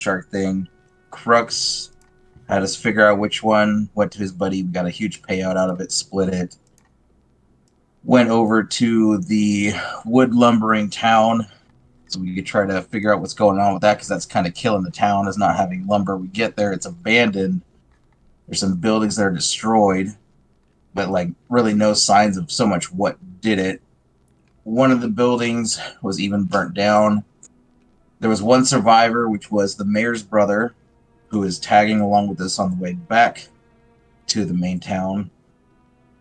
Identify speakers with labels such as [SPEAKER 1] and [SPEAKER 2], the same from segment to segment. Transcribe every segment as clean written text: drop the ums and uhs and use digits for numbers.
[SPEAKER 1] shark thing. Crux had us figure out which one. Went to his buddy. We got a huge payout out of it. Split it. Went over to the wood lumbering town so we could try to figure out what's going on with that because that's kind of killing the town is not having lumber. We get there, it's abandoned. There's some buildings that are destroyed, but like really no signs of so much what did it. One of the buildings was even burnt down. There was one survivor, which was the mayor's brother, who is tagging along with us on the way back to the main town.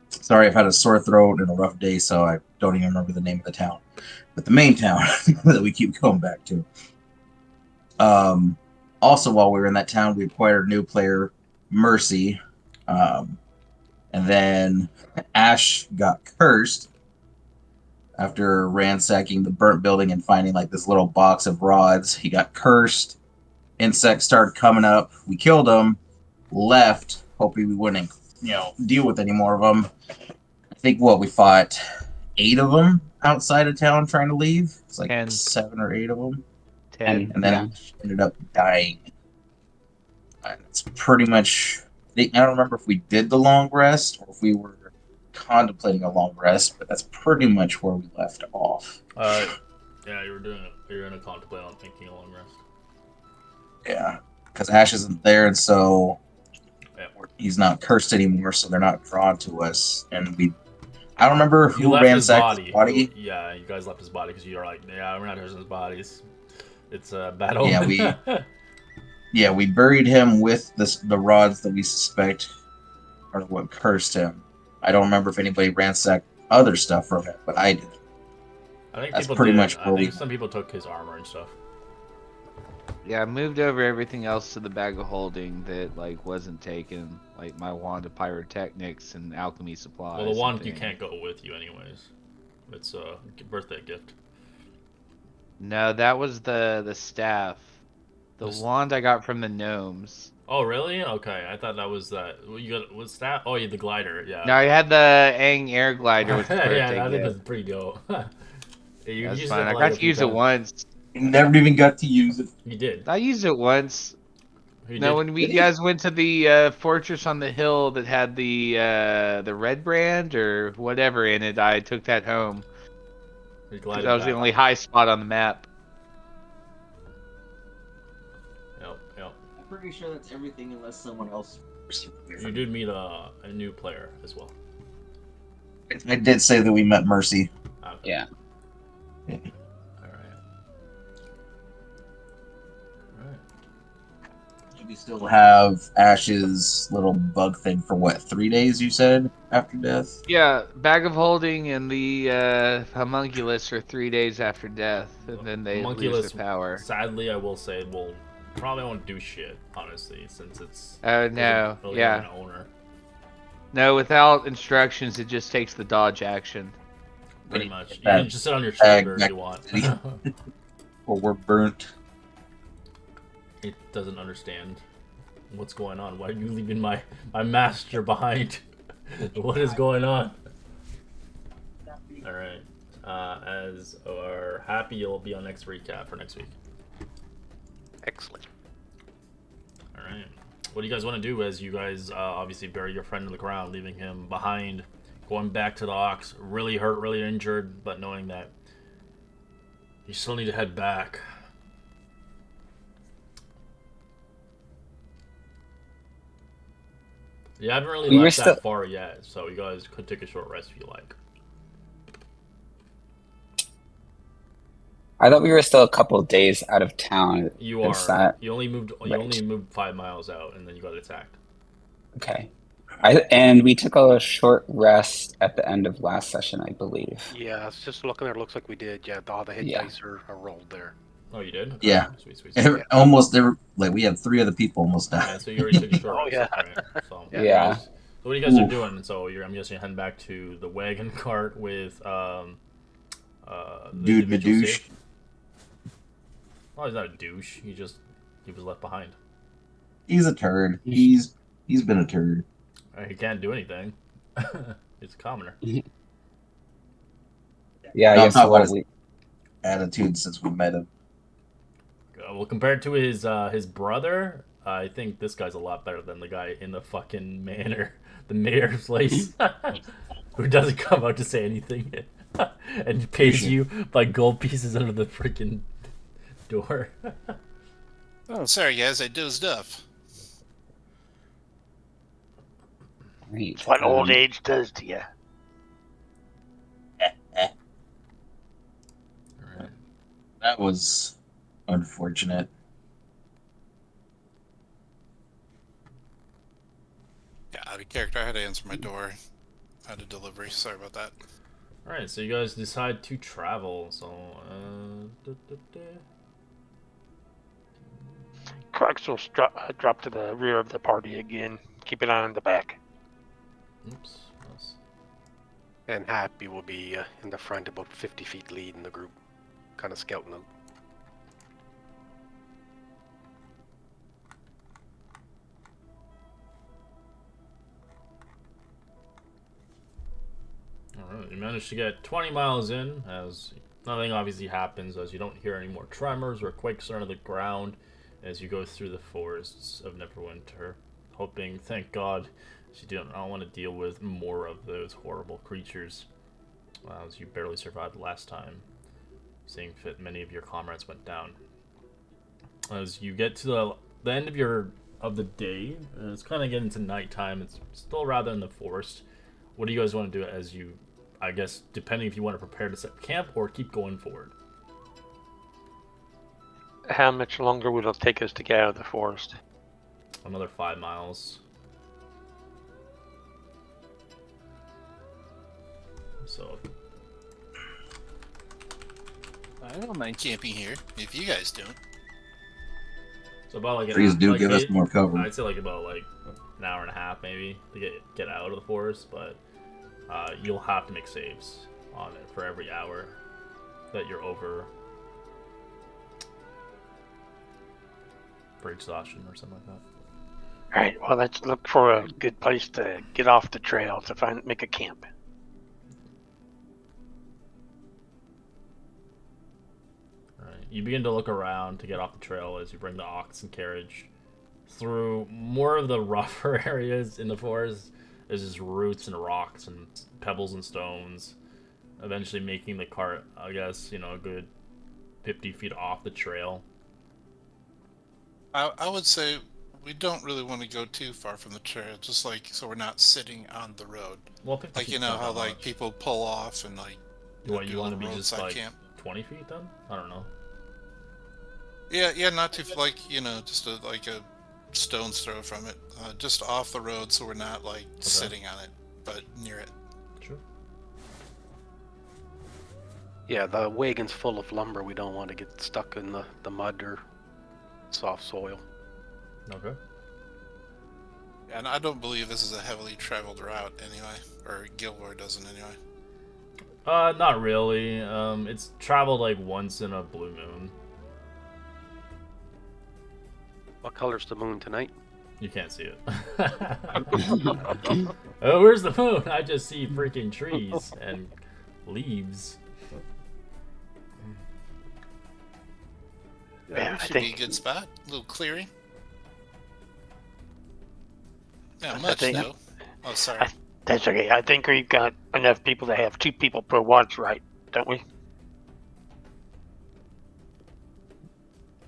[SPEAKER 1] Sorry, I've had a sore throat and a rough day, so I don't even remember the name of the town. But the main town that we keep going back to. Also, while we were in that town, we acquired a new player, Mercy. And then Ash got cursed after ransacking the burnt building and finding like this little box of rods. He got cursed. Insects started coming up. We killed them, left, hoping we wouldn't, deal with any more of them. I think we fought 8 of them outside of town trying to leave. It's like
[SPEAKER 2] 10.
[SPEAKER 1] 7 or 8 of them.
[SPEAKER 2] 10.
[SPEAKER 1] And then ended up dying. It's pretty much. I don't remember if we did the long rest or if we were contemplating a long rest, but that's pretty much where we left off.
[SPEAKER 3] Yeah, you were doing it. You're gonna contemplate on thinking a long rest.
[SPEAKER 1] Yeah, because Ash isn't there, and so he's not cursed anymore, so they're not drawn to us. And I don't remember who ransacked his body.
[SPEAKER 3] Yeah, you guys left his body because you're like, yeah, we're not touching his bodies. It's a battle.
[SPEAKER 1] Yeah, we buried him with the rods that we suspect are what cursed him. I don't remember if anybody ransacked other stuff from him, but I did.
[SPEAKER 3] I think
[SPEAKER 1] that's
[SPEAKER 3] people
[SPEAKER 1] pretty
[SPEAKER 3] did.
[SPEAKER 1] much.
[SPEAKER 3] I think some people took his armor and stuff.
[SPEAKER 2] Yeah, I moved over everything else to the bag of holding that like wasn't taken, like my wand of pyrotechnics and alchemy supplies.
[SPEAKER 3] Well, the wand you can't go with you anyways. It's a birthday gift.
[SPEAKER 2] No, that was the staff. The wand I got from the gnomes.
[SPEAKER 3] Oh, really? Okay, I thought that was that. You got what's that? Oh, yeah, the glider. Yeah.
[SPEAKER 2] No, I had the Aang air glider with the birthday
[SPEAKER 3] yeah, I think
[SPEAKER 2] gift.
[SPEAKER 3] that's pretty dope.
[SPEAKER 2] That's fine. I got to use it once.
[SPEAKER 1] You never even got to use it.
[SPEAKER 3] You did.
[SPEAKER 2] I used it once. When we guys went to the fortress on the hill that had the red brand or whatever in it, I took that home. Because that was the only high spot on the map.
[SPEAKER 3] Yep.
[SPEAKER 1] I'm pretty sure that's everything unless someone else.
[SPEAKER 3] You did meet a new player as well.
[SPEAKER 1] I did say that we met Mercy.
[SPEAKER 3] Okay.
[SPEAKER 4] Yeah.
[SPEAKER 1] We still have Ash's little bug thing for 3 days, you said, after death?
[SPEAKER 2] Yeah, bag of holding and the homunculus are 3 days after death, and then they lose their power.
[SPEAKER 3] Sadly, I will say, probably won't do shit, honestly, since it's...
[SPEAKER 2] Oh, no,
[SPEAKER 3] really
[SPEAKER 2] yeah.
[SPEAKER 3] An owner.
[SPEAKER 2] No, without instructions, it just takes the dodge action.
[SPEAKER 3] Pretty much. You can just sit on your shoulder if you want.
[SPEAKER 1] Well, we're burnt.
[SPEAKER 3] It doesn't understand what's going on. Why are you leaving my master behind? What is going on? Alright. As our happy, you'll be on next recap for next week.
[SPEAKER 5] Excellent.
[SPEAKER 3] Alright. What do you guys want to do as you guys obviously bury your friend in the ground, leaving him behind, going back to the Ox, really hurt, really injured, but knowing that you still need to head back. You haven't really left that far yet, so you guys could take a short rest if you like.
[SPEAKER 4] I thought we were still a couple of days out of town.
[SPEAKER 3] You are. You only moved 5 miles out, and then you got attacked.
[SPEAKER 4] Okay. And we took a short rest at the end of last session, I believe.
[SPEAKER 5] Yeah, it's just looking there. It looks like we did. Yeah, all the hit dice are rolled there.
[SPEAKER 3] Oh, you did? Okay.
[SPEAKER 1] Yeah.
[SPEAKER 3] Sweet.
[SPEAKER 1] Almost. We had 3 other people almost die.
[SPEAKER 3] Yeah, so you already took a short rest. Right? So,
[SPEAKER 4] yeah.
[SPEAKER 3] So what are you guys are doing? So I'm guessing heading back to the wagon cart with
[SPEAKER 1] Dude Madouche.
[SPEAKER 3] Oh, he's not a douche. He was left behind.
[SPEAKER 1] He's a turd. He's been a turd.
[SPEAKER 3] He can't do anything. He's a commoner.
[SPEAKER 4] Yeah, I guess
[SPEAKER 1] what his attitude since we met him.
[SPEAKER 3] Well, compared to his brother, I think this guy's a lot better than the guy in the fucking manor, the mayor's place, who doesn't come out to say anything, and pays you by gold pieces under the freaking door.
[SPEAKER 6] Oh, sorry guys, I dozed off.
[SPEAKER 4] Right.
[SPEAKER 5] It's what old age does to you.
[SPEAKER 1] That was unfortunate.
[SPEAKER 6] Yeah, out of character, I had to answer my door. I had a delivery. Sorry about that.
[SPEAKER 3] All right, so you guys decide to travel. So,
[SPEAKER 5] Crux will drop to the rear of the party again. Keep it on the back.
[SPEAKER 3] oops. Nice.
[SPEAKER 5] And Happy will be in the front, about 50 feet leading the group. Kind of scouting them.
[SPEAKER 3] Alright, you managed to get 20 miles in, as nothing obviously happens, as you don't hear any more tremors or quakes under the ground as you go through the forests of Neverwinter, hoping, thank God, you do not want to deal with more of those horrible creatures, as you barely survived last time, seeing fit many of your comrades went down. As you get to the end of the day, it's kind of getting to nighttime, it's still rather in the forest. What do you guys want to do as you, I guess, depending if you want to prepare to set camp or keep going forward?
[SPEAKER 5] How much longer will it take us to get out of the forest?
[SPEAKER 3] Another 5 miles. So,
[SPEAKER 6] I don't mind camping here, if you guys don't.
[SPEAKER 3] so about like
[SPEAKER 1] Trees do give us more cover.
[SPEAKER 3] I'd say like about like an hour and a half maybe to get out of the forest, but you'll have to make saves on it for every hour that you're over for exhaustion or something like that.
[SPEAKER 5] Alright, well let's look for a good place to get off the trail to make a camp.
[SPEAKER 3] Alright, you begin to look around to get off the trail as you bring the oxen carriage through more of the rougher areas in the forest. There's just roots and rocks and pebbles and stones, eventually making the cart, I guess, a good 50 feet off the trail.
[SPEAKER 6] I would say we don't really want to go too far from the trail, just like so we're not sitting on the road.
[SPEAKER 3] Well, 50
[SPEAKER 6] Like, you
[SPEAKER 3] feet's
[SPEAKER 6] know
[SPEAKER 3] not
[SPEAKER 6] how
[SPEAKER 3] that
[SPEAKER 6] like
[SPEAKER 3] much.
[SPEAKER 6] people pull off and like
[SPEAKER 3] You want
[SPEAKER 6] do
[SPEAKER 3] to
[SPEAKER 6] a
[SPEAKER 3] be just
[SPEAKER 6] roadside
[SPEAKER 3] like
[SPEAKER 6] camp.
[SPEAKER 3] 20 feet then? I don't know.
[SPEAKER 6] Yeah, not too like just like a stone's throw from it, just off the road, so we're not like sitting on it, but near it.
[SPEAKER 3] Sure.
[SPEAKER 5] Yeah, the wagon's full of lumber. We don't want to get stuck in the mud or soft soil.
[SPEAKER 3] Okay.
[SPEAKER 6] And I don't believe this is a heavily traveled route anyway, or Gilmore doesn't anyway.
[SPEAKER 3] Not really. It's traveled like once in a blue moon.
[SPEAKER 5] What color's the moon tonight?
[SPEAKER 3] You can't see it. Oh, where's the moon? I just see freaking trees and leaves.
[SPEAKER 5] Yeah,
[SPEAKER 6] That
[SPEAKER 5] I
[SPEAKER 6] should be a
[SPEAKER 5] think-
[SPEAKER 6] good spot. A little clearing. Not
[SPEAKER 5] I
[SPEAKER 6] much
[SPEAKER 5] think-
[SPEAKER 6] though. Oh, sorry.
[SPEAKER 5] That's okay. I think we've got enough people to have 2 people per watch, right? Don't we?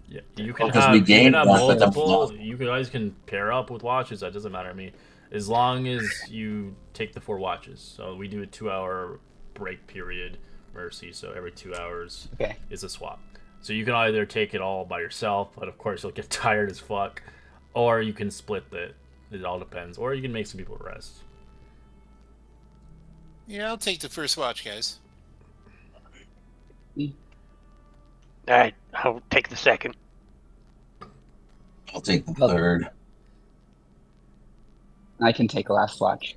[SPEAKER 3] Yeah, you can
[SPEAKER 1] Because
[SPEAKER 3] have,
[SPEAKER 1] we
[SPEAKER 3] you can
[SPEAKER 1] gained
[SPEAKER 3] have
[SPEAKER 1] one, but that's
[SPEAKER 3] multiple.
[SPEAKER 1] lost.
[SPEAKER 3] You guys can pair up with watches. That doesn't matter to me, as long as you take the 4 watches. So we do a 2-hour break period, Mercy. So every 2 hours
[SPEAKER 4] Okay.
[SPEAKER 3] is a swap. So you can either take it all by yourself, but of course you'll get tired as fuck, or you can split it. It all depends. Or you can make some people rest.
[SPEAKER 6] Yeah, I'll take the first watch, guys.
[SPEAKER 5] Alright, I'll take the second.
[SPEAKER 1] I'll take the third.
[SPEAKER 4] I can take a last watch.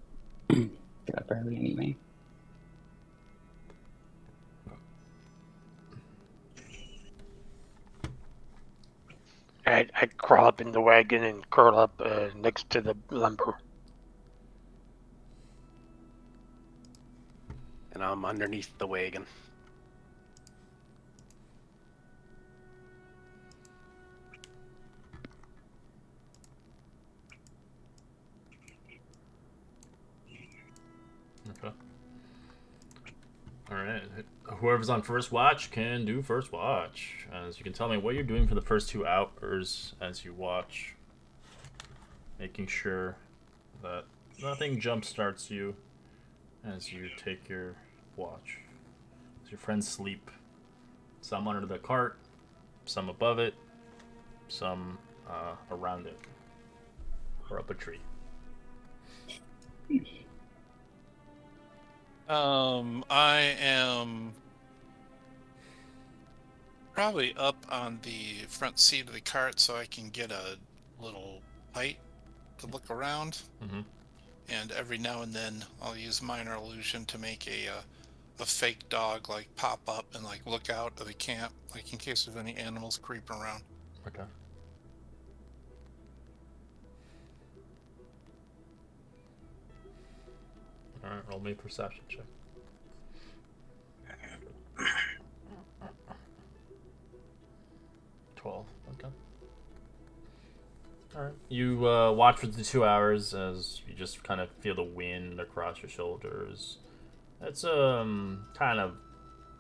[SPEAKER 4] Get up early anyway.
[SPEAKER 5] Alright, I crawl up in the wagon and curl up next to the lumber. And I'm underneath the wagon.
[SPEAKER 3] Okay. All right. Whoever's on first watch can do first watch. As you can tell me what you're doing for the first 2 hours as you watch, making sure that nothing jump starts you as you take your watch. As your friends sleep, some under the cart, some above it, some around it, or up a tree.
[SPEAKER 6] I am probably up on the front seat of the cart so I can get a little height to look around.
[SPEAKER 3] Mm-hmm.
[SPEAKER 6] And every now and then I'll use minor illusion to make a fake dog like pop up and like look out of the camp, like in case of any animals creeping around.
[SPEAKER 3] Okay. All right, roll me a perception check. 12. Okay. All right. You watch for the 2 hours as you just kind of feel the wind across your shoulders. It's kind of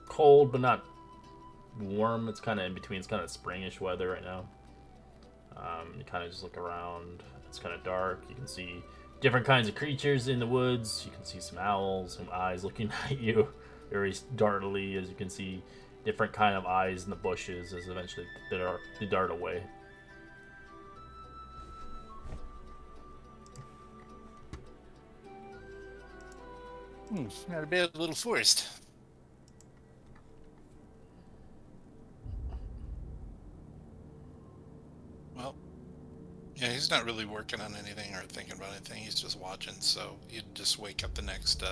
[SPEAKER 3] cold, but not warm. It's kind of in between. It's kind of springish weather right now. You kind of just look around. It's kind of dark. You can see different kinds of creatures in the woods. You can see some owls, some eyes looking at you very dartily, as you can see different kind of eyes in the bushes as eventually they dart away.
[SPEAKER 6] Not a bad little forest. Well, yeah, he's not really working on anything or thinking about anything. He's just watching, so you'd just wake up the next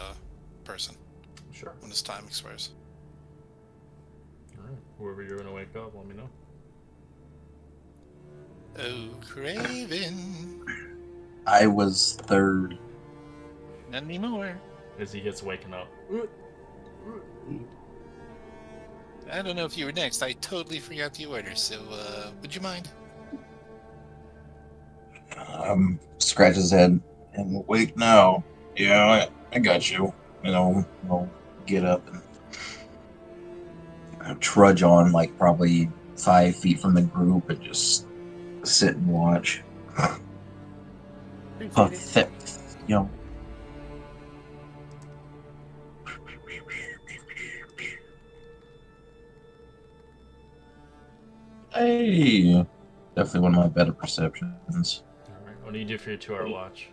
[SPEAKER 6] person
[SPEAKER 3] Sure.
[SPEAKER 6] when his time expires.
[SPEAKER 3] All right. Whoever you're gonna wake up, let me know.
[SPEAKER 6] Oh, Craven.
[SPEAKER 1] I was third.
[SPEAKER 6] Not anymore.
[SPEAKER 3] As he gets waken up.
[SPEAKER 6] I don't know if you were next. I totally forgot the order, so would you mind?
[SPEAKER 1] Scratch his head and wait now. Yeah, I got you. I'll get up and trudge on like probably 5 feet from the group and just sit and watch. Pathetic, Hey, definitely one of my better perceptions.
[SPEAKER 3] All right. What do you do for your 2-hour watch?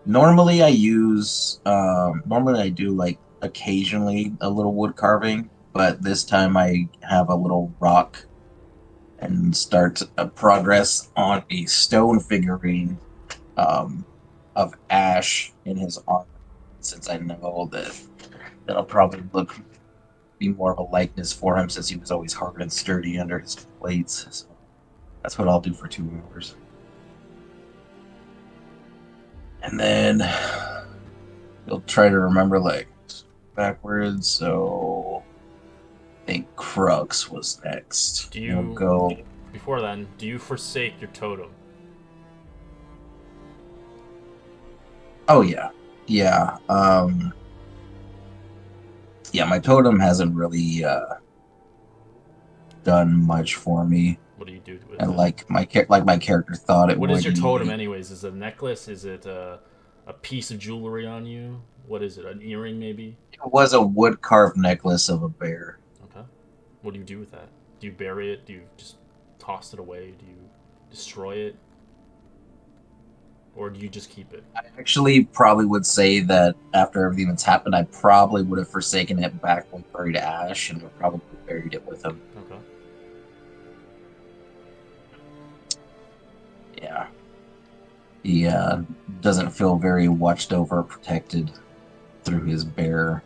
[SPEAKER 1] Normally I do like occasionally a little wood carving, but this time I have a little rock and start a progress on a stone figurine of Ash in his armor, since I know that'll probably be more of a likeness for him, since he was always hard and sturdy under his plates. So that's what I'll do for 2 hours. And then you'll try to remember like backwards, so I think Crux was next.
[SPEAKER 3] Do you
[SPEAKER 1] go
[SPEAKER 3] before then, do you forsake your totem?
[SPEAKER 1] Oh yeah. Yeah. Yeah, my totem hasn't really done much for me.
[SPEAKER 3] What do you do with
[SPEAKER 1] And
[SPEAKER 3] it?
[SPEAKER 1] like my character thought it would.
[SPEAKER 3] What is your totem anyways? Is it a necklace? Is it a piece of jewelry on you? What is it? An earring maybe?
[SPEAKER 1] It was a wood carved necklace of a bear.
[SPEAKER 3] Okay. What do you do with that? Do you bury it? Do you just toss it away? Do you destroy it? Or do you just keep it?
[SPEAKER 1] I actually probably would say that after everything that's happened, I probably would have forsaken it back when we buried Ash and would probably buried it with him.
[SPEAKER 3] Okay.
[SPEAKER 1] Yeah. He doesn't feel very watched over or protected through his bear.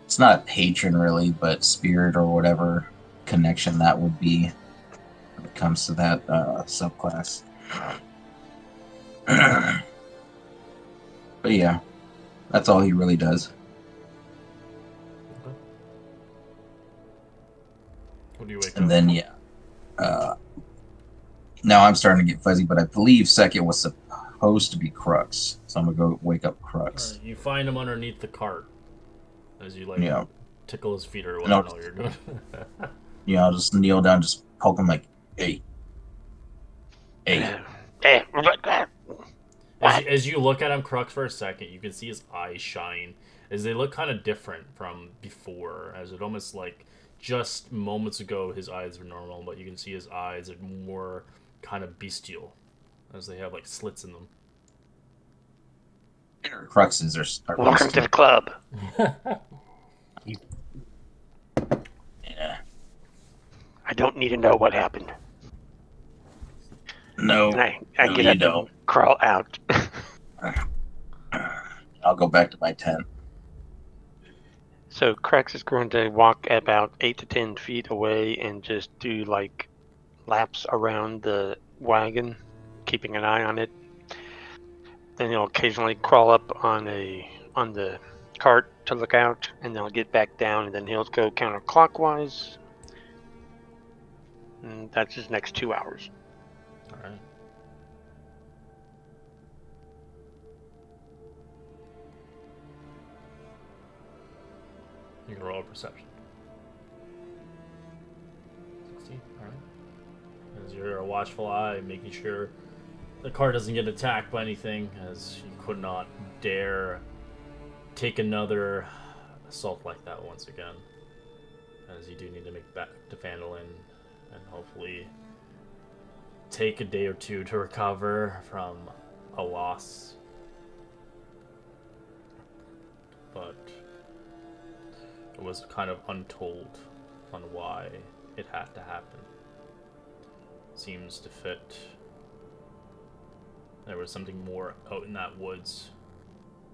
[SPEAKER 1] It's not patron really, but spirit or whatever connection that would be when it comes to that subclass. But yeah, that's all he really does.
[SPEAKER 3] Okay. What do you wake up?
[SPEAKER 1] And then yeah, Now I'm starting to get fuzzy, but I believe second was supposed to be Crux. So I'm gonna go wake up Crux.
[SPEAKER 3] You find him underneath the cart as you
[SPEAKER 1] Yeah.
[SPEAKER 3] tickle his feet or
[SPEAKER 1] And
[SPEAKER 3] whatever you're doing.
[SPEAKER 1] I'll just kneel down, just poke him like, hey. Hey.
[SPEAKER 5] Hey,
[SPEAKER 3] As you look at him, Crux, for a second, you can see his eyes shine as they look kind of different from before. As it almost like just moments ago his eyes were normal, but you can see his eyes are more kind of bestial as they have like slits in them.
[SPEAKER 1] Cruxes are
[SPEAKER 5] welcome to the club.
[SPEAKER 1] Yeah.
[SPEAKER 5] I don't need to know what happened.
[SPEAKER 1] No.
[SPEAKER 5] I
[SPEAKER 1] No,
[SPEAKER 5] get
[SPEAKER 1] you
[SPEAKER 5] up
[SPEAKER 1] don't.
[SPEAKER 5] and crawl out.
[SPEAKER 1] I'll go back to my tent.
[SPEAKER 5] So Crex is going to walk about 8 to 10 feet away and just do like laps around the wagon, keeping an eye on it. Then he'll occasionally crawl up on the cart to look out, and then he'll get back down, and then he'll go counterclockwise. And that's his next 2 hours.
[SPEAKER 3] All right. You can roll a perception. 16. All right. As you're a watchful eye, making sure the car doesn't get attacked by anything, as you could not dare take another assault like that once again. As you do need to make back to Phandalin and hopefully take a day or two to recover from a loss. But it was kind of untold on why it had to happen. Seems to fit. There was something more out in that woods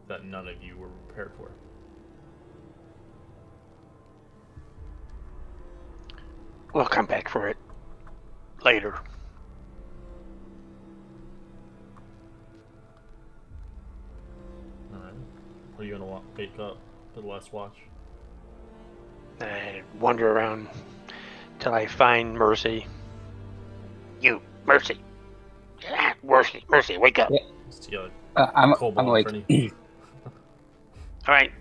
[SPEAKER 3] that none of you were prepared for.
[SPEAKER 5] We'll come back for it later.
[SPEAKER 3] Alright. Are you gonna wake up for the last watch?
[SPEAKER 5] I wander around till I find Mercy. You, Mercy. Mercy, wake up.
[SPEAKER 4] Yeah.
[SPEAKER 3] See a
[SPEAKER 4] I'm
[SPEAKER 3] kobold
[SPEAKER 4] awake.
[SPEAKER 3] in front of you.
[SPEAKER 5] All right.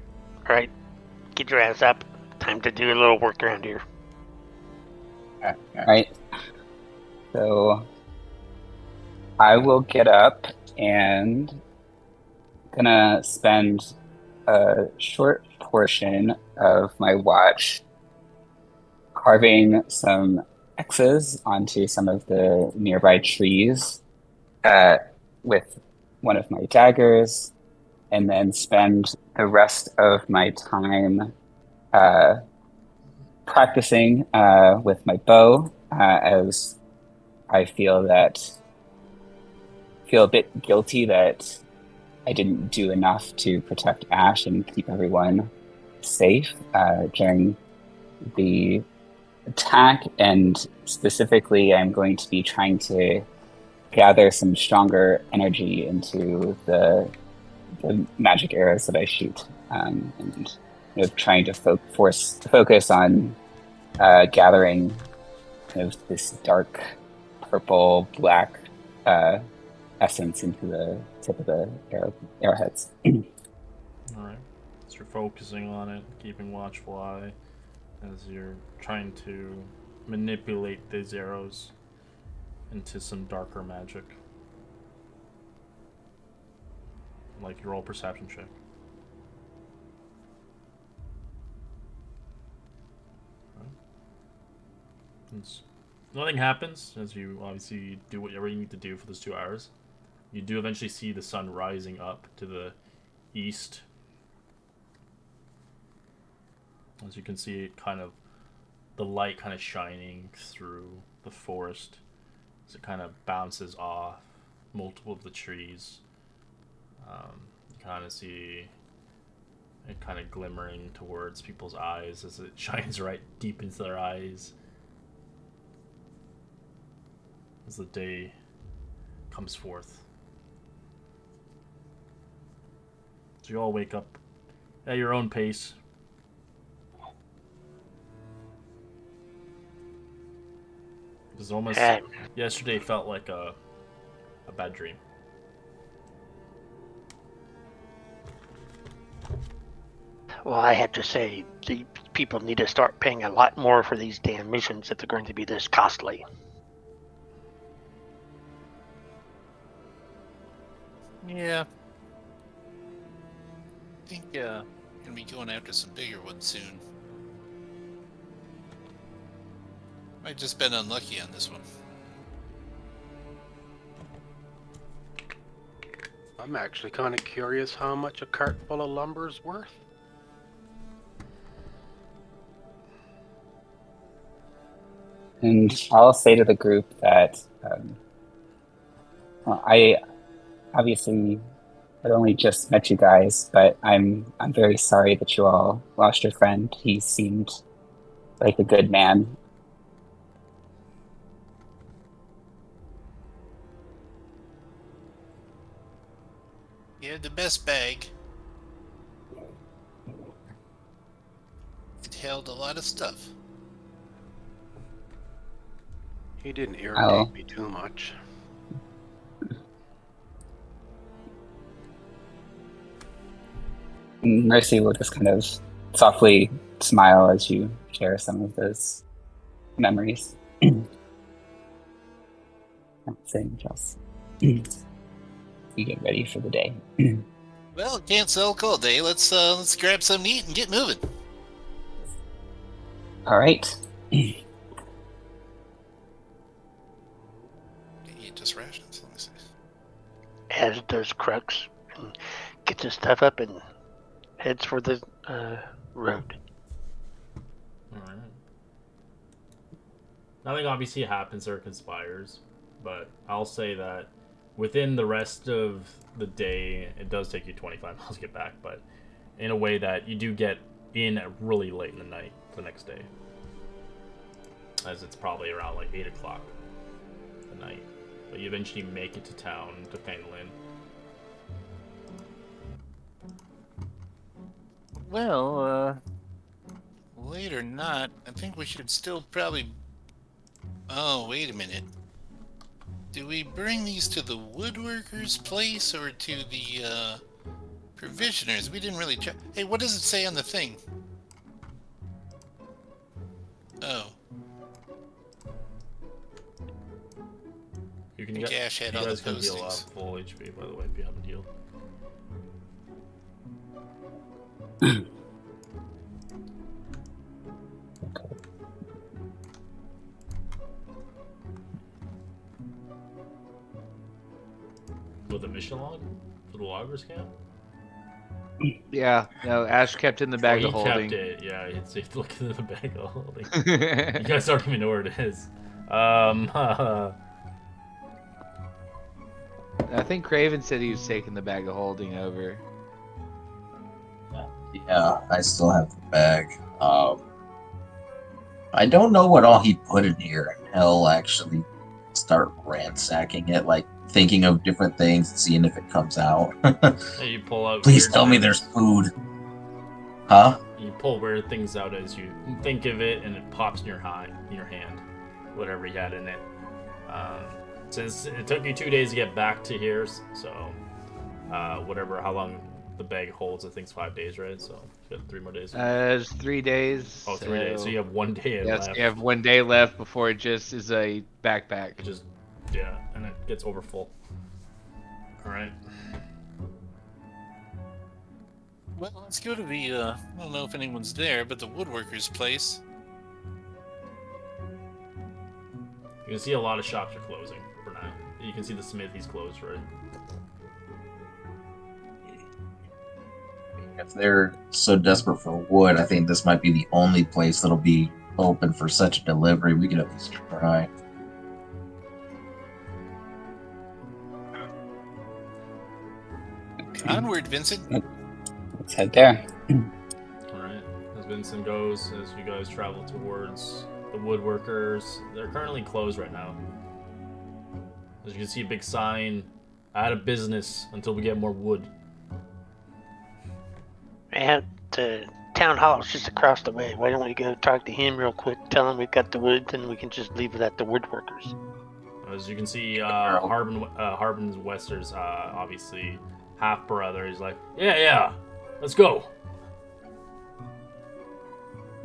[SPEAKER 5] Get your ass up. Time to do a little work around here.
[SPEAKER 4] Right. So I will get up and gonna spend a short portion of my watch carving some X's onto some of the nearby trees with one of my daggers, and then spend the rest of my time practicing with my bow as I feel a bit guilty that I didn't do enough to protect Ash and keep everyone safe during the attack. And specifically, I'm going to be trying to gather some stronger energy into the magic arrows that I shoot, and trying to focus on gathering kind of this dark purple black essence into the tip of the arrowheads.
[SPEAKER 3] Alright. So you're focusing on it, keeping watchful eye as you're trying to manipulate these arrows into some darker magic. Like your roll perception check. Nothing happens as you obviously do whatever you need to do for those 2 hours. You do eventually see the sun rising up to the east. As you can see, it the light kind of shining through the forest as it kind of bounces off multiple of the trees. You kind of see it kind of glimmering towards people's eyes as it shines right deep into their eyes as the day comes forth. So you all wake up at your own pace. was almost yesterday felt like a bad dream.
[SPEAKER 5] Well, I have to say, the people need to start paying a lot more for these damn missions if they're going to be this costly.
[SPEAKER 6] Yeah. I think gonna be going after some bigger ones soon. I've just been unlucky on this one.
[SPEAKER 7] I'm actually kind of curious how much a cart full of lumber is worth.
[SPEAKER 4] And I'll say to the group that I obviously had only just met you guys, but I'm very sorry that you all lost your friend. He seemed like a good man.
[SPEAKER 6] You had the best bag. It held a lot of stuff.
[SPEAKER 7] He didn't irritate me too much.
[SPEAKER 4] Mercy will just kind of softly smile as you share some of those memories. Not saying much else. You get ready for the day.
[SPEAKER 6] Well, can't sell cold day. Let's grab something to eat and get moving.
[SPEAKER 4] All right.
[SPEAKER 6] Eat just rations. Let me see.
[SPEAKER 5] As does Crux, and gets his stuff up and heads for the road.
[SPEAKER 3] Alright. Nothing obviously happens or conspires, but I'll say that within the rest of the day, it does take you 25 miles to get back, but in a way that you do get in really late in the night the next day. As it's probably around like 8 o'clock at night. But you eventually make it to town, to Pangolin.
[SPEAKER 6] Well, late or not, I think we should still probably... Oh, wait a minute. Do we bring these to the woodworker's place or to the, provisioners? We didn't really check. Hey, what does it say on the thing? Oh.
[SPEAKER 3] You can get,
[SPEAKER 6] Gash had
[SPEAKER 3] you
[SPEAKER 6] all the
[SPEAKER 3] guys can heal
[SPEAKER 6] postings.
[SPEAKER 3] up full HP, by the way, if you haven't healed. With the mission log? For the loggers camp?
[SPEAKER 2] Yeah, no, Ash kept in the bag
[SPEAKER 3] Oh,
[SPEAKER 2] of
[SPEAKER 3] he
[SPEAKER 2] holding.
[SPEAKER 3] kept it, yeah, it's looking at the bag of holding. You guys don't even know where it is. I
[SPEAKER 2] think Craven said he was taking the bag of holding over.
[SPEAKER 1] Yeah, I still have the bag. I don't know what all he put in here. He'll actually start ransacking it, like thinking of different things and seeing if it comes out.
[SPEAKER 3] You pull out.
[SPEAKER 1] Please
[SPEAKER 3] weird
[SPEAKER 1] tell me
[SPEAKER 3] things.
[SPEAKER 1] there's food. Huh?
[SPEAKER 3] You pull weird things out as you think of it, and it pops in your hand, whatever you had in it. Since it took you 2 days to get back to here, so whatever, how long the bag holds, I think it's 5 days, right? So you got 3 more days.
[SPEAKER 2] It's 3 days.
[SPEAKER 3] Oh, 3 days. So you have 1 day left.
[SPEAKER 2] You have 1 day left before it just is a backpack.
[SPEAKER 3] Just yeah, and it gets over full. All right.
[SPEAKER 6] Well, let's go to the, I don't know if anyone's there, but the woodworker's place.
[SPEAKER 3] You can see a lot of shops are closing for now. You can see the smithy's closed, right?
[SPEAKER 1] If they're so desperate for wood, I think this might be the only place that'll be open for such a delivery. We could at least try.
[SPEAKER 6] Onward, Vincent.
[SPEAKER 4] Let's head there.
[SPEAKER 3] Alright. As Vincent goes, as you guys travel towards the woodworkers, they're currently closed right now. As you can see a big sign, out of business until we get more wood.
[SPEAKER 5] And to town hall's just across the way. Why don't we go talk to him real quick, tell him we've got the wood, and we can just leave it at the woodworkers.
[SPEAKER 3] As you can see, Harbin Wester's obviously half brother. He's like, yeah, let's go.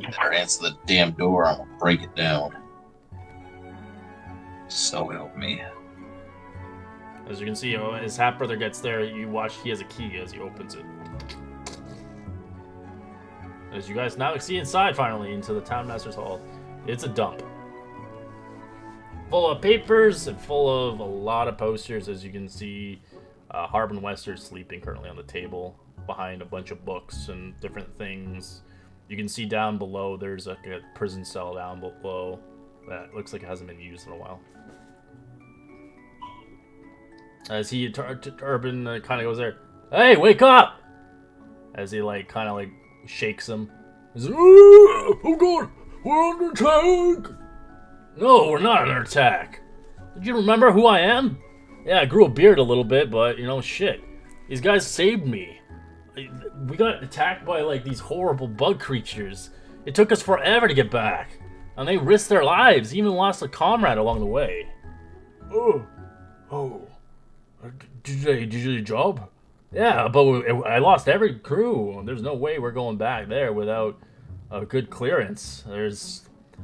[SPEAKER 1] You better answer the damn door. I'm gonna break it down. So help me.
[SPEAKER 3] As you can see, his half brother gets there. You watch. He has a key as he opens it. As you guys now see inside, finally into the town master's hall, it's a dump. Full of papers and full of a lot of posters. As you can see, Harbin Wester sleeping currently on the table behind a bunch of books and different things. You can see down below there's a prison cell down below that looks like it hasn't been used in a while. As he Urban kind of goes there, hey, wake up! As he kind of shakes him. He's like, oh god, we're under attack! No, we're not under attack. Did you remember who I am? Yeah, I grew a beard a little bit, but, shit. These guys saved me. We got attacked by, these horrible bug creatures. It took us forever to get back. And they risked their lives, even lost a comrade along the way. Oh. Did you do the job? Yeah, but I lost every crew. There's no way we're going back there without a good clearance.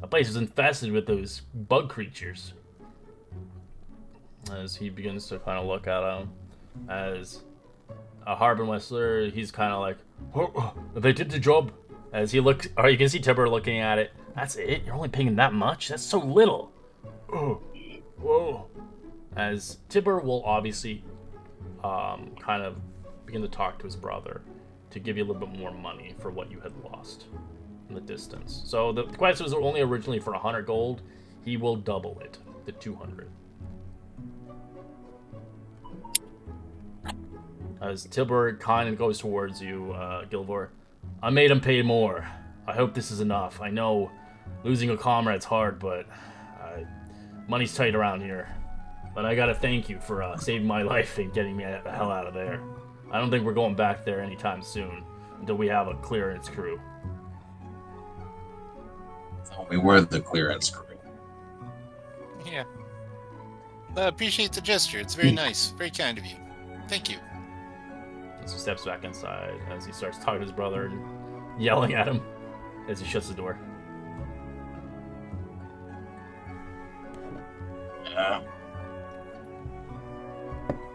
[SPEAKER 3] A place is infested with those bug creatures. As he begins to kind of look at him, as Harbin Westler, he's kind of like, oh, they did the job. As he looks, or you can see Tibber looking at it. That's it? You're only paying that much? That's so little. Oh, whoa. As Tibber will obviously kind of begin to talk to his brother to give you a little bit more money for what you had lost in the distance. So the quest was only originally for 100 gold. He will double it to 200. As Tibber kind of goes towards you, Gilvor, I made him pay more. I hope this is enough. I know losing a comrade's hard, but money's tight around here. But I gotta thank you for saving my life and getting me the hell out of there. I don't think we're going back there anytime soon until we have a clearance crew.
[SPEAKER 1] We were the clearance crew.
[SPEAKER 6] Yeah. I appreciate the gesture. It's very nice. Very kind of you. Thank you.
[SPEAKER 3] As he steps back inside, as he starts talking to his brother and yelling at him as he shuts the door.
[SPEAKER 1] Yeah.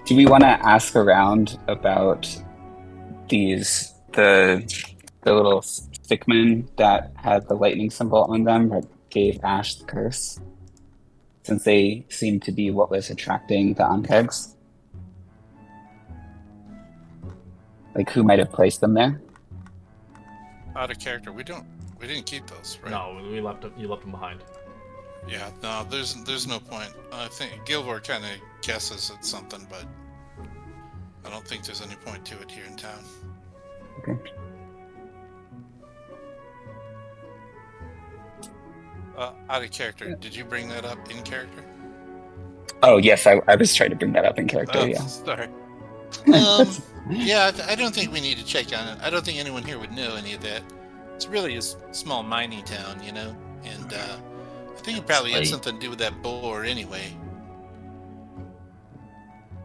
[SPEAKER 4] Do we want to ask around about the little stickmen that had the lightning symbol on them that gave Ash the curse? Since they seem to be what was attracting the Ankegs. Who might have placed them there?
[SPEAKER 6] Out of character. We didn't keep those, right?
[SPEAKER 3] No, you left them behind.
[SPEAKER 6] Yeah, no, there's no point. I think Gilvor kind of guesses at something, but I don't think there's any point to it here in town.
[SPEAKER 4] Okay.
[SPEAKER 6] Out of character, did you bring that up in character?
[SPEAKER 4] Oh, yes, I was trying to bring that up in character, yeah.
[SPEAKER 6] Sorry. Yeah, I don't think we need to check on it. I don't think anyone here would know any of that. It's really a small mining town, and I think it probably had something to do with that boar anyway.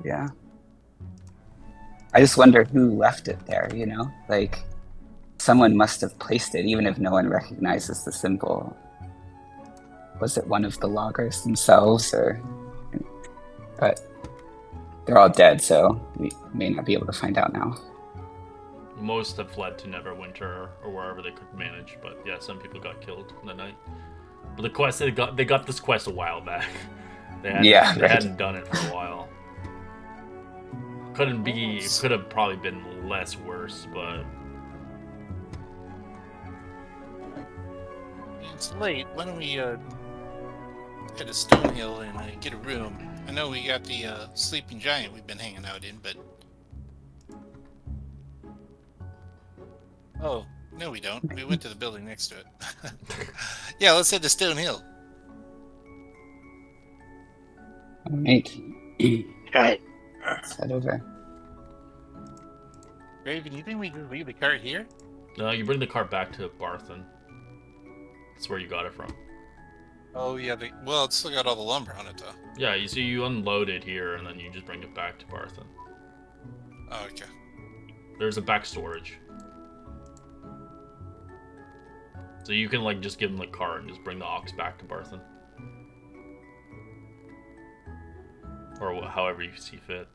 [SPEAKER 4] Yeah. I just wonder who left it there, someone must have placed it, even if no one recognizes the symbol. Was it one of the loggers themselves, but they're all dead, so we may not be able to find out now.
[SPEAKER 3] Most have fled to Neverwinter or wherever they could manage, but yeah, some people got killed in the night. But the quest they got this quest a while back. They hadn't done it for a while. It could have probably been less worse, but
[SPEAKER 6] it's late. Why don't we head to Stonehill and get a room? I know we got the sleeping giant we've been hanging out in, but oh no, we don't. We went to the building next to it. Yeah, let's head to Stonehill.
[SPEAKER 4] All right.
[SPEAKER 5] Alright.
[SPEAKER 4] Let's head over.
[SPEAKER 6] Raven, you think we just leave the cart here?
[SPEAKER 3] No, you bring the cart back to Barthen. That's where you got it from.
[SPEAKER 6] Oh yeah, well, it's still got all the lumber on it though.
[SPEAKER 3] Yeah, you unload it here and then you just bring it back to Barthen.
[SPEAKER 6] Oh, okay.
[SPEAKER 3] There's a back storage. So you can like just give them the cart and just bring the ox back to Barthen. Or however you see fit.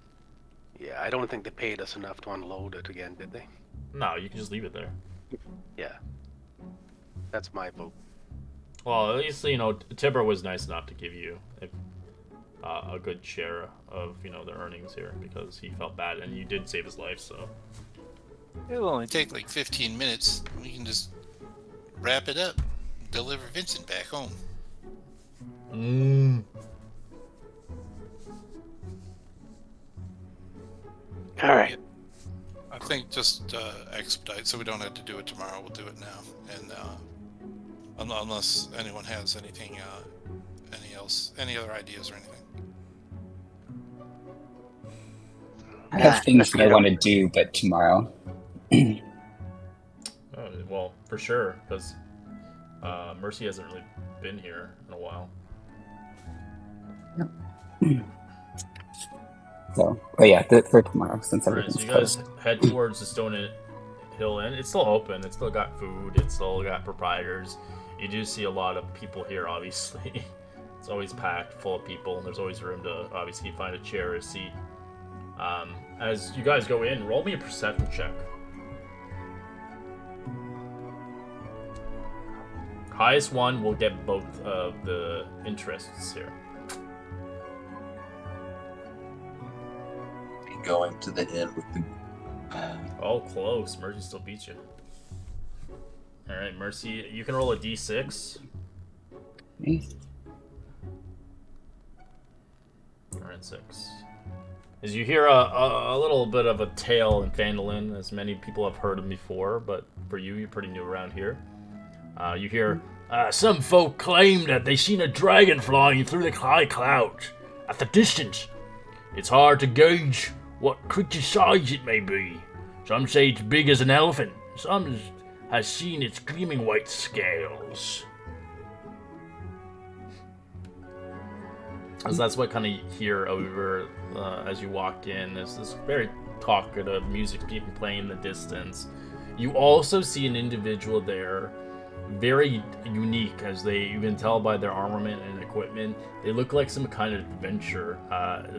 [SPEAKER 7] Yeah, I don't think they paid us enough to unload it again, did they?
[SPEAKER 3] No, you can just leave it there.
[SPEAKER 7] Yeah. That's my vote.
[SPEAKER 3] Well, at least, you know, Tibber was nice enough to give you a good share of, you know, the earnings here because he felt bad and you did save his life, so.
[SPEAKER 6] It'll only take like 15 minutes. We can just wrap it up, deliver Vincent back home.
[SPEAKER 5] All right.
[SPEAKER 6] I think just expedite so we don't have to do it tomorrow. We'll do it now, and unless anyone has anything, any other ideas or anything.
[SPEAKER 4] I have things that I want to do, but tomorrow.
[SPEAKER 3] Well, for sure, because Mercy hasn't really been here in a while.
[SPEAKER 4] So, but yeah, for tomorrow, since
[SPEAKER 3] Alright,
[SPEAKER 4] everything's
[SPEAKER 3] so you guys
[SPEAKER 4] closed.
[SPEAKER 3] head towards the Stone Hill Inn. It's still open. It's still got food. It's still got proprietors. You do see a lot of people here, obviously. It's always packed, full of people, and there's always room to obviously find a chair or a seat. As you guys go in, roll me a perception check. Highest one will get both of the interests here.
[SPEAKER 1] Going to the inn with the.
[SPEAKER 3] Oh, close. Mercy still beats you. Alright, Mercy, you can roll a d6. Alright, 6. As you hear a little bit of a tale in Phandalin, as many people have heard of before, but for you, you're pretty new around here. You hear, some folk claim that they seen a dragon flying through the high clouds. At the distance, it's hard to gauge what creature's size it may be. Some say it's big as an elephant. Some has seen its gleaming white scales. So that's what kind of hear over as you walk in. There's this very talkative music being playing in the distance. You also see an individual there, very unique, as you can tell by their armament and equipment. They look like some kind of adventurer.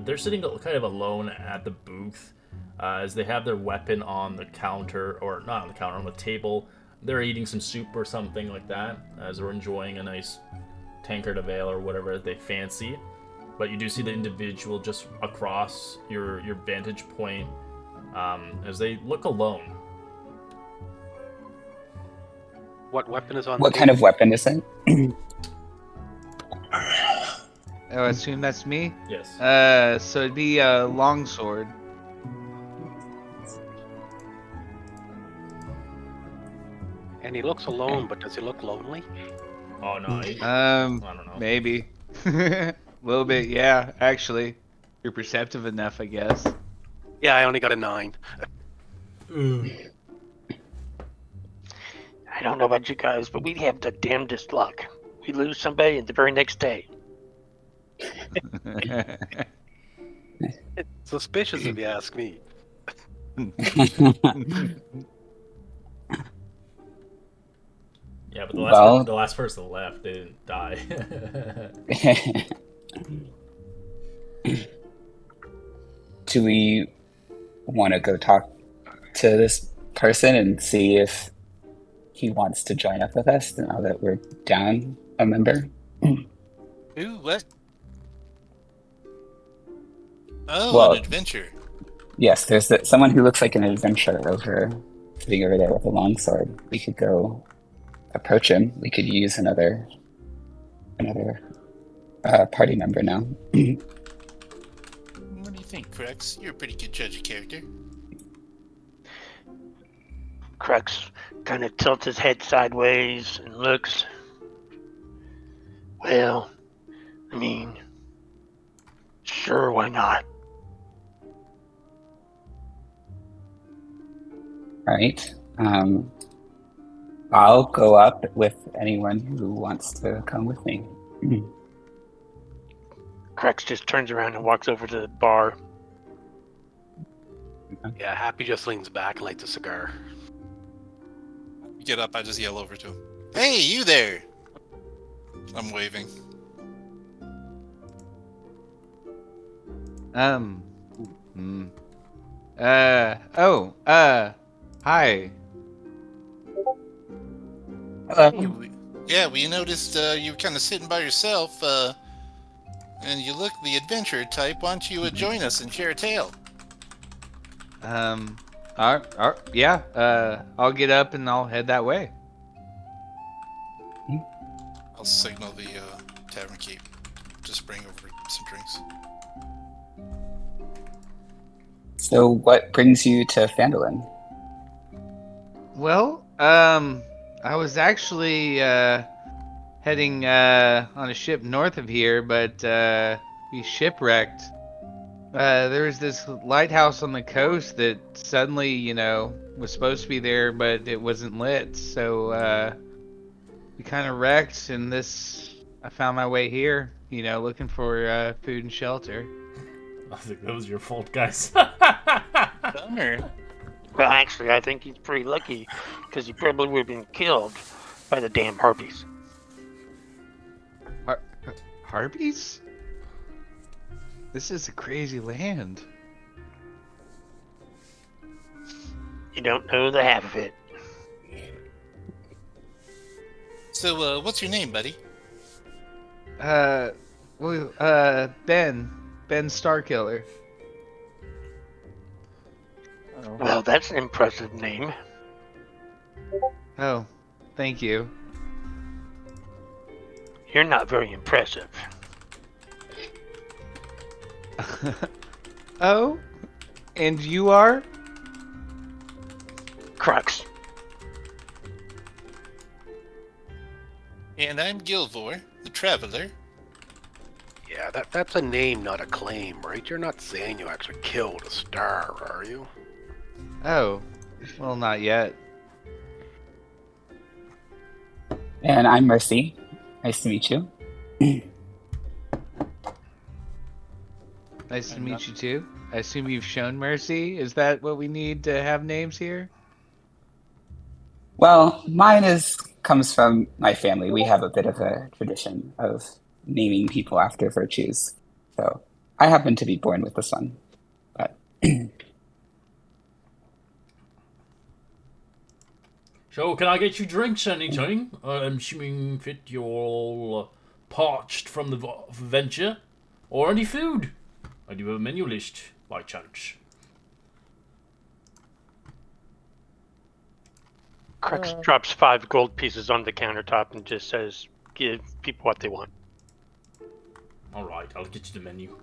[SPEAKER 3] They're sitting kind of alone at the booth, as they have their weapon on the counter, or not on the counter, on the table. They're eating some soup or something like that, as they're enjoying a nice tankard of ale or whatever they fancy. But you do see the individual just across your vantage point, as they look alone.
[SPEAKER 7] What weapon is on
[SPEAKER 4] What
[SPEAKER 7] the
[SPEAKER 4] kind of weapon is it?
[SPEAKER 2] Oh, I assume that's me?
[SPEAKER 3] Yes.
[SPEAKER 2] So it'd be a longsword.
[SPEAKER 7] And he looks alone, but does he look lonely?
[SPEAKER 3] Oh, no. I don't know.
[SPEAKER 2] Maybe. A little bit, yeah, actually. You're perceptive enough, I guess.
[SPEAKER 7] Yeah, I only got a 9.
[SPEAKER 5] I don't know about you guys, but we have the damnedest luck. We lose somebody, and the very next day.
[SPEAKER 7] It's suspicious if you ask me.
[SPEAKER 3] Yeah, but the last person left didn't die.
[SPEAKER 4] Do we want to go talk to this person and see if he wants to join up with us now that we're down a member?
[SPEAKER 6] Ooh, what? Oh,
[SPEAKER 4] Well,
[SPEAKER 6] an adventure.
[SPEAKER 4] Yes, there's someone who looks like an adventurer sitting over there with a longsword. We could go approach him. We could use another party member now.
[SPEAKER 6] What do you think, Crux? You're a pretty good judge of character.
[SPEAKER 5] Crux kind of tilts his head sideways and looks. Well, I mean, sure, why not?
[SPEAKER 4] Right. I'll go up with anyone who wants to come with me.
[SPEAKER 5] Crex just turns around and walks over to the bar.
[SPEAKER 7] Yeah, Happy just leans back and lights a cigar.
[SPEAKER 6] Get up, I just yell over to him. Hey, you there! I'm waving.
[SPEAKER 2] Hi.
[SPEAKER 6] Hey, we noticed you were kind of sitting by yourself, and you look the adventurer type. Why don't you join us and share a tale?
[SPEAKER 2] Yeah, I'll get up and I'll head that way.
[SPEAKER 6] I'll signal the tavern keep. Just bring over some drinks.
[SPEAKER 4] So what brings you to Phandalin?
[SPEAKER 2] Well, I was actually heading on a ship north of here, but we shipwrecked. There was this lighthouse on the coast that suddenly, was supposed to be there, but it wasn't lit. So we kind of wrecked, and I found my way here, looking for food and shelter.
[SPEAKER 3] I think that was your fault, guys.
[SPEAKER 6] Bummer.
[SPEAKER 5] Well, actually, I think he's pretty lucky, because he probably would have been killed by the damn harpies.
[SPEAKER 2] Harpies? This is a crazy land.
[SPEAKER 5] You don't know the half of it.
[SPEAKER 6] So, what's your name, buddy?
[SPEAKER 2] Ben Starkiller.
[SPEAKER 5] Well, that's an impressive name.
[SPEAKER 2] Oh, thank you.
[SPEAKER 5] You're not very impressive.
[SPEAKER 2] Oh? And you are?
[SPEAKER 5] Crux.
[SPEAKER 6] And I'm Gilvor, the Traveler.
[SPEAKER 7] Yeah, that's a name, not a claim, right? You're not saying you actually killed a star, are you?
[SPEAKER 2] Oh, well, not yet.
[SPEAKER 4] And I'm Mercy. Nice to meet you.
[SPEAKER 2] Nice to meet you too. I assume you've shown mercy. Is that what we need to have names here?
[SPEAKER 4] Well, mine comes from my family. We have a bit of a tradition of naming people after virtues. So I happen to be born with this one. But
[SPEAKER 3] So, can I get you drinks anytime? I'm assuming fit you're all parched from the venture. Or any food? I do have a menu list, by chance.
[SPEAKER 5] Crux drops 5 gold pieces on the countertop and just says, give people what they want.
[SPEAKER 3] Alright, I'll get you the menu.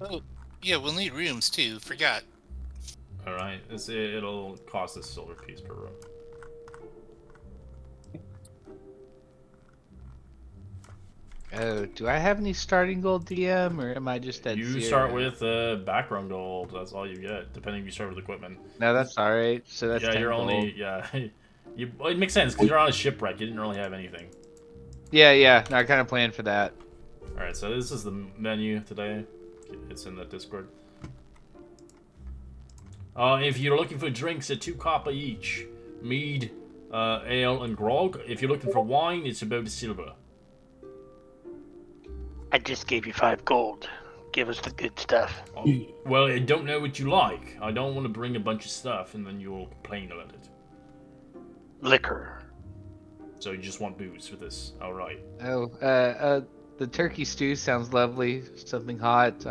[SPEAKER 6] Oh, yeah, we'll need rooms too. Forgot.
[SPEAKER 3] Alright, it'll cost a silver piece per room.
[SPEAKER 2] Oh, do I have any starting gold DM, or am I just at
[SPEAKER 3] You
[SPEAKER 2] 0?
[SPEAKER 3] start with background gold. That's all you get, depending if you start with equipment.
[SPEAKER 2] No, that's all right. So that's 10
[SPEAKER 3] you're
[SPEAKER 2] gold.
[SPEAKER 3] only well, it makes sense because you're on a shipwreck. You didn't really have anything.
[SPEAKER 2] Yeah. No, I kind of planned for that.
[SPEAKER 3] All right, so this is the menu today. It's in the Discord. If you're looking for drinks, at 2 copper each. Mead, ale, and grog. If you're looking for wine, it's about a silver.
[SPEAKER 5] I just gave you 5 gold. Give us the good stuff.
[SPEAKER 3] Well, I don't know what you like. I don't want to bring a bunch of stuff and then you'll complain about it.
[SPEAKER 5] Liquor.
[SPEAKER 3] So you just want booze for this. Alright.
[SPEAKER 2] Oh, the turkey stew sounds lovely. Something hot.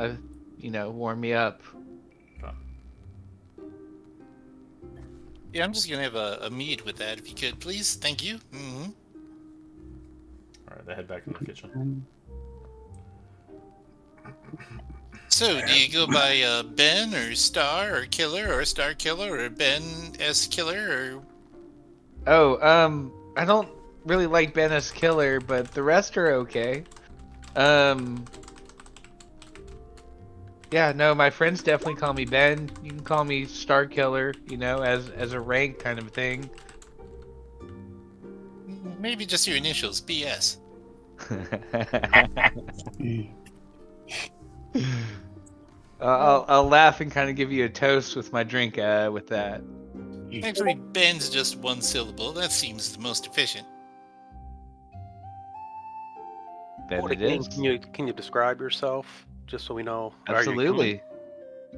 [SPEAKER 2] Warm me up.
[SPEAKER 6] Yeah, I'm just gonna have a mead with that, if you could, please. Thank you. Mm-hmm.
[SPEAKER 3] Alright, they head back in the kitchen.
[SPEAKER 6] So, do you go by Ben or Star or Killer or Star Killer or Ben S Killer or?
[SPEAKER 2] Oh, I don't really like Ben as Killer, but the rest are okay. Yeah, no, my friends definitely call me Ben. You can call me Star Killer, as a rank kind of thing.
[SPEAKER 6] Maybe just your initials, BS.
[SPEAKER 2] I'll laugh and kind of give you a toast with my drink with that.
[SPEAKER 6] Actually, Ben's just one syllable. That seems the most efficient.
[SPEAKER 2] Then
[SPEAKER 7] What
[SPEAKER 2] it
[SPEAKER 7] again?
[SPEAKER 2] is.
[SPEAKER 7] Can you describe yourself just so we know? where you're coming?
[SPEAKER 2] Absolutely.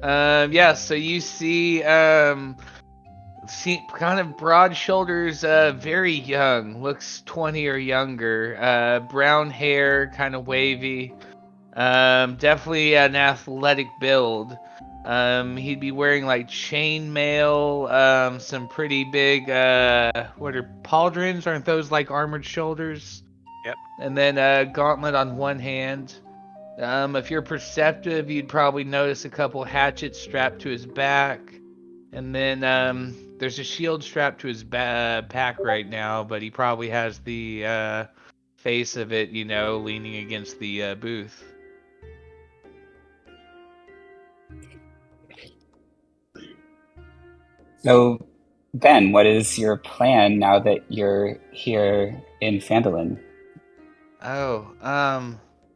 [SPEAKER 2] Yeah, so you see kind of broad shoulders, very young, looks 20 or younger, brown hair, kind of wavy, definitely an athletic build. He'd be wearing like chainmail, some pretty big, what are pauldrons? Aren't those like armored shoulders?
[SPEAKER 7] Yep.
[SPEAKER 2] And then a gauntlet on one hand. If you're perceptive, you'd probably notice a couple hatchets strapped to his back. And then there's a shield strapped to his pack right now, but he probably has the face of it, leaning against the booth.
[SPEAKER 4] So, Ben, what is your plan now that you're here in Phandalin?
[SPEAKER 2] Oh,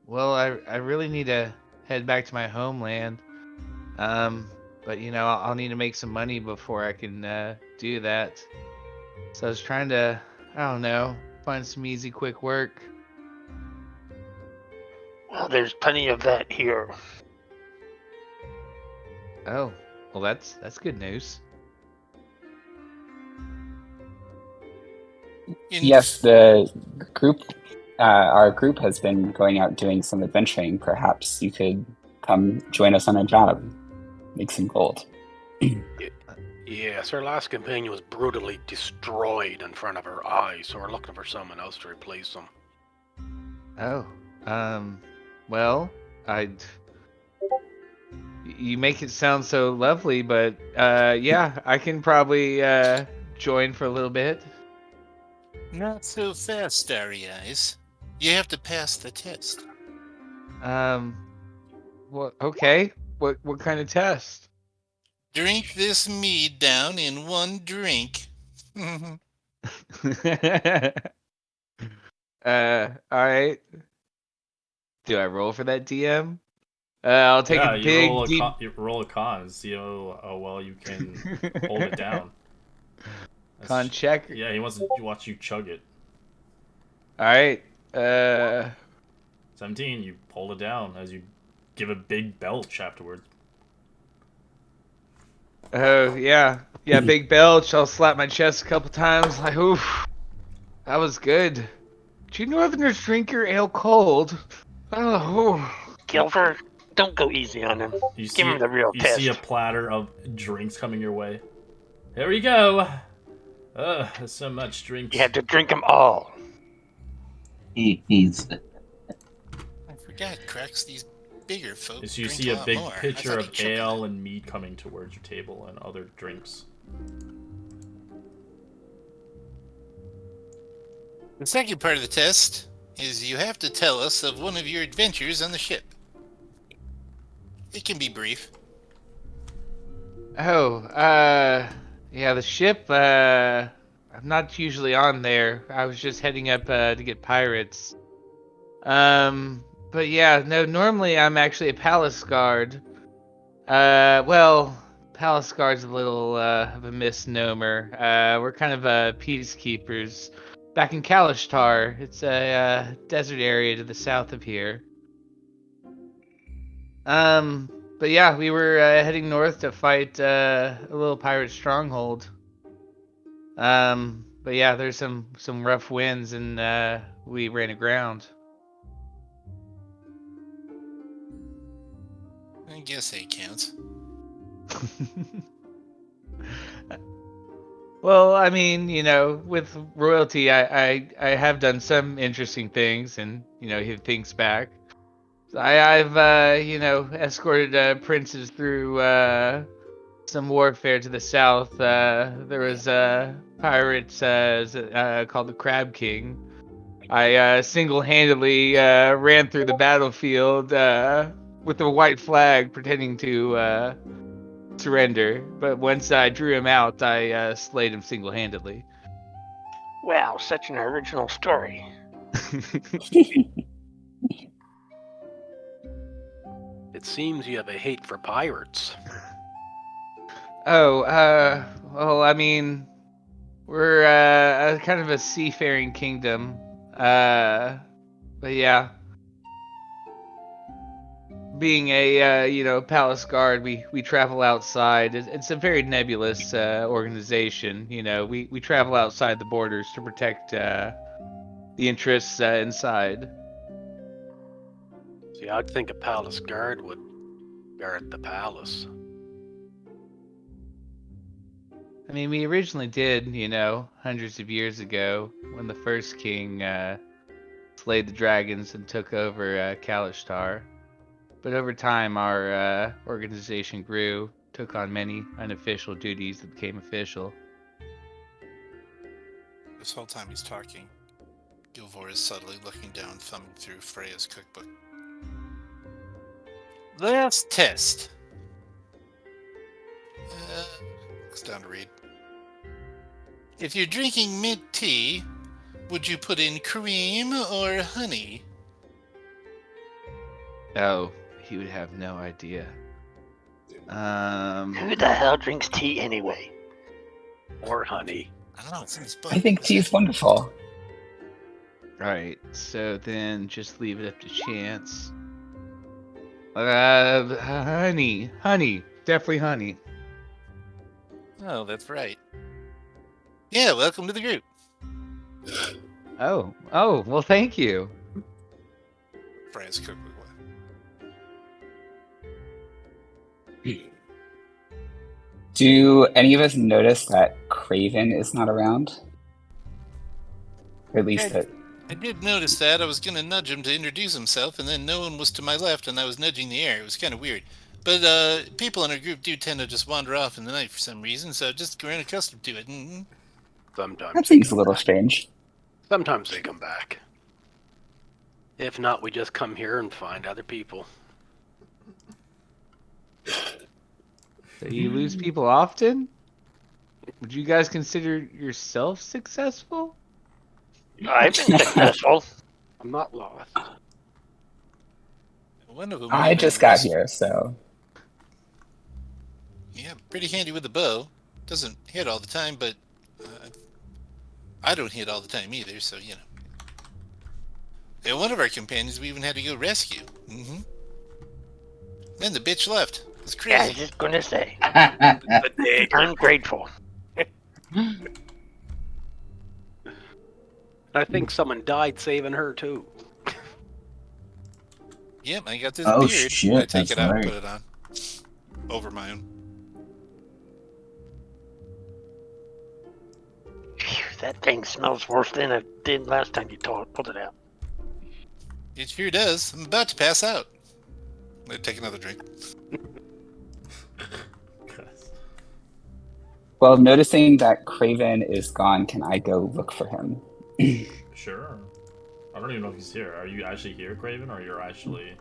[SPEAKER 2] well, I really need to head back to my homeland. But I'll need to make some money before I can do that. So I was trying to, I don't know, find some easy, quick work.
[SPEAKER 5] Well, there's plenty of that here.
[SPEAKER 2] Oh, well, that's good news.
[SPEAKER 4] Yes, the group, our group has been going out doing some adventuring. Perhaps you could come join us on a job, make some gold.
[SPEAKER 7] Yes, our last companion was brutally destroyed in front of our eyes, so we're looking for someone else to replace him.
[SPEAKER 2] Oh, well, you make it sound so lovely, but yeah, I can probably join for a little bit.
[SPEAKER 6] Not so fast, Starry Eyes. You have to pass the test.
[SPEAKER 2] Well, okay. What kind of test?
[SPEAKER 6] Drink this mead down in one drink.
[SPEAKER 2] All right. Do I roll for that, DM? I'll take a big deep.
[SPEAKER 3] You roll a con and see how well you can hold it down.
[SPEAKER 2] Con check.
[SPEAKER 3] Yeah, he wants to watch you chug it.
[SPEAKER 2] All right.
[SPEAKER 3] 17. You hold it down as you give a big belch afterwards.
[SPEAKER 2] Oh yeah, big belch. I'll slap my chest a couple times. Like, oof, that was good. Do you Northerners drink your ale cold? Oh.
[SPEAKER 5] Guilford, don't go easy on him. Give him the real test.
[SPEAKER 3] You see a platter of drinks coming your way. Here we go. There's so much drinks.
[SPEAKER 5] You have to drink them all.
[SPEAKER 1] He's.
[SPEAKER 6] I forgot, Crux. These bigger folks.
[SPEAKER 3] So you see a big pitcher of ale and mead coming towards your table and other drinks.
[SPEAKER 6] The second part of the test is you have to tell us of one of your adventures on the ship. It can be brief.
[SPEAKER 2] Oh, yeah, the ship, I'm not usually on there. I was just heading up, to get pirates. But yeah, no, normally I'm actually a palace guard. Well, palace guard's a little, of a misnomer. We're kind of, peacekeepers. Back in Kalashtar, it's a, desert area to the south of here. But yeah, we were heading north to fight a little pirate stronghold. But yeah, there's some rough winds and we ran aground.
[SPEAKER 6] I guess that counts.
[SPEAKER 2] Well, I mean, with royalty, I have done some interesting things, and he thinks back. I've escorted princes through some warfare to the south. There was a pirate called the Crab King. I single-handedly ran through the battlefield with a white flag, pretending to surrender. But once I drew him out, I slayed him single-handedly.
[SPEAKER 5] Wow, such an original story.
[SPEAKER 7] It seems you have a hate for pirates.
[SPEAKER 2] Oh, well, I mean, we're kind of a seafaring kingdom. But yeah, being a palace guard, we travel outside. It's a very nebulous organization. We travel outside the borders to protect the interests inside.
[SPEAKER 7] See, I'd think a palace guard would guard the palace.
[SPEAKER 2] I mean, we originally did, hundreds of years ago when the first king slayed the dragons and took over Kalishtar. But over time, our organization grew, took on many unofficial duties that became official.
[SPEAKER 6] This whole time he's talking, Gilvor is subtly looking down, thumbing through Freya's cookbook. Last test. Looks down to read. If you're drinking mint tea, would you put in cream or honey?
[SPEAKER 2] Oh, he would have no idea.
[SPEAKER 5] Who the hell drinks tea anyway?
[SPEAKER 7] Or honey.
[SPEAKER 6] I don't know, it's in this book.
[SPEAKER 4] I think tea is wonderful.
[SPEAKER 2] Right, so then just leave it up to chance. Honey, definitely honey.
[SPEAKER 6] Oh, that's right. Yeah, welcome to the group.
[SPEAKER 2] Oh, well, thank you.
[SPEAKER 6] Freya's cookbook.
[SPEAKER 4] Do any of us notice that Craven is not around? Or at least that.
[SPEAKER 6] I did notice that. I was going to nudge him to introduce himself, and then no one was to my left, and I was nudging the air. It was kind of weird. But people in our group do tend to just wander off in the night for some reason, so just grown accustomed to it. Mm-hmm.
[SPEAKER 7] Sometimes
[SPEAKER 4] That seems a little strange.
[SPEAKER 7] Sometimes they come back. If not, we just come here and find other people.
[SPEAKER 2] So you lose people often? Would you guys consider yourself successful?
[SPEAKER 5] I've been successful.
[SPEAKER 7] I'm not lost.
[SPEAKER 6] One of them
[SPEAKER 4] I just got here, so.
[SPEAKER 6] Yeah, pretty handy with the bow. Doesn't hit all the time, but I don't hit all the time either, so, And one of our companions we even had to go rescue. Mm-hmm. Then the bitch left. It's
[SPEAKER 5] Yeah, I
[SPEAKER 6] crazy.
[SPEAKER 5] was just gonna say.
[SPEAKER 7] The dagger.
[SPEAKER 5] Ungrateful.
[SPEAKER 7] I think someone died saving her too.
[SPEAKER 6] Yep, I got this
[SPEAKER 1] Oh,
[SPEAKER 6] beard.
[SPEAKER 1] shit,
[SPEAKER 6] I take
[SPEAKER 1] that's
[SPEAKER 6] it out
[SPEAKER 1] right.
[SPEAKER 6] and put it on. Over my own.
[SPEAKER 5] Phew, that thing smells worse than it did last time you pulled it out.
[SPEAKER 6] It sure does. I'm about to pass out. I'm gonna take another drink.
[SPEAKER 4] Well, noticing that Craven is gone, can I go look for him?
[SPEAKER 3] Sure. I don't even know if he's here. Are you actually here, Craven, or you're actually...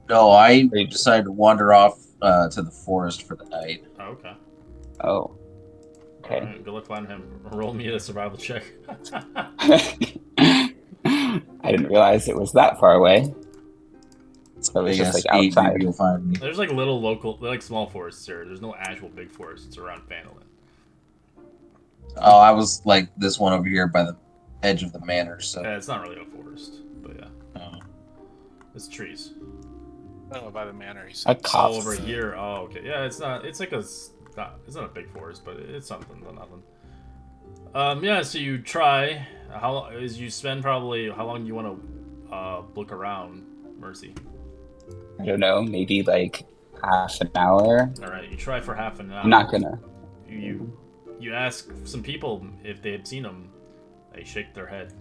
[SPEAKER 1] No, I decided to wander off to the forest for the night.
[SPEAKER 3] Oh, okay.
[SPEAKER 4] Oh. Okay.
[SPEAKER 3] Alright, good luck finding him. Roll me a survival check.
[SPEAKER 4] I didn't realize it was that far away. So it was
[SPEAKER 1] Big
[SPEAKER 4] just
[SPEAKER 1] ass
[SPEAKER 4] like
[SPEAKER 1] speed, maybe
[SPEAKER 4] outside.
[SPEAKER 1] you'll find me.
[SPEAKER 3] There's like little local, like small forests here. There's no actual big forests around Phandalin.
[SPEAKER 1] Oh, I was like this one over here by the edge of the manor, so.
[SPEAKER 3] Yeah, it's not really a forest, but yeah.
[SPEAKER 1] Oh.
[SPEAKER 3] It's trees.
[SPEAKER 6] Oh, by the manor, he
[SPEAKER 4] A
[SPEAKER 6] said.
[SPEAKER 4] cop.
[SPEAKER 3] Oh, over here. Oh, okay. Yeah, it's not. It's like it's not a big forest, but it's something to nothing. Yeah. So you try. How is you spend probably how long do you want to look around, Mercy?
[SPEAKER 4] I don't know, maybe like half an hour.
[SPEAKER 3] All right, you try for half an hour.
[SPEAKER 4] I'm not gonna.
[SPEAKER 3] You ask some people if they had seen him. They shake their head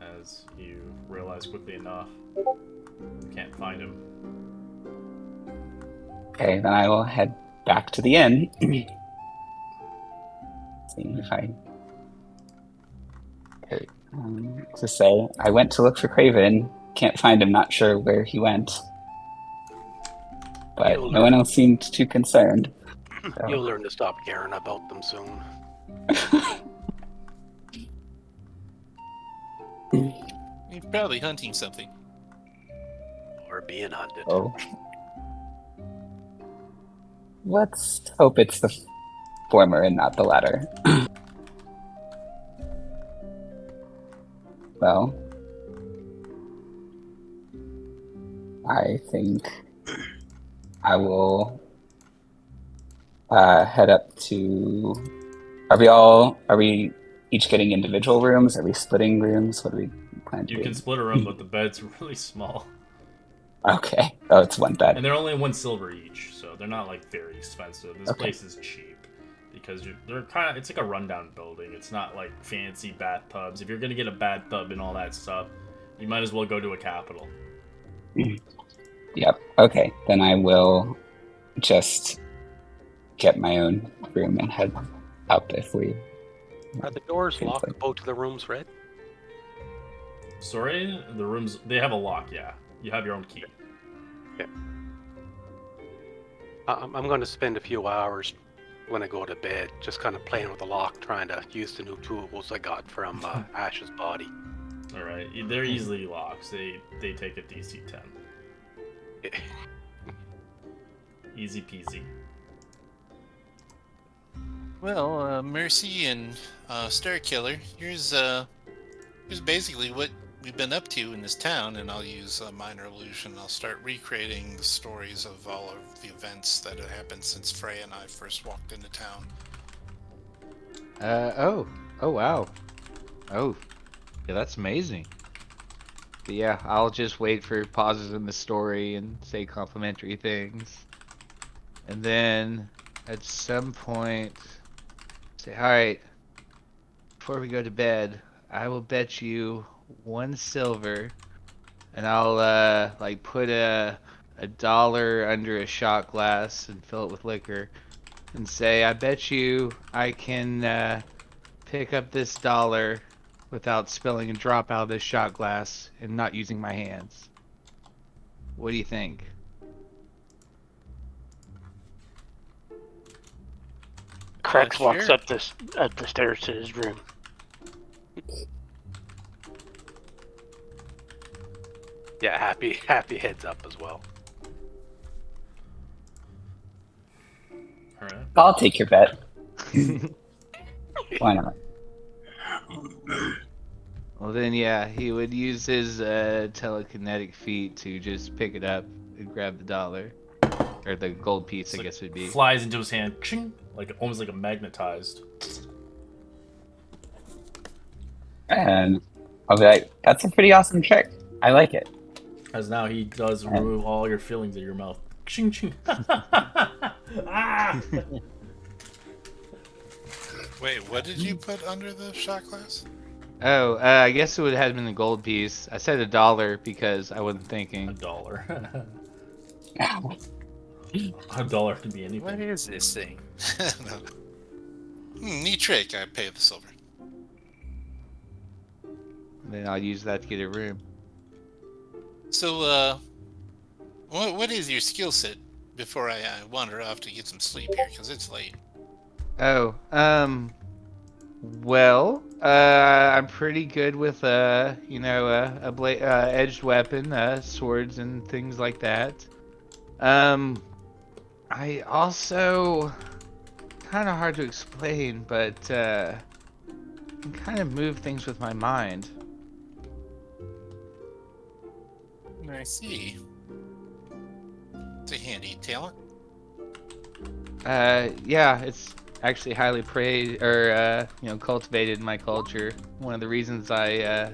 [SPEAKER 3] as you realize quickly enough you can't find him.
[SPEAKER 4] Okay, then I will head back to the inn. See if I. Okay. To say, I went to look for Craven. Can't find him. Not sure where he went. But no one else seemed too concerned. So.
[SPEAKER 7] You'll learn to stop caring about them soon.
[SPEAKER 6] He's probably hunting something.
[SPEAKER 7] Or being hunted.
[SPEAKER 4] Oh. Let's hope it's the former and not the latter. Well, I think I will head up to. Are we each getting individual rooms? Are we splitting rooms? What do we plan to do?
[SPEAKER 3] You can split a room, but the bed's really small.
[SPEAKER 4] Okay. Oh, it's one bed.
[SPEAKER 3] And they're only 1 silver each, so they're not like very expensive. This
[SPEAKER 4] Okay.
[SPEAKER 3] place is cheap because they're kind of, it's like a rundown building. It's not like fancy bathtubs. If you're gonna get a bathtub and all that stuff, you might as well go to a capital.
[SPEAKER 4] Yep. Okay. Then I will just get my own room and head up if we.
[SPEAKER 7] Are the doors
[SPEAKER 4] Okay,
[SPEAKER 7] locked?
[SPEAKER 4] fine.
[SPEAKER 7] Both of the rooms, Red?
[SPEAKER 3] Sorry, the rooms, they have a lock. Yeah, you have your own key.
[SPEAKER 7] I'm going to spend a few hours when I go to bed just kind of playing with the lock, trying to use the new tools I got from Ash's body.
[SPEAKER 3] All right, they're easily locks. They take a DC 10. Easy peasy.
[SPEAKER 6] Well, Mercy and Starkiller, here's basically what we've been up to in this town, and I'll use a minor illusion. I'll start recreating the stories of all of the events that have happened since Freya and I first walked into town.
[SPEAKER 2] Oh wow. Oh, yeah, that's amazing. But yeah, I'll just wait for pauses in the story and say complimentary things. And then at some point say, alright, before we go to bed, I will bet you 1 silver, and I'll like put a dollar under a shot glass and fill it with liquor and say, I bet you I can pick up this dollar without spilling a drop out of this shot glass and not using my hands. What do you think?
[SPEAKER 5] Cracks walks
[SPEAKER 6] sure.
[SPEAKER 5] up the stairs to his room.
[SPEAKER 7] Yeah, happy heads up as well.
[SPEAKER 3] All right.
[SPEAKER 4] I'll take your bet. Why not?
[SPEAKER 2] Well then, yeah, he would use his telekinetic feat to just pick it up and grab the dollar. Or the gold piece, I guess it would be.
[SPEAKER 3] Flies into his hand, ching, like almost like a magnetized.
[SPEAKER 4] And I'll be like, that's a pretty awesome trick. I like it.
[SPEAKER 3] As now he does remove all your feelings in your mouth. Ching ching. Ah!
[SPEAKER 6] Wait, what did you put under the shot glass?
[SPEAKER 2] Oh, I guess it would have been the gold piece. I said a dollar because I wasn't
[SPEAKER 3] A
[SPEAKER 2] thinking.
[SPEAKER 3] dollar. A dollar can be anything.
[SPEAKER 6] What is this thing? Neat trick. I pay the silver.
[SPEAKER 2] Then I'll use that to get a room.
[SPEAKER 6] So, what is your skill set before I wander off to get some sleep here? Because it's late.
[SPEAKER 2] Oh, well, I'm pretty good with, edged weapon, swords and things like that. I also, kind of hard to explain, but, can kind of move things with my mind.
[SPEAKER 6] I see. It's a handy talent.
[SPEAKER 2] Yeah, it's actually highly praised or cultivated in my culture. One of the reasons I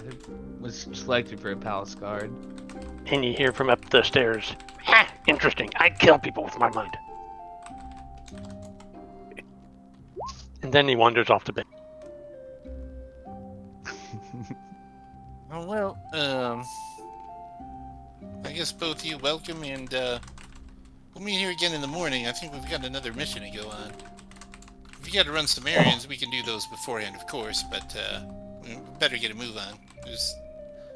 [SPEAKER 2] was selected for a palace guard.
[SPEAKER 5] And you hear from up the stairs, ha! Interesting. I kill people with my mind. And then he wanders off to bed.
[SPEAKER 6] Oh well, I guess both of you welcome, and we'll meet here again in the morning. I think we've got another mission to go on. If you got to run some errands, we can do those beforehand, of course, but we better get a move on. There's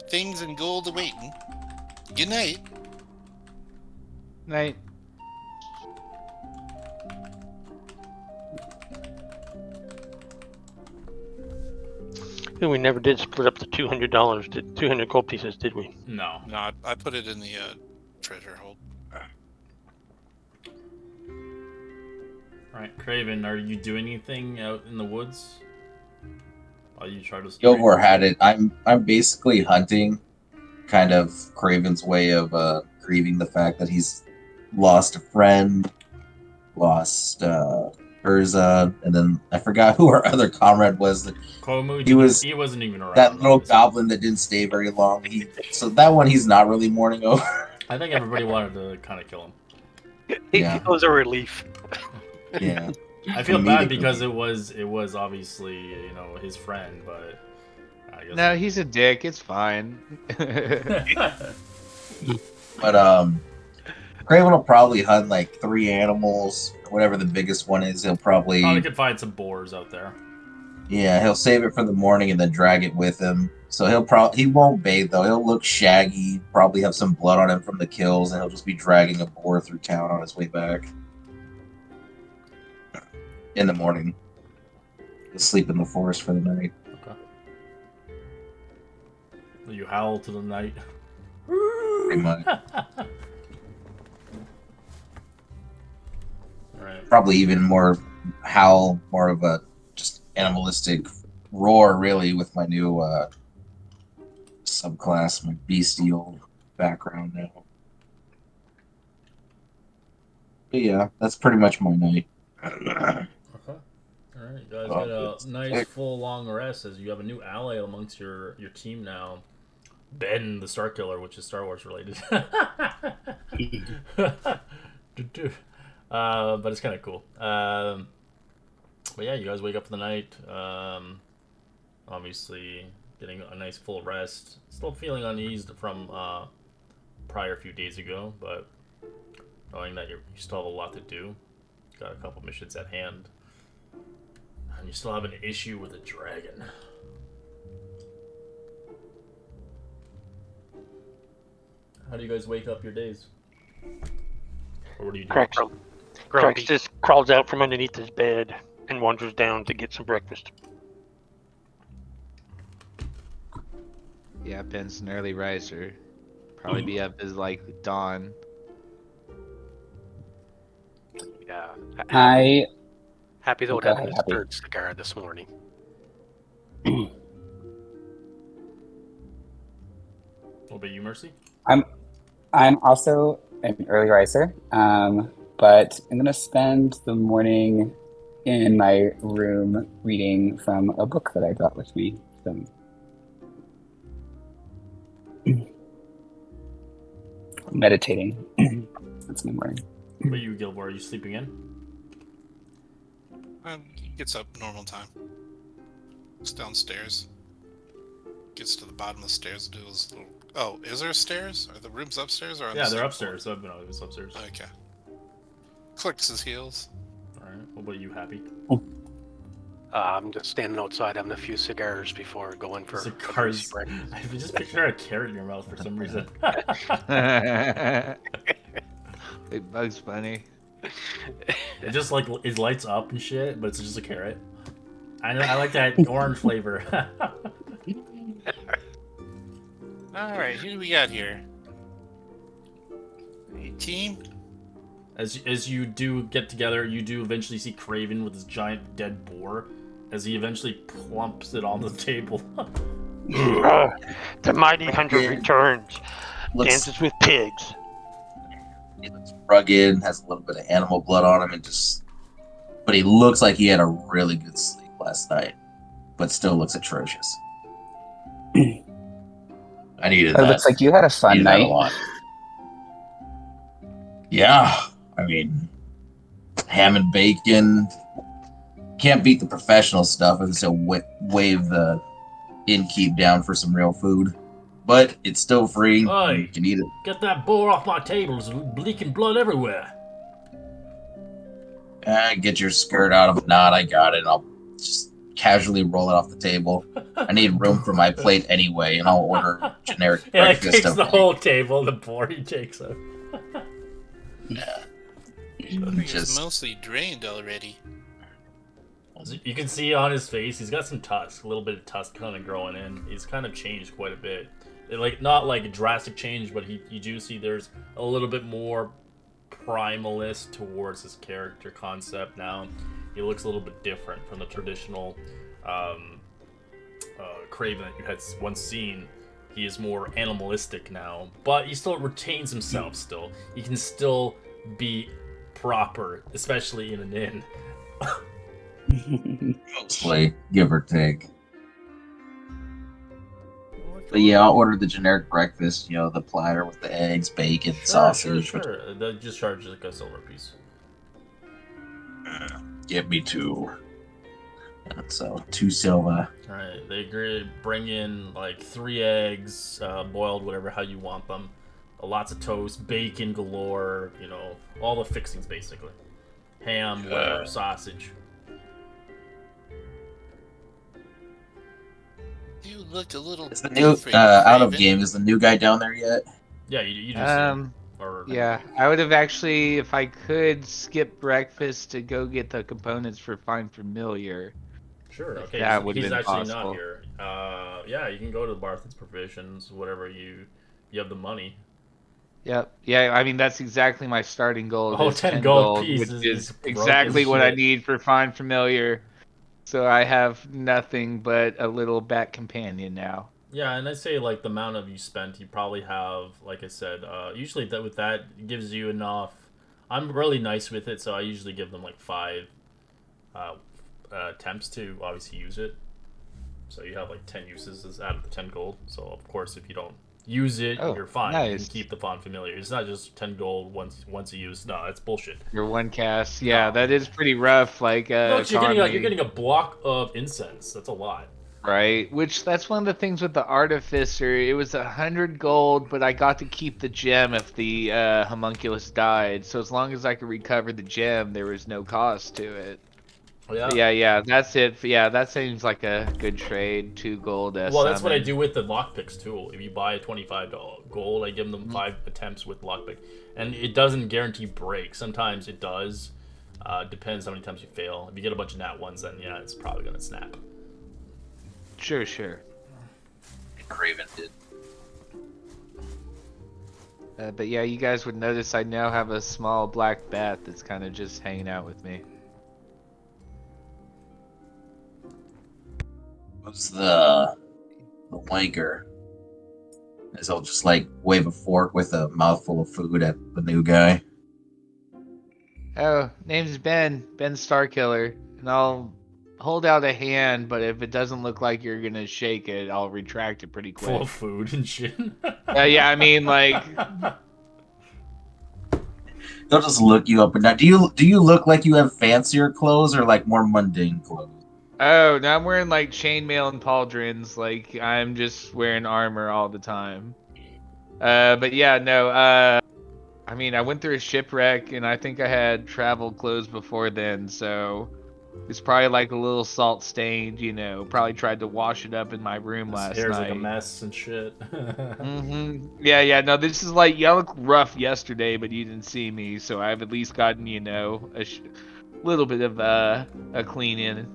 [SPEAKER 6] things and gold awaiting. Good night.
[SPEAKER 2] Night.
[SPEAKER 5] We never did split up the $200, 200 gold pieces, did we?
[SPEAKER 3] No.
[SPEAKER 6] No, I put it in the treasure hold.
[SPEAKER 3] Alright, Craven, are you doing anything out in the woods? While you try to...
[SPEAKER 1] Gilvor had it. I'm basically hunting, kind of Craven's way of grieving the fact that he's lost a friend, lost Urza, and then I forgot who our other comrade was.
[SPEAKER 3] Komu, he wasn't even around.
[SPEAKER 1] That little goblin that didn't stay very long. So that one he's not really mourning over.
[SPEAKER 3] I think everybody wanted to kind of kill him.
[SPEAKER 5] It was a relief.
[SPEAKER 1] Yeah.
[SPEAKER 3] I feel bad because it was obviously, you know, his friend, but I guess
[SPEAKER 2] No, he's a dick. It's fine.
[SPEAKER 1] But Craven will probably hunt like 3 animals, whatever the biggest one is. He'll probably
[SPEAKER 3] could find some boars out there.
[SPEAKER 1] Yeah, he'll save it for the morning and then drag it with him. So he won't bathe though. He'll look shaggy, probably have some blood on him from the kills, and he'll just be dragging a boar through town on his way back. In the morning. He'll sleep in the forest for the night.
[SPEAKER 3] Okay. You howl to the night.
[SPEAKER 1] Pretty much.
[SPEAKER 3] Right.
[SPEAKER 1] Probably even more howl, more of a just animalistic roar, really, with my new subclass, my bestial background now. But yeah, that's pretty much my night.
[SPEAKER 3] Okay. Alright, you guys get a nice full long rest as you have a new ally amongst your team now. Ben the Starkiller, which is Star Wars related. But it's kind of cool. But yeah, you guys wake up in the night. Obviously, getting a nice full rest. Still feeling uneased from prior few days ago, but knowing that you still have a lot to do. Got a couple missions at hand. And you still have an issue with a dragon. How do you guys wake up your days? Or what do you do?
[SPEAKER 5] Krax just crawls out from underneath his bed and wanders down to get some breakfast.
[SPEAKER 2] Yeah, Ben's an early riser. Probably be up as like dawn.
[SPEAKER 7] Yeah.
[SPEAKER 4] I
[SPEAKER 7] Happy though
[SPEAKER 4] Go
[SPEAKER 7] having
[SPEAKER 4] ahead,
[SPEAKER 7] his
[SPEAKER 4] Happy.
[SPEAKER 7] third cigar this morning.
[SPEAKER 3] What about you, Mercy?
[SPEAKER 4] I'm also an early riser, but I'm gonna spend the morning in my room reading from a book that I brought with me. So, meditating. That's my morning.
[SPEAKER 3] What about you, Gilbert? Are you sleeping in?
[SPEAKER 6] He gets up normal time. It's downstairs. Gets to the bottom of the stairs. Do his little. Oh, is there stairs? Are the rooms upstairs or? On
[SPEAKER 3] Yeah,
[SPEAKER 6] the
[SPEAKER 3] they're
[SPEAKER 6] same
[SPEAKER 3] upstairs. So I've been always upstairs.
[SPEAKER 6] floor? Okay. Clicks his heels.
[SPEAKER 3] All right. What about you, Happy?
[SPEAKER 7] I'm just standing outside having a few cigars before going for
[SPEAKER 3] Cigars.
[SPEAKER 7] a
[SPEAKER 3] I just picture a carrot in your mouth for some reason.
[SPEAKER 2] Big Bugs Bunny.
[SPEAKER 3] It just like it lights up and shit, but it's just a carrot. I know. I like that orange flavor.
[SPEAKER 6] All right, who do we got here? 18.
[SPEAKER 3] As you do get together, you do eventually see Craven with his giant dead boar, as he eventually plumps it on the table.
[SPEAKER 5] The mighty hunter returns. Dances with pigs.
[SPEAKER 1] He looks rugged, has a little bit of animal blood on him, but he looks like he had a really good sleep last night, but still looks atrocious. I needed
[SPEAKER 4] It
[SPEAKER 1] that.
[SPEAKER 4] looks like you had a fun
[SPEAKER 1] Needed that a
[SPEAKER 4] night.
[SPEAKER 1] lot. Yeah, I mean, ham and bacon. Can't beat the professional stuff, and so wave the innkeep down for some real food. But it's still free.
[SPEAKER 3] Oi.
[SPEAKER 1] You can eat it.
[SPEAKER 3] Get that boar off my table! It's leaking blood everywhere.
[SPEAKER 1] Get your skirt out of a knot. I got it. I'll just casually roll it off the table. I need room for my plate anyway, and I'll order generic
[SPEAKER 3] He like
[SPEAKER 1] breakfast.
[SPEAKER 3] takes the whole table. The boar he takes it.
[SPEAKER 1] Yeah.
[SPEAKER 6] I think it's
[SPEAKER 1] Just
[SPEAKER 6] mostly drained already.
[SPEAKER 3] You can see on his face, he's got some tusk, a little bit of tusk kind of growing in. He's kind of changed quite a bit. Not like a drastic change, but you do see there's a little bit more primalist towards his character concept now. He looks a little bit different from the traditional Kraven that you had once seen. He is more animalistic now, but he still retains himself still. He can still be proper, especially in an inn.
[SPEAKER 1] Mostly, give or take. But yeah, I'll order the generic breakfast, the platter with the eggs, bacon, sausage.
[SPEAKER 3] Sure. That just charges like a silver piece.
[SPEAKER 1] Give me 2. So 2 silver.
[SPEAKER 3] Alright, they agree. Bring in like 3 eggs, boiled, whatever, how you want them. Lots of toast, bacon galore, all the fixings basically. Ham, whatever, sausage.
[SPEAKER 6] You looked a little.
[SPEAKER 1] Is the new out of game? Is the new guy down there yet?
[SPEAKER 3] Yeah, you do. See
[SPEAKER 2] yeah, I would have actually, if I could, skip breakfast to go get the components for Find Familiar.
[SPEAKER 3] Sure. Okay.
[SPEAKER 2] That would
[SPEAKER 3] he's
[SPEAKER 2] have been
[SPEAKER 3] actually
[SPEAKER 2] possible.
[SPEAKER 3] not here. Yeah, you can go to the Barthen's Provisions, whatever you have the money.
[SPEAKER 2] Yep. Yeah, I mean that's exactly my starting goal.
[SPEAKER 3] Oh, 10 gold pieces
[SPEAKER 2] which
[SPEAKER 3] is
[SPEAKER 2] is exactly what I
[SPEAKER 3] shit.
[SPEAKER 2] need for Find Familiar. So I have nothing but a little bat companion now.
[SPEAKER 3] Yeah, and I'd say like the amount of you spent, you probably have, like I said, usually with that it gives you enough. I'm really nice with it, so I usually give them like 5 attempts to obviously use it. So you have like 10 uses out of the 10 gold. So of course, if you don't use it, you're fine.
[SPEAKER 2] Nice.
[SPEAKER 3] You can keep the Find Familiar. It's not just 10 gold once you use. No, that's bullshit.
[SPEAKER 2] Your one cast, yeah, that is pretty rough. Like,
[SPEAKER 3] No, you're getting a block of incense. That's a lot.
[SPEAKER 2] Right, which that's one of the things with the Artificer. It was 100 gold, but I got to keep the gem if the homunculus died. So as long as I could recover the gem, there was no cost to it. Yeah, that's it. Yeah, that seems like a good trade. 2 gold.
[SPEAKER 3] Well, that's what I do with the lockpicks too. If you buy $25 gold, I give them 5 attempts with lockpick, and it doesn't guarantee break. Sometimes it does. Depends how many times you fail. If you get a bunch of nat ones, then yeah, it's probably gonna snap.
[SPEAKER 2] Sure.
[SPEAKER 1] Kraven did.
[SPEAKER 2] But yeah, you guys would notice I now have a small black bat that's kind of just hanging out with me.
[SPEAKER 1] Who's the wanker? As I'll just like wave a fork with a mouthful of food at the new guy.
[SPEAKER 2] Oh, name's Ben Starkiller, and I'll hold out a hand, but if it doesn't look like you're gonna shake it, I'll retract it pretty quick.
[SPEAKER 3] Full of food and shit.
[SPEAKER 2] Yeah, I mean, like,
[SPEAKER 1] They'll just look you up and down. Do you look like you have fancier clothes or like more mundane clothes?
[SPEAKER 2] oh, now I'm wearing like chainmail and pauldrons, like I'm just wearing armor all the time. But yeah, no, I mean, I went through a shipwreck, and I think I had travel clothes before then, so it's probably like a little salt stained, probably tried to wash it up in my room last
[SPEAKER 3] hair's
[SPEAKER 2] night.
[SPEAKER 3] like a mess and shit.
[SPEAKER 2] Yeah, no, this is like, y'all look rough yesterday, but you didn't see me, so I've at least gotten, a little bit of a clean in.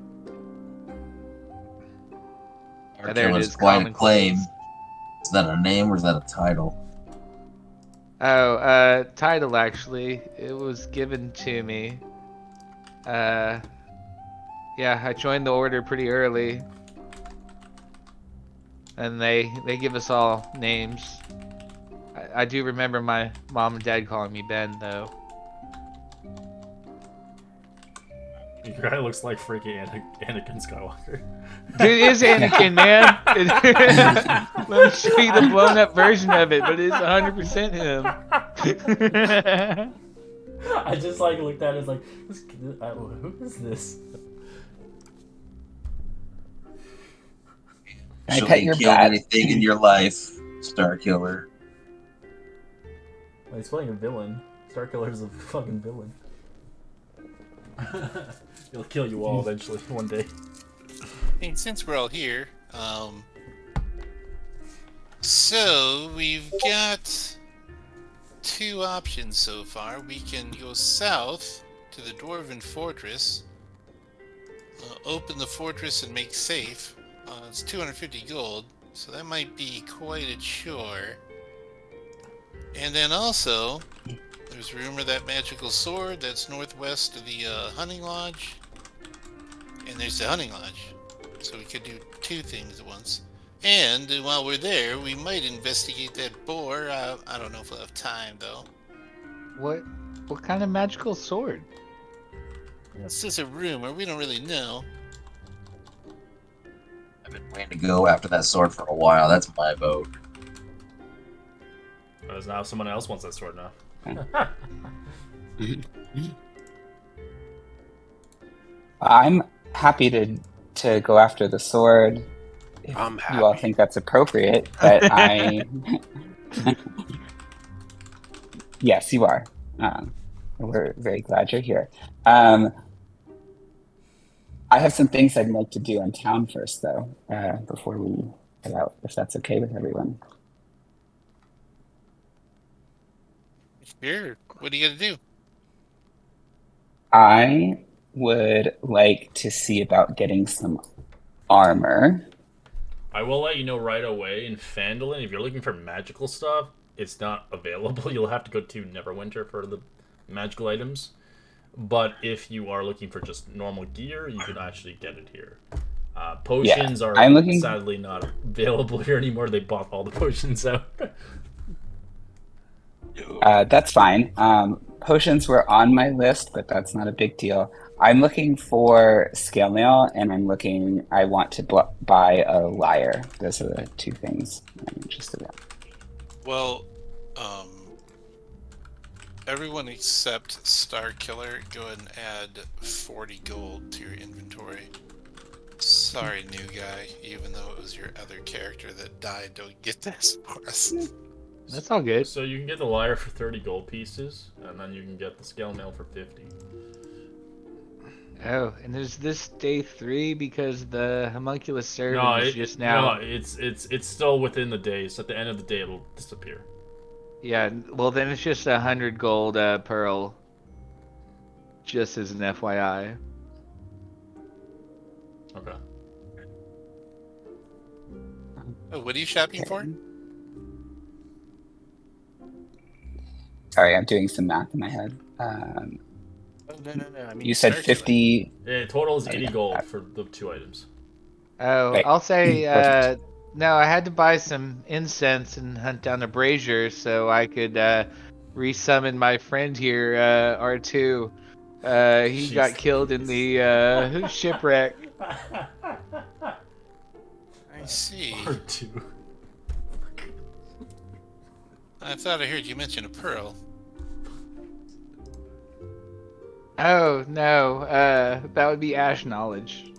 [SPEAKER 1] Our
[SPEAKER 2] There it
[SPEAKER 1] killer's
[SPEAKER 2] is,
[SPEAKER 1] quite a
[SPEAKER 2] common
[SPEAKER 1] claim.
[SPEAKER 2] clothes.
[SPEAKER 1] Is that a name or is that a title?
[SPEAKER 2] Oh, title actually. It was given to me. Yeah, I joined the order pretty early. And they give us all names. I do remember my mom and dad calling me Ben, though.
[SPEAKER 3] Your guy looks like freaking Anakin Skywalker.
[SPEAKER 2] Dude, it is Anakin, man. Let me show you the blown up version of it, but it's 100% him.
[SPEAKER 3] I just like looked at it like, who is this?
[SPEAKER 4] I
[SPEAKER 1] She'll
[SPEAKER 4] pet your
[SPEAKER 1] killed
[SPEAKER 4] bat.
[SPEAKER 1] anything in your life, Starkiller.
[SPEAKER 3] He's playing a villain. Starkiller's a fucking villain. He'll kill you all eventually, one day.
[SPEAKER 6] And since we're all here, so we've got 2 options so far. We can go south to the Dwarven Fortress, open the fortress and make safe. It's 250 gold, so that might be quite a chore. And then also, there's rumor that magical sword that's northwest of the hunting lodge. And there's the hunting lodge. So we could do two things at once. And while we're there, we might investigate that boar. I don't know if we'll have time, though.
[SPEAKER 2] What kind of magical sword?
[SPEAKER 6] It's just a rumor. We don't really know.
[SPEAKER 1] I've been waiting to go after that sword for a while. That's my vote.
[SPEAKER 3] Because now someone else wants that sword now.
[SPEAKER 4] I'm happy to go after the sword if
[SPEAKER 7] I'm
[SPEAKER 4] you all
[SPEAKER 7] happy.
[SPEAKER 4] think that's appropriate, but I... Yes, you are. We're very glad you're here. I have some things I'd like to do in town first, though, before we head out, if that's okay with everyone.
[SPEAKER 6] Sure. What are you gonna do?
[SPEAKER 4] I would like to see about getting some armor.
[SPEAKER 3] I will let you know right away in Phandalin, if you're looking for magical stuff, it's not available. You'll have to go to Neverwinter for the magical items. But if you are looking for just normal gear, you can actually get it here. Potions are sadly not available here anymore. They bought all the potions out.
[SPEAKER 4] That's fine. Potions were on my list, but that's not a big deal. I'm looking for scale mail, and I want to buy a lyre. Those are the two things I'm interested in.
[SPEAKER 6] Well, everyone except Star Killer, go ahead and add 40 gold to your inventory. Sorry, new guy, even though it was your other character that died, don't get this for us.
[SPEAKER 2] That's all good.
[SPEAKER 3] So you can get the lyre for 30 gold pieces, and then you can get the scale mail for 50.
[SPEAKER 2] Oh, and is this day 3 because the homunculus servant is just now?
[SPEAKER 3] No, it's still within the days. At the end of the day, it'll disappear.
[SPEAKER 2] Yeah, well then it's just 100 gold pearl. Just as an FYI.
[SPEAKER 3] Okay.
[SPEAKER 6] Oh, what are you shopping for?
[SPEAKER 4] Sorry, I'm doing some math in my head.
[SPEAKER 6] No. I mean,
[SPEAKER 4] You said
[SPEAKER 6] Star
[SPEAKER 4] 50.
[SPEAKER 3] Yeah, total is 80 gold for the 2 items.
[SPEAKER 2] Oh,
[SPEAKER 4] Right.
[SPEAKER 2] I'll say
[SPEAKER 4] Perfect.
[SPEAKER 2] no. I had to buy some incense and hunt down a brazier so I could resummon my friend here, R2. He
[SPEAKER 3] Jeez.
[SPEAKER 2] got killed in the shipwreck.
[SPEAKER 6] I see.
[SPEAKER 3] R2.
[SPEAKER 6] I thought I heard you mention a pearl.
[SPEAKER 2] Oh no, that would be Ash knowledge.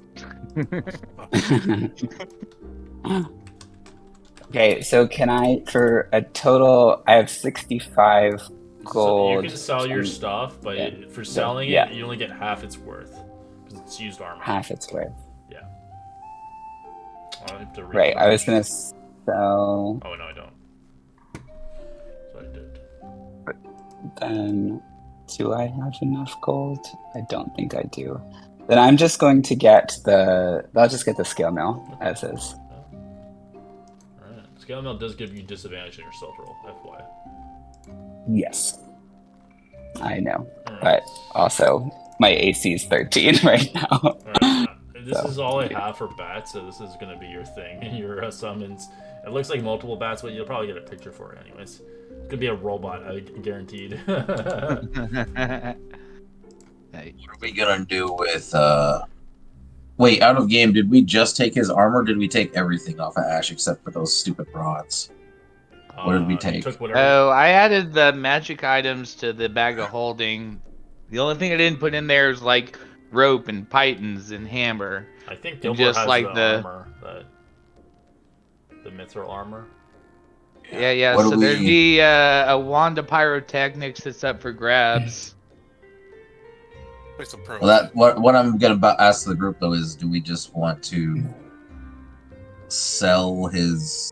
[SPEAKER 4] Okay, so can I, for a total, I have 65 gold.
[SPEAKER 3] So you can sell your
[SPEAKER 4] and
[SPEAKER 3] stuff, but
[SPEAKER 4] yeah.
[SPEAKER 3] for selling
[SPEAKER 4] Yeah.
[SPEAKER 3] it, you only get half its worth. Because it's used armor.
[SPEAKER 4] half its worth.
[SPEAKER 3] Yeah. I'll have to
[SPEAKER 4] Right, I was
[SPEAKER 3] refresh.
[SPEAKER 4] gonna sell.
[SPEAKER 3] Oh, no, I don't. So I did.
[SPEAKER 4] Then, do I have enough gold? I don't think I do. Then I'm just going to get I'll just get the scale mail as is.
[SPEAKER 3] Alright. Scale mail does give you disadvantage in your stealth roll, FYI.
[SPEAKER 4] Yes, I know,
[SPEAKER 3] Alright.
[SPEAKER 4] but also my AC is 13 right now.
[SPEAKER 3] Alright. This
[SPEAKER 4] So,
[SPEAKER 3] is all I have for bats, so this is gonna be your thing, your summons. It looks like multiple bats, but you'll probably get a picture for it anyways. It's gonna be a robot, guaranteed.
[SPEAKER 2] Hey.
[SPEAKER 1] What are we gonna do with wait, out of game, did we just take his armor or did we take everything off of Ash except for those stupid rods? What did we
[SPEAKER 3] You
[SPEAKER 1] take?
[SPEAKER 3] took whatever.
[SPEAKER 2] Oh, I added the magic items to the bag of holding. The only thing I didn't put in there is like rope and pythons and hammer.
[SPEAKER 3] I think
[SPEAKER 2] and
[SPEAKER 3] Gilbert
[SPEAKER 2] just
[SPEAKER 3] has
[SPEAKER 2] like
[SPEAKER 3] the armor, the mithril armor.
[SPEAKER 2] Yeah.
[SPEAKER 1] What do
[SPEAKER 2] So there'd
[SPEAKER 1] we-
[SPEAKER 2] be a wand of pyrotechnics that's up for grabs.
[SPEAKER 6] With the pearl.
[SPEAKER 1] Well, that what I'm gonna ask the group though is, do we just want to sell his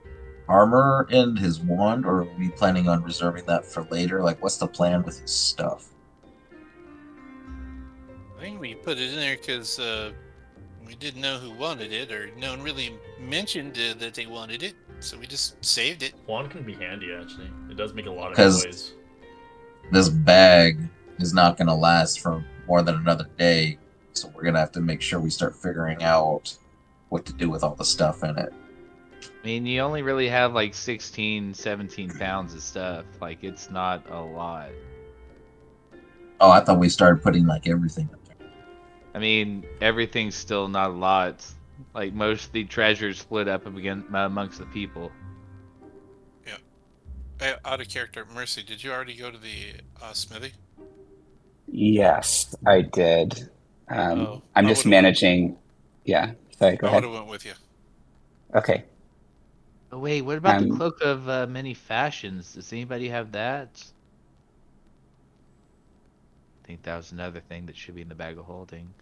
[SPEAKER 1] armor and his wand, or are we planning on reserving that for later? Like, what's the plan with his stuff?
[SPEAKER 6] I think we put it in there because We didn't know who wanted it, or no one really mentioned that they wanted it, so we just saved it.
[SPEAKER 3] One can be handy, actually. It does make a lot of
[SPEAKER 1] 'Cause-
[SPEAKER 3] noise.
[SPEAKER 1] This bag is not going to last for more than another day, so we're going to have to make sure we start figuring out what to do with all the stuff in it.
[SPEAKER 2] I mean, you only really have like 16, 17 pounds of stuff. Like, it's not a lot.
[SPEAKER 1] Oh, I thought we started putting like everything up there.
[SPEAKER 2] I mean, everything's still not a lot. Like, most of the treasures split up amongst the people.
[SPEAKER 6] Out of character, Mercy, did you already go to the smithy?
[SPEAKER 4] Yes, I did.
[SPEAKER 6] Oh,
[SPEAKER 4] I'm
[SPEAKER 6] I
[SPEAKER 4] just
[SPEAKER 6] would've
[SPEAKER 4] managing. Yeah, sorry, go
[SPEAKER 6] I
[SPEAKER 4] ahead.
[SPEAKER 6] would have went with you.
[SPEAKER 4] Okay.
[SPEAKER 2] Oh, wait, what about the Cloak of Many Fashions? Does anybody have that? I think that was another thing that should be in the bag of holding.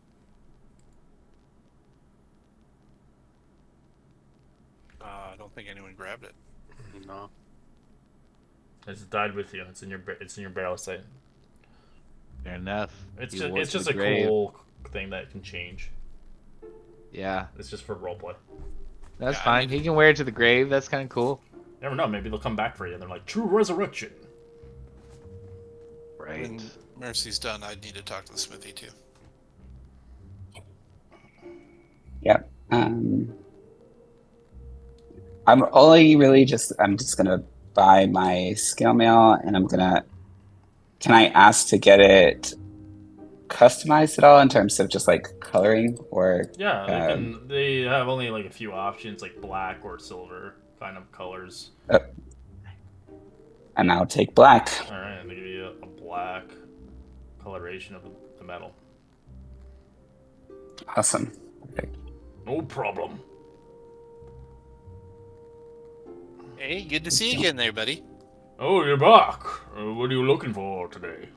[SPEAKER 6] I don't think anyone grabbed it.
[SPEAKER 7] No.
[SPEAKER 3] It's died with you. It's in your barrel sight.
[SPEAKER 2] Fair enough.
[SPEAKER 3] It's
[SPEAKER 2] He
[SPEAKER 3] just
[SPEAKER 2] wore
[SPEAKER 3] it's
[SPEAKER 2] it to
[SPEAKER 3] just
[SPEAKER 2] the
[SPEAKER 3] a
[SPEAKER 2] grave.
[SPEAKER 3] cool thing that can change.
[SPEAKER 2] Yeah,
[SPEAKER 3] It's just for roleplay.
[SPEAKER 2] that's
[SPEAKER 6] Yeah, I
[SPEAKER 2] fine.
[SPEAKER 6] need-
[SPEAKER 2] He can wear it to the grave. That's kind of cool.
[SPEAKER 3] Never know. Maybe they'll come back for you. And they're like, true resurrection.
[SPEAKER 2] Right.
[SPEAKER 6] When Mercy's done, I need to talk to the smithy too.
[SPEAKER 4] Yep. I'm only really I'm just gonna buy my scale mail, and can I ask to get it customized at all in terms of just like coloring or?
[SPEAKER 3] Yeah, they have only like a few options, like black or silver kind of colors.
[SPEAKER 4] And I'll take black.
[SPEAKER 3] All right, they give you a black coloration of the metal.
[SPEAKER 4] Awesome. Perfect.
[SPEAKER 3] No problem.
[SPEAKER 6] Hey, good to see you again there, buddy.
[SPEAKER 3] Oh, you're back. What are you looking for today?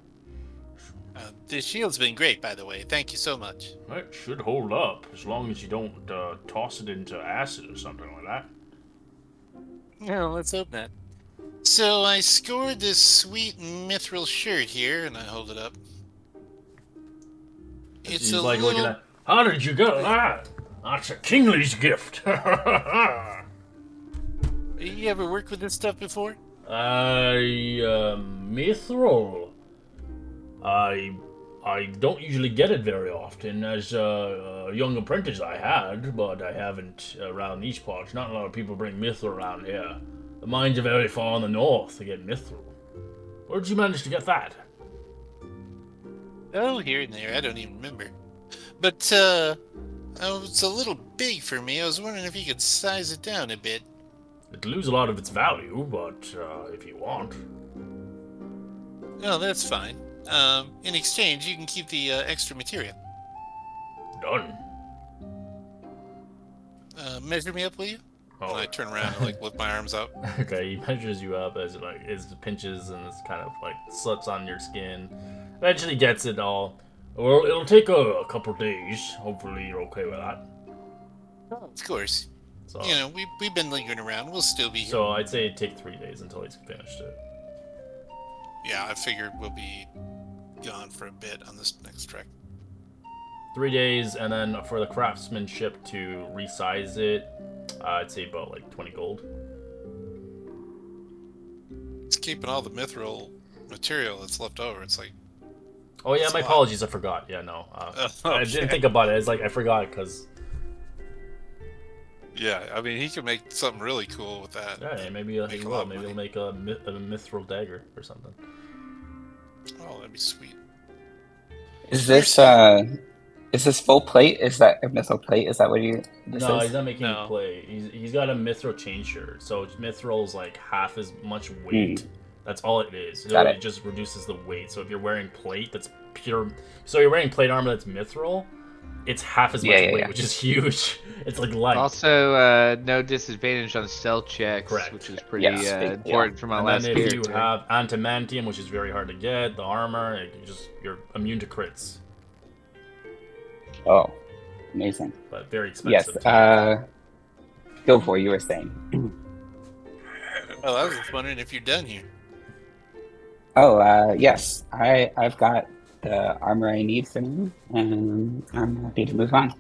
[SPEAKER 6] The shield's been great, by the way. Thank you so much.
[SPEAKER 3] It should hold up, as long as you don't toss it into acid or something like that.
[SPEAKER 6] Yeah, let's hope not. So I scored this sweet mithril shirt here, and I hold it up. It's
[SPEAKER 3] He's
[SPEAKER 6] a
[SPEAKER 3] like
[SPEAKER 6] little...
[SPEAKER 3] looking at, how did you get that? That's a kingly's gift.
[SPEAKER 6] You ever worked with this stuff before?
[SPEAKER 3] Mithril. I don't usually get it very often. As a young apprentice I had, but I haven't around these parts. Not a lot of people bring mithril around here. The mines are very far in the north to get mithril. Where'd you manage to get that?
[SPEAKER 6] Oh, here and there. I don't even remember. But, it's a little big for me. I was wondering if you could size it down a bit.
[SPEAKER 3] It'd lose a lot of its value, but if you want.
[SPEAKER 6] No, that's fine. In exchange, you can keep the extra material.
[SPEAKER 3] Done.
[SPEAKER 6] Measure me up, will you?
[SPEAKER 3] Oh.
[SPEAKER 6] And I turn around and lift my arms out.
[SPEAKER 3] Okay, he measures you up as it pinches and it's kind of like slips on your skin. Eventually gets it all. Well, it'll take a couple days. Hopefully you're okay with that.
[SPEAKER 6] Of course.
[SPEAKER 3] So,
[SPEAKER 6] You know, we've been lingering around. We'll still be here.
[SPEAKER 3] so I'd say it'd take 3 days until he's finished it.
[SPEAKER 6] Yeah, I figured we'll be gone for a bit on this next trek.
[SPEAKER 3] 3 days, and then for the craftsmanship to resize it, I'd say about like 20 gold.
[SPEAKER 6] It's keeping all the mithril material that's left over. It's like,
[SPEAKER 3] Oh yeah,
[SPEAKER 6] That's
[SPEAKER 3] my
[SPEAKER 6] a lot.
[SPEAKER 3] apologies, I forgot. Yeah, no. I didn't
[SPEAKER 6] okay.
[SPEAKER 3] think about it. It's like I forgot because
[SPEAKER 6] Yeah, I mean, he could make something really cool with that.
[SPEAKER 3] yeah, maybe
[SPEAKER 6] Make
[SPEAKER 3] he
[SPEAKER 6] a lot
[SPEAKER 3] will.
[SPEAKER 6] of
[SPEAKER 3] Maybe he'll
[SPEAKER 6] money.
[SPEAKER 3] make a mithril dagger or something.
[SPEAKER 6] Oh, that'd be sweet.
[SPEAKER 4] Is this full plate? Is that a mithril plate? Is that what this
[SPEAKER 3] No,
[SPEAKER 4] is?
[SPEAKER 3] he's not making
[SPEAKER 6] No.
[SPEAKER 3] you play. He's got a mithril chain shirt, so mithril is like half as much weight. That's all it is.
[SPEAKER 4] Got
[SPEAKER 3] It
[SPEAKER 4] it.
[SPEAKER 3] just reduces the weight. So if you're wearing plate, that's pure. So you're wearing plate armor that's mithril. It's half as much
[SPEAKER 4] Yeah, yeah,
[SPEAKER 3] weight,
[SPEAKER 4] yeah.
[SPEAKER 3] which is huge. It's like light.
[SPEAKER 2] Also, no disadvantage on stealth checks,
[SPEAKER 3] Correct.
[SPEAKER 2] which is pretty
[SPEAKER 4] Yes, big deal.
[SPEAKER 2] important for my
[SPEAKER 3] and
[SPEAKER 2] last
[SPEAKER 3] then if you
[SPEAKER 2] character.
[SPEAKER 3] have antimantium, which is very hard to get, the armor, you're immune to crits,
[SPEAKER 4] Oh, amazing.
[SPEAKER 3] but very
[SPEAKER 4] Yes.
[SPEAKER 3] expensive.
[SPEAKER 4] Go for it, you were saying.
[SPEAKER 6] Well, I was just wondering if you're done here.
[SPEAKER 4] Oh, yes. I've got the armor I need for now, and I'm happy to move on.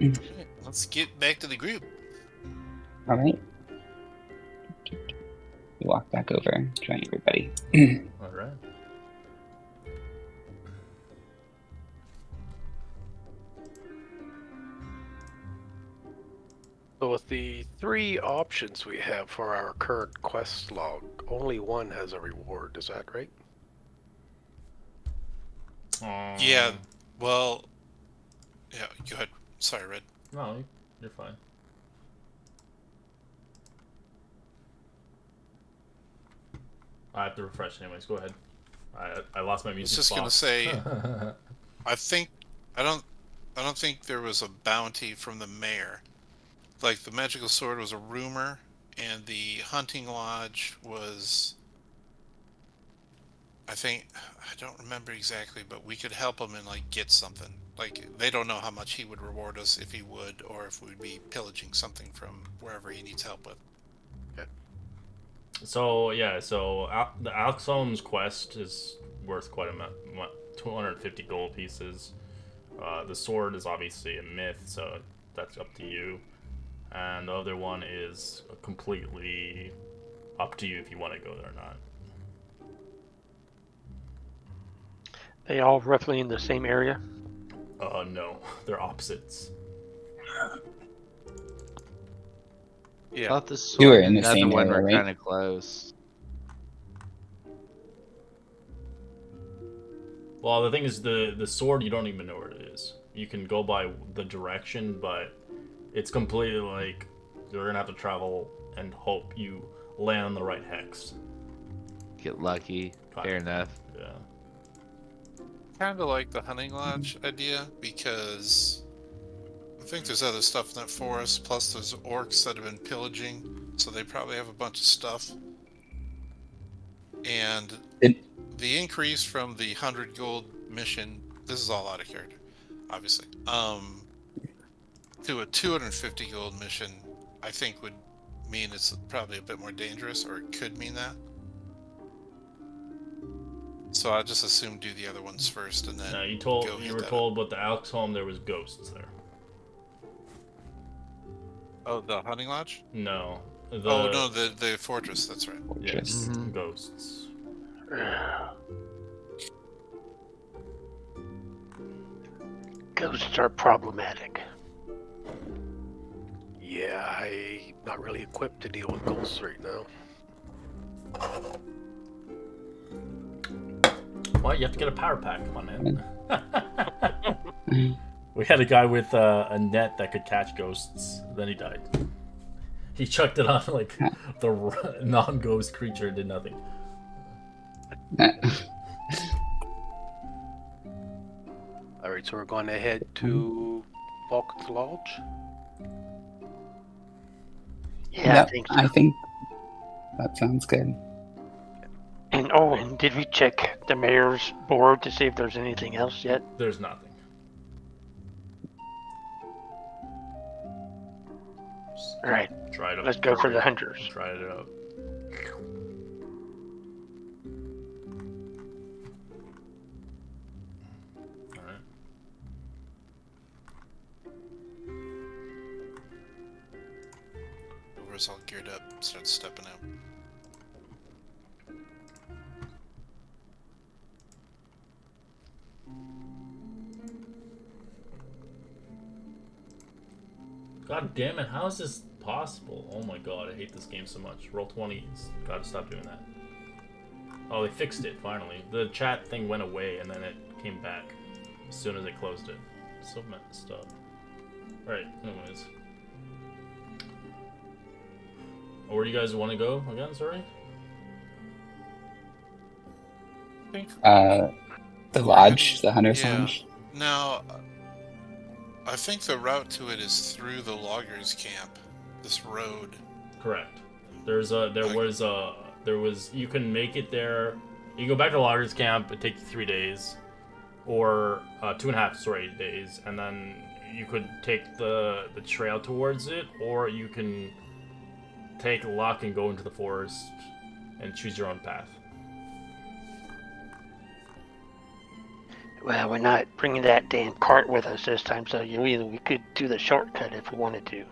[SPEAKER 6] Alright, let's get back to the group.
[SPEAKER 4] All right. We walk back over, join everybody.
[SPEAKER 3] All right.
[SPEAKER 7] So with the 3 options we have for our current quest log, only one has a reward. Is that right?
[SPEAKER 6] Yeah, well, yeah, go ahead. Sorry, Red.
[SPEAKER 3] No, you're fine. I have to refresh anyways. Go ahead. I lost my
[SPEAKER 6] I was
[SPEAKER 3] music.
[SPEAKER 6] just gonna
[SPEAKER 3] spot.
[SPEAKER 6] say, I don't think there was a bounty from the mayor. Like the magical sword was a rumor, and the hunting lodge was. I don't remember exactly, but we could help him and like get something. Like they don't know how much he would reward us if he would, or if we'd be pillaging something from wherever he needs help with.
[SPEAKER 3] So yeah, the Alxholm's quest is worth quite a amount, 250 gold pieces. The sword is obviously a myth, so that's up to you. And the other one is completely up to you if you want to go there or not.
[SPEAKER 5] They all roughly in the same area?
[SPEAKER 3] No, they're opposites.
[SPEAKER 6] Yeah.
[SPEAKER 2] I thought the sword
[SPEAKER 4] You were in the
[SPEAKER 2] and the other
[SPEAKER 4] same
[SPEAKER 2] one
[SPEAKER 4] area,
[SPEAKER 2] were
[SPEAKER 4] right?
[SPEAKER 2] kind of close.
[SPEAKER 3] Well, the thing is, the sword, you don't even know where it is. You can go by the direction, but it's completely like you're gonna have to travel and hope you land on the right hex.
[SPEAKER 2] Get lucky. Fair enough.
[SPEAKER 3] Yeah.
[SPEAKER 6] Kind of like the hunting lodge idea, because I think there's other stuff in that forest, plus there's orcs that have been pillaging, so they probably have a bunch of stuff. And the increase from the 100 gold mission, this is all out of character, obviously, to a 250 gold mission, I think would mean it's probably a bit more dangerous, or it could mean that. So I just assume do the other ones first, and then
[SPEAKER 3] No, you
[SPEAKER 6] hit
[SPEAKER 3] were
[SPEAKER 6] that
[SPEAKER 3] told with the Alxholm there was ghosts there.
[SPEAKER 6] Oh, the hunting lodge?
[SPEAKER 3] No.
[SPEAKER 6] Oh no, the fortress. That's right.
[SPEAKER 3] Yes,
[SPEAKER 2] Mhm.
[SPEAKER 3] ghosts.
[SPEAKER 5] Ghosts are problematic.
[SPEAKER 7] Yeah, I'm not really equipped to deal with ghosts right now.
[SPEAKER 3] Well, you have to get a power pack. Come on, man. We had a guy with a net that could catch ghosts. Then he died. He chucked it on like the non-ghost creature and did nothing.
[SPEAKER 7] Alright, so we're going to head to Falcon's Lodge.
[SPEAKER 5] Yeah,
[SPEAKER 4] Yep,
[SPEAKER 5] I think so.
[SPEAKER 4] that sounds good.
[SPEAKER 5] And did we check the mayor's board to see if there's anything else yet?
[SPEAKER 3] There's nothing.
[SPEAKER 5] All right,
[SPEAKER 3] Try it up.
[SPEAKER 5] let's go for the hunters.
[SPEAKER 3] Try it out. Alright.
[SPEAKER 6] Over's all geared up, starts stepping out.
[SPEAKER 3] God damn it, how is this possible? Oh my god, I hate this game so much. Roll20's gotta stop doing that. Oh, they fixed it, finally. The chat thing went away and then it came back as soon as I closed it. So messed up. Alright, anyways. Oh, where do you guys want to go again, sorry?
[SPEAKER 4] The lodge, the Hunter's
[SPEAKER 6] Yeah.
[SPEAKER 4] Lodge.
[SPEAKER 6] Now, I think the route to it is through the loggers' camp. This road.
[SPEAKER 3] Correct. You can make it there. You go back to Loggers Camp, it takes you 3 days. Or 2.5 days, and then you could take the trail towards it, or you can take luck and go into the forest and choose your own path.
[SPEAKER 5] Well, we're not bringing that damn cart with us this time, so we could do the shortcut if we wanted to.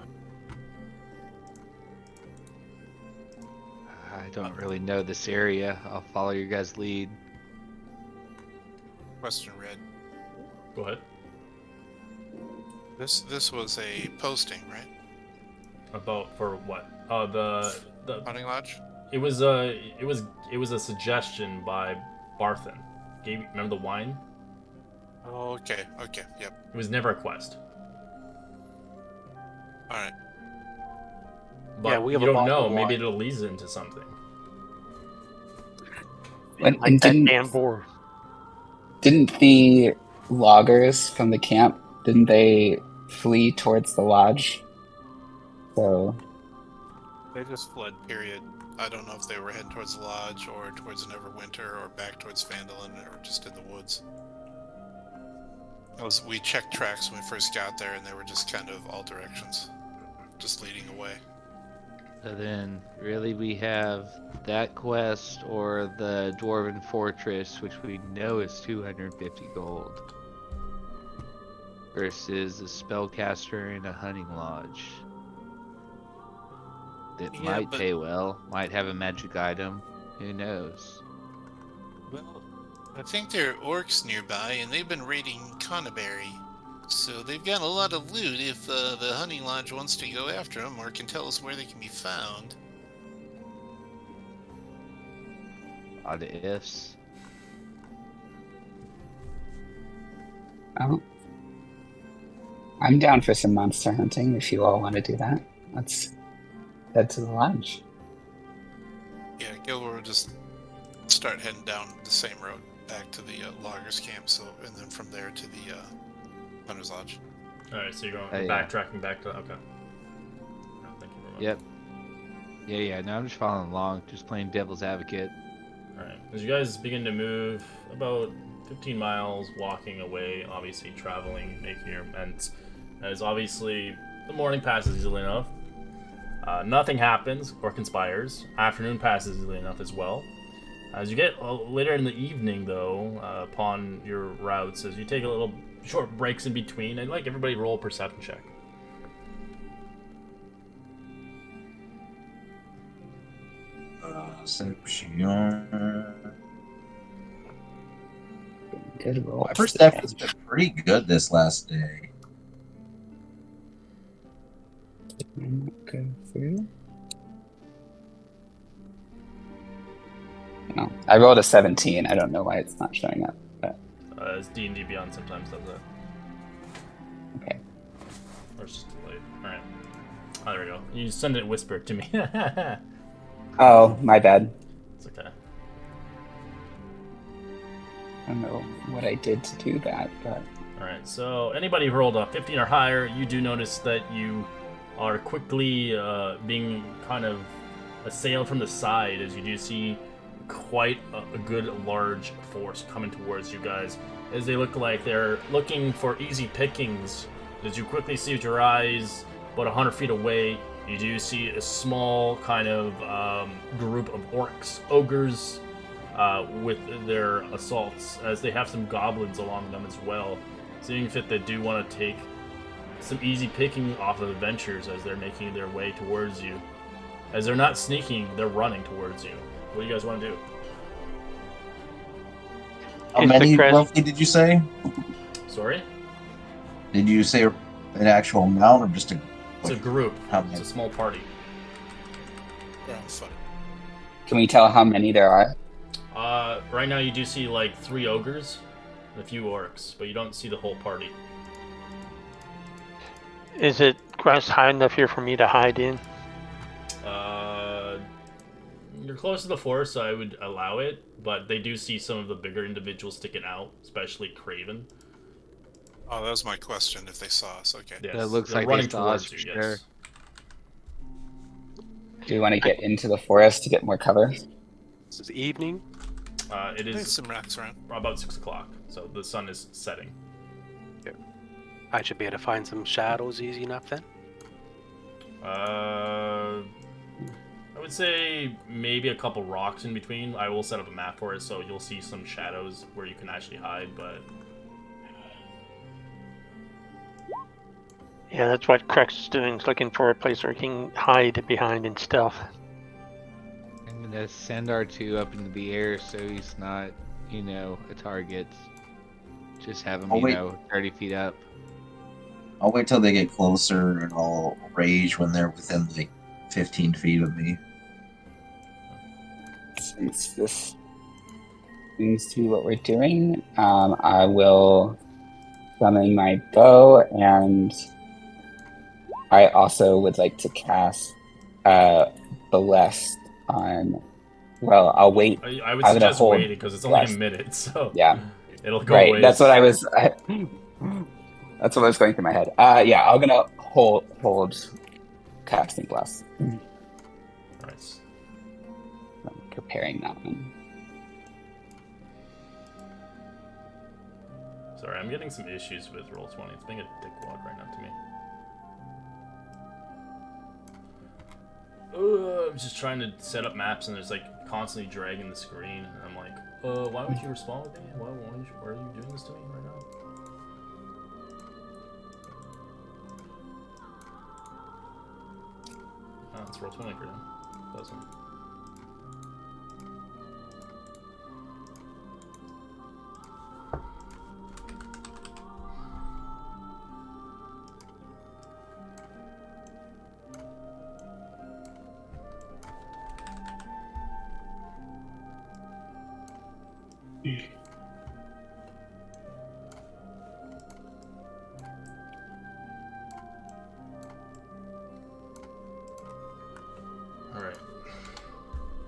[SPEAKER 2] I don't really know this area. I'll follow your guys' lead.
[SPEAKER 6] Question, Red.
[SPEAKER 3] Go ahead.
[SPEAKER 6] This was a posting, right?
[SPEAKER 3] About for what? The
[SPEAKER 6] Hunting lodge.
[SPEAKER 3] it was a suggestion by Barthen. Remember the wine?
[SPEAKER 6] Oh, okay. Yep.
[SPEAKER 3] It was never a quest.
[SPEAKER 6] All right.
[SPEAKER 3] But
[SPEAKER 7] Yeah, we have
[SPEAKER 3] you
[SPEAKER 7] a
[SPEAKER 3] don't
[SPEAKER 7] bottle
[SPEAKER 3] know.
[SPEAKER 7] of
[SPEAKER 3] Maybe
[SPEAKER 7] wine.
[SPEAKER 3] it'll lead into something.
[SPEAKER 4] And
[SPEAKER 5] Like that
[SPEAKER 4] didn't
[SPEAKER 5] damn boar.
[SPEAKER 4] the loggers from the camp, didn't they flee towards the lodge? So
[SPEAKER 6] They just fled. Period. I don't know if they were heading towards the lodge or towards Neverwinter or back towards Phandalin or just in the woods. We checked tracks when we first got there, and they were just kind of all directions, just leading away.
[SPEAKER 2] So then, really, we have that quest or the Dwarven Fortress, which we know is 250 gold, versus a spellcaster in a hunting lodge. That
[SPEAKER 6] Yeah,
[SPEAKER 2] might
[SPEAKER 6] but-
[SPEAKER 2] pay well, might have a magic item. Who knows?
[SPEAKER 6] Well, I think there are orcs nearby, and they've been raiding Conneberry. So they've got a lot of loot if the hunting lodge wants to go after them or can tell us where they can be found.
[SPEAKER 2] A lot of ifs.
[SPEAKER 4] oh, I'm down for some monster hunting if you all want to do that. Let's head to the lodge.
[SPEAKER 6] Yeah, Gilbert will just start heading down the same road back to the loggers camp. So, and then from there to the hunter's lodge.
[SPEAKER 3] All right, so you're going
[SPEAKER 2] Yeah.
[SPEAKER 3] backtracking back to okay. Thank you very much.
[SPEAKER 2] Yep. Yeah. No, I'm just following along, just playing devil's advocate.
[SPEAKER 3] All right, as you guys begin to move about 15 miles, walking away, obviously traveling, making your ends, as obviously the morning passes easily enough. Nothing happens or conspires. Afternoon passes easily enough as well. As you get later in the evening, though, upon your routes, as you take a little short breaks in between, and like everybody roll a perception check.
[SPEAKER 4] Good roll.
[SPEAKER 1] My perception has been pretty good this last day.
[SPEAKER 4] Go through. No, I rolled a 17. I don't know why it's not showing up. But
[SPEAKER 3] As D&D Beyond sometimes does that.
[SPEAKER 4] okay.
[SPEAKER 3] Or it's just too late. Alright. Oh, there we go. You send it whispered to me.
[SPEAKER 4] Oh, my bad.
[SPEAKER 3] It's okay.
[SPEAKER 4] I don't know what I did to do that, but
[SPEAKER 3] Alright, so anybody who rolled a 15 or higher, you do notice that you are quickly being kind of assailed from the side as you do see quite a good large force coming towards you guys as they look like they're looking for easy pickings. As you quickly see with your eyes about 100 feet away, you do see a small kind of group of orcs, ogres, with their assaults, as they have some goblins along them as well. Seeing fit they do want to take some easy picking off of adventures as they're making their way towards you. As they're not sneaking, they're running towards you. What do you guys want to do?
[SPEAKER 1] How
[SPEAKER 5] Is the
[SPEAKER 1] many
[SPEAKER 5] crest-
[SPEAKER 1] roughly did you say?
[SPEAKER 3] Sorry?
[SPEAKER 1] Did you say an actual amount or just a?
[SPEAKER 3] It's a group.
[SPEAKER 1] How
[SPEAKER 3] It's
[SPEAKER 1] many?
[SPEAKER 3] a small party.
[SPEAKER 6] Around foot.
[SPEAKER 4] can we tell how many there are?
[SPEAKER 3] Right now you do see like 3 ogres and a few orcs, but you don't see the whole party.
[SPEAKER 5] Is it grass high enough here for me to hide in?
[SPEAKER 3] You're close to the forest, so I would allow it, but they do see some of the bigger individuals sticking out, especially Craven.
[SPEAKER 6] Oh, that was my question. If they saw us, okay.
[SPEAKER 3] Yes,
[SPEAKER 2] That looks
[SPEAKER 3] they're
[SPEAKER 2] like they
[SPEAKER 3] running
[SPEAKER 2] saw
[SPEAKER 3] towards
[SPEAKER 2] us
[SPEAKER 3] you.
[SPEAKER 2] for
[SPEAKER 3] Yes.
[SPEAKER 2] sure.
[SPEAKER 4] Do we want to get into the forest to get more cover?
[SPEAKER 7] This is evening.
[SPEAKER 3] It
[SPEAKER 6] There's
[SPEAKER 3] is
[SPEAKER 6] some rocks around.
[SPEAKER 3] about 6 o'clock, so the sun is setting.
[SPEAKER 7] I should be able to find some shadows easy enough then.
[SPEAKER 3] I would say maybe a couple rocks in between. I will set up a map for it, so you'll see some shadows where you can actually hide, but
[SPEAKER 5] Yeah, that's what Crux is doing. He's looking for a place where he can hide behind and stealth.
[SPEAKER 2] I'm gonna send R2 up into the air so he's not, a target. Just have him,
[SPEAKER 1] Oh, wait.
[SPEAKER 2] 30 feet up.
[SPEAKER 1] I'll wait till they get closer and I'll rage when they're within like 15 feet of me.
[SPEAKER 4] Since this seems to be what we're doing, I will summon my bow, and I also would like to cast Blessed on. Well, I'll wait.
[SPEAKER 3] I would
[SPEAKER 4] I'm gonna
[SPEAKER 3] suggest
[SPEAKER 4] hold
[SPEAKER 3] waiting because it's only a
[SPEAKER 4] Blessed.
[SPEAKER 3] minute, so
[SPEAKER 4] Yeah.
[SPEAKER 3] it'll go
[SPEAKER 4] Right,
[SPEAKER 3] away.
[SPEAKER 4] that's what I was. That's what was going through my head. Yeah, I'm gonna hold casting Bless.
[SPEAKER 3] Nice.
[SPEAKER 4] I'm preparing that one.
[SPEAKER 3] Sorry, I'm getting some issues with Roll20. It's being a dickwad right now to me. I'm just trying to set up maps and there's like constantly dragging the screen. And I'm like, why would you respond with me? Why are you doing this to me right now? Oh, it's Roll20 for him. That's one. Alright.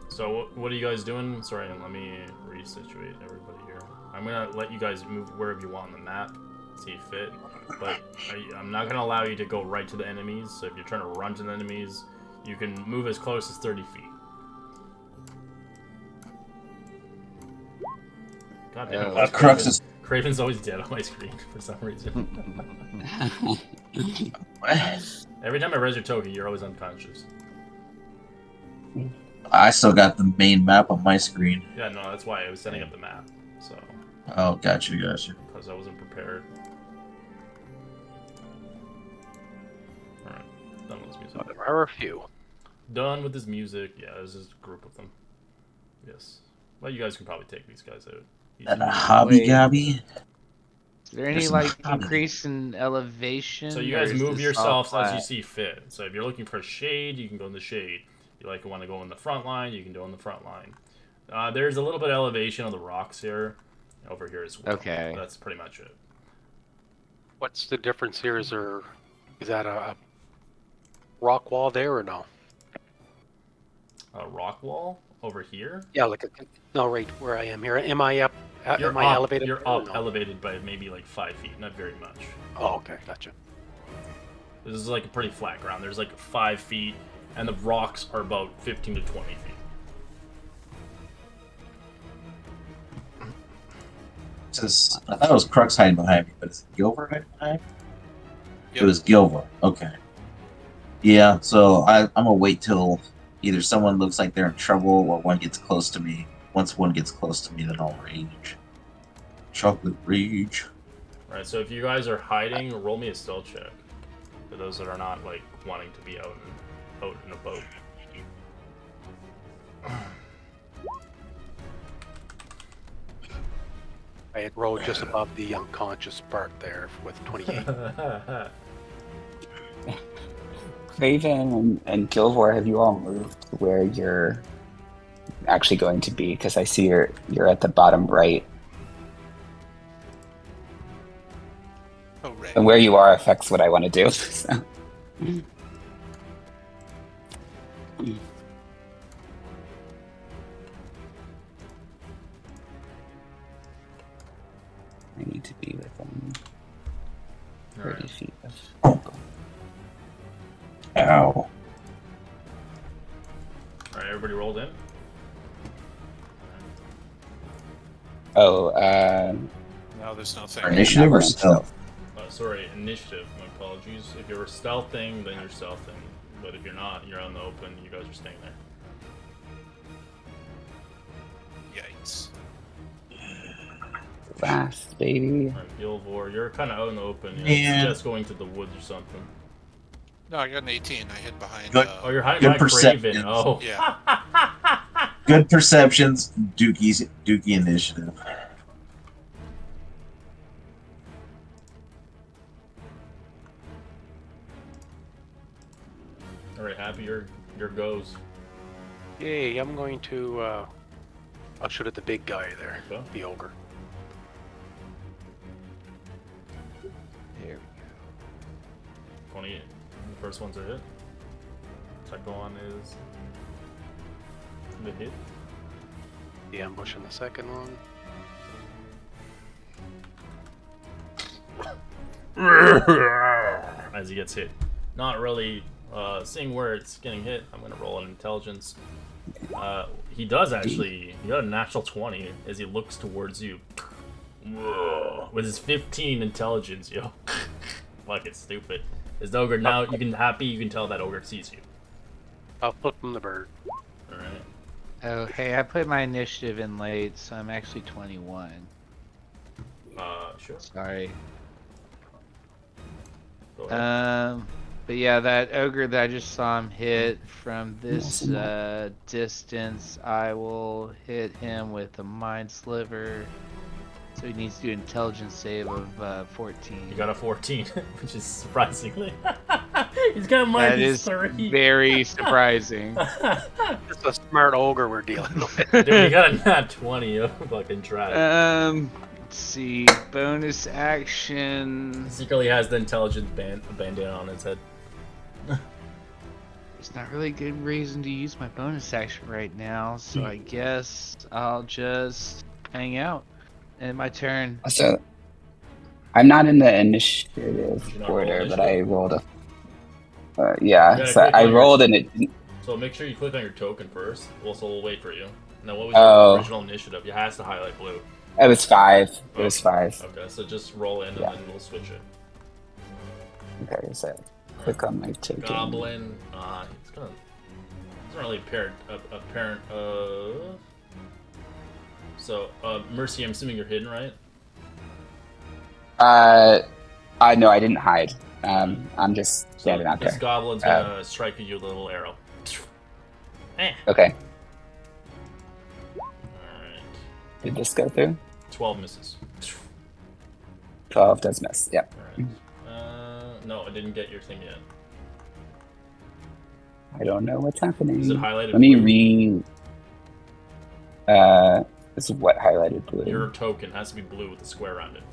[SPEAKER 3] So, what are you guys doing? Sorry, let me resituate everybody here. I'm gonna let you guys move wherever you want on the map, see fit, but I'm not gonna allow you to go right to the enemies, so if you're trying to run to the enemies, you can move as close as 30 feet. God damn it,
[SPEAKER 1] Crux is...
[SPEAKER 3] Craven's always dead on my screen for some reason. Every time I raise your token, you're always unconscious.
[SPEAKER 1] I still got the main map on my screen.
[SPEAKER 3] Yeah, no, that's why I was setting up the map, so...
[SPEAKER 1] Oh, gotcha.
[SPEAKER 3] Because I wasn't prepared. Alright, done with this music.
[SPEAKER 7] There are a few.
[SPEAKER 3] Done with this music. Yeah, there's just a group of them. Yes. Well, you guys can probably take these guys out.
[SPEAKER 1] And a hobby gabby.
[SPEAKER 2] Is there any increase in elevation?
[SPEAKER 3] So you guys move yourselves as you see fit. So if you're looking for shade, you can go in the shade. If you want to go in the front line, you can go in the front line. There's a little bit of elevation on the rocks here, over here as well.
[SPEAKER 2] Okay.
[SPEAKER 3] That's pretty much it.
[SPEAKER 7] What's the difference here? Is that a rock wall there or no?
[SPEAKER 3] A rock wall over here?
[SPEAKER 7] Yeah, no, right where I am here. Am I up?
[SPEAKER 3] You're
[SPEAKER 7] am I elevated?
[SPEAKER 3] You're up, elevated by maybe like 5 feet, not very much.
[SPEAKER 7] Oh, okay, gotcha.
[SPEAKER 3] This is like a pretty flat ground. There's like 5 feet, and the rocks are about 15 to 20 feet.
[SPEAKER 1] I thought it was Crux hiding behind me, but is it Gilver hiding behind me?
[SPEAKER 6] Yep.
[SPEAKER 1] It was Gilver. Okay. Yeah, so I'm gonna wait till either someone looks like they're in trouble or one gets close to me. Once one gets close to me, then I'll rage. Chocolate rage.
[SPEAKER 3] Right, so if you guys are hiding, roll me a stealth check. For those that are not, like, wanting to be out in a boat.
[SPEAKER 7] I had rolled just above the unconscious part there with 28.
[SPEAKER 4] Craven and Gilvor, have you all moved to where you're actually going to be? Because I see you're at the bottom right.
[SPEAKER 6] Oh, right.
[SPEAKER 4] And where you are affects what I want to do. So. I need to be within 30 feet of...
[SPEAKER 1] Ow.
[SPEAKER 3] Alright, everybody rolled in?
[SPEAKER 4] Oh,
[SPEAKER 6] No, there's no thing.
[SPEAKER 1] Initiative or stealth?
[SPEAKER 3] Sorry, initiative. My apologies. If you're stealthing, then you're stealthing. But if you're not, you're on the open, you guys are staying there.
[SPEAKER 6] Yikes.
[SPEAKER 4] fast, baby.
[SPEAKER 3] Alright, Gilvor, you're kind of out in the open.
[SPEAKER 1] Yeah.
[SPEAKER 3] Suggest going to the woods or something.
[SPEAKER 6] No, I got an 18. I hid behind.
[SPEAKER 1] Good.
[SPEAKER 3] Oh, you're hiding
[SPEAKER 1] Good
[SPEAKER 3] by Craven.
[SPEAKER 1] perception.
[SPEAKER 3] Oh.
[SPEAKER 6] Yeah.
[SPEAKER 1] Good perceptions. Dookie initiative.
[SPEAKER 3] All right, Happy, your goes.
[SPEAKER 7] Yay, I'm going to, I'll shoot at the big guy there,
[SPEAKER 3] Okay.
[SPEAKER 7] the ogre.
[SPEAKER 2] There.
[SPEAKER 3] 28. The first one's a hit. Second one is the hit.
[SPEAKER 7] The ambush on the second one.
[SPEAKER 3] As he gets hit. Not really seeing where it's getting hit. I'm gonna roll an intelligence. He does actually. He got a natural 20 as he looks towards you. With his 15 intelligence, yo. Fucking stupid. Is the ogre now? You can tell that ogre sees you.
[SPEAKER 7] I'll flip him the bird.
[SPEAKER 3] All right.
[SPEAKER 2] Oh, hey, I put my initiative in late, so I'm actually 21.
[SPEAKER 3] Sure.
[SPEAKER 2] Sorry.
[SPEAKER 3] Go ahead.
[SPEAKER 2] But yeah, that ogre that I just saw him hit from this
[SPEAKER 4] Awesome.
[SPEAKER 2] distance, I will hit him with a mind sliver. So he needs to do an intelligence save of 14.
[SPEAKER 3] You got a 14, which is surprisingly. He's got a
[SPEAKER 2] That
[SPEAKER 3] minus
[SPEAKER 2] is
[SPEAKER 3] 3.
[SPEAKER 2] very surprising.
[SPEAKER 7] It's a smart ogre we're dealing with.
[SPEAKER 3] Dude, you got a nat 20, you fucking trash.
[SPEAKER 2] Let's see. Bonus action.
[SPEAKER 3] Secretly has the intelligence bandana on his head.
[SPEAKER 2] It's not really a good reason to use my bonus action right now, so I guess I'll just hang out. And my turn.
[SPEAKER 4] So, I'm not in the initiative
[SPEAKER 3] Did you not roll
[SPEAKER 4] order, but
[SPEAKER 3] initiative?
[SPEAKER 4] I rolled a.
[SPEAKER 3] You
[SPEAKER 4] Yeah,
[SPEAKER 3] gotta
[SPEAKER 4] so
[SPEAKER 3] click
[SPEAKER 4] I
[SPEAKER 3] on your-
[SPEAKER 4] rolled and it didn't.
[SPEAKER 3] So make sure you click on your token first. Also, we'll wait for you. Now, what was
[SPEAKER 4] Oh.
[SPEAKER 3] your original initiative? It has to highlight blue.
[SPEAKER 4] It was 5. It was 5.
[SPEAKER 3] Okay, so just roll in and
[SPEAKER 4] Yeah.
[SPEAKER 3] then we'll switch it.
[SPEAKER 4] Okay, so click on my token.
[SPEAKER 3] Goblin. It's gonna. It's not really apparent. So, Mercy, I'm assuming you're hidden, right?
[SPEAKER 4] No, I didn't hide. I'm just standing out
[SPEAKER 3] This
[SPEAKER 4] there.
[SPEAKER 3] goblin's gonna strike you with a little arrow. Eh.
[SPEAKER 4] Okay,
[SPEAKER 3] Alright.
[SPEAKER 4] did this go through?
[SPEAKER 3] 12 misses.
[SPEAKER 4] 12 does miss. Yep.
[SPEAKER 3] Alright. No, I didn't get your thing yet.
[SPEAKER 4] I don't know what's happening.
[SPEAKER 3] Is it highlighted
[SPEAKER 4] Let me
[SPEAKER 3] blue?
[SPEAKER 4] This is what highlighted blue.
[SPEAKER 3] Your token has to be blue with a square around it.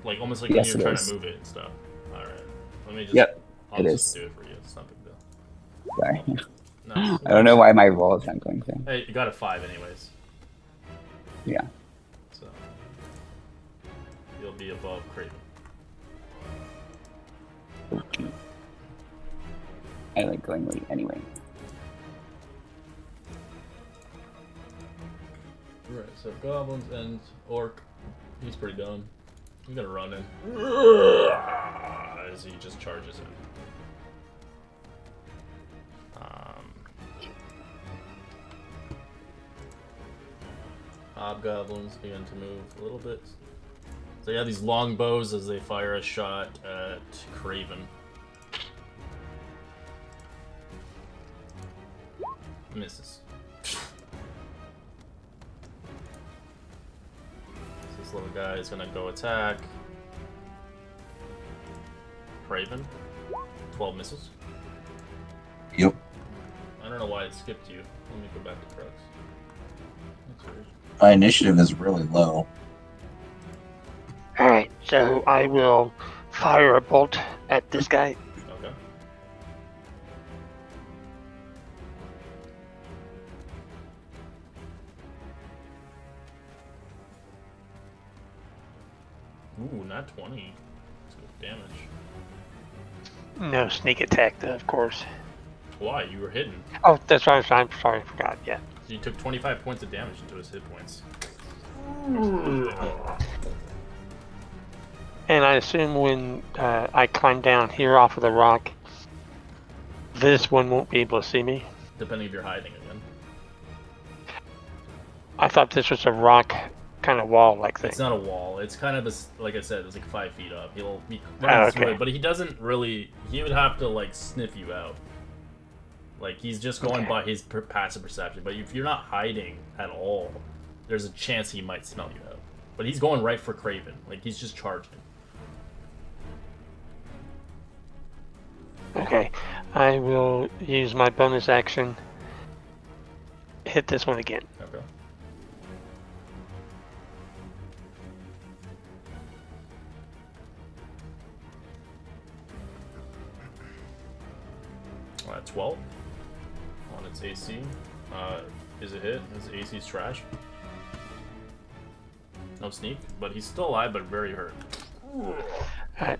[SPEAKER 3] Like, almost like
[SPEAKER 4] Yes,
[SPEAKER 3] when you're
[SPEAKER 4] it
[SPEAKER 3] trying
[SPEAKER 4] is.
[SPEAKER 3] to move it and stuff. Alright. Let me just...
[SPEAKER 4] Yep,
[SPEAKER 3] I'll
[SPEAKER 4] it
[SPEAKER 3] just
[SPEAKER 4] is.
[SPEAKER 3] do it for you. It's not a big deal.
[SPEAKER 4] Sorry.
[SPEAKER 3] No.
[SPEAKER 4] I don't know why my roll is not going through.
[SPEAKER 3] Hey, you got a 5 anyways.
[SPEAKER 4] Yeah.
[SPEAKER 3] So... You'll be above Craven.
[SPEAKER 4] I like going late anyway.
[SPEAKER 3] Right, so goblins and orc. He's pretty dumb. He's gonna run in. As he just charges in. Hobgoblins begin to move a little bit. So you have these long bows as they fire a shot at Craven. Misses. This little guy is gonna go attack Craven. 12 misses.
[SPEAKER 1] Yep.
[SPEAKER 3] I don't know why it skipped you. Let me go back to Crux. That's weird.
[SPEAKER 1] My initiative is really low.
[SPEAKER 5] Alright, so I will fire a bolt at this guy.
[SPEAKER 3] Okay. Ooh, not 20. That's good damage.
[SPEAKER 5] No sneak attack, though, of course.
[SPEAKER 3] Why? You were hidden.
[SPEAKER 5] Oh, that's right. I'm sorry, I forgot. Yeah.
[SPEAKER 3] You took 25 points of damage into his hit points.
[SPEAKER 5] And I assume when I climb down here off of the rock, this one won't be able to see me.
[SPEAKER 3] Depending if you're hiding again.
[SPEAKER 5] I thought this was a rock kind of wall-like thing?
[SPEAKER 3] It's not a wall. It's kind of like I said, it's like 5 feet up. He'll be running through it, but he doesn't really. He would have to like sniff you out. Like he's just going by his passive perception. But if you're not hiding at all, there's a chance he might smell you out. But he's going right for Craven. Like he's just charging.
[SPEAKER 5] Okay, I will use my bonus action. Hit this one again.
[SPEAKER 3] Okay. All right, 12 on its AC. Is it hit? His AC's trash. No sneak, but he's still alive, but very hurt.
[SPEAKER 5] Alright.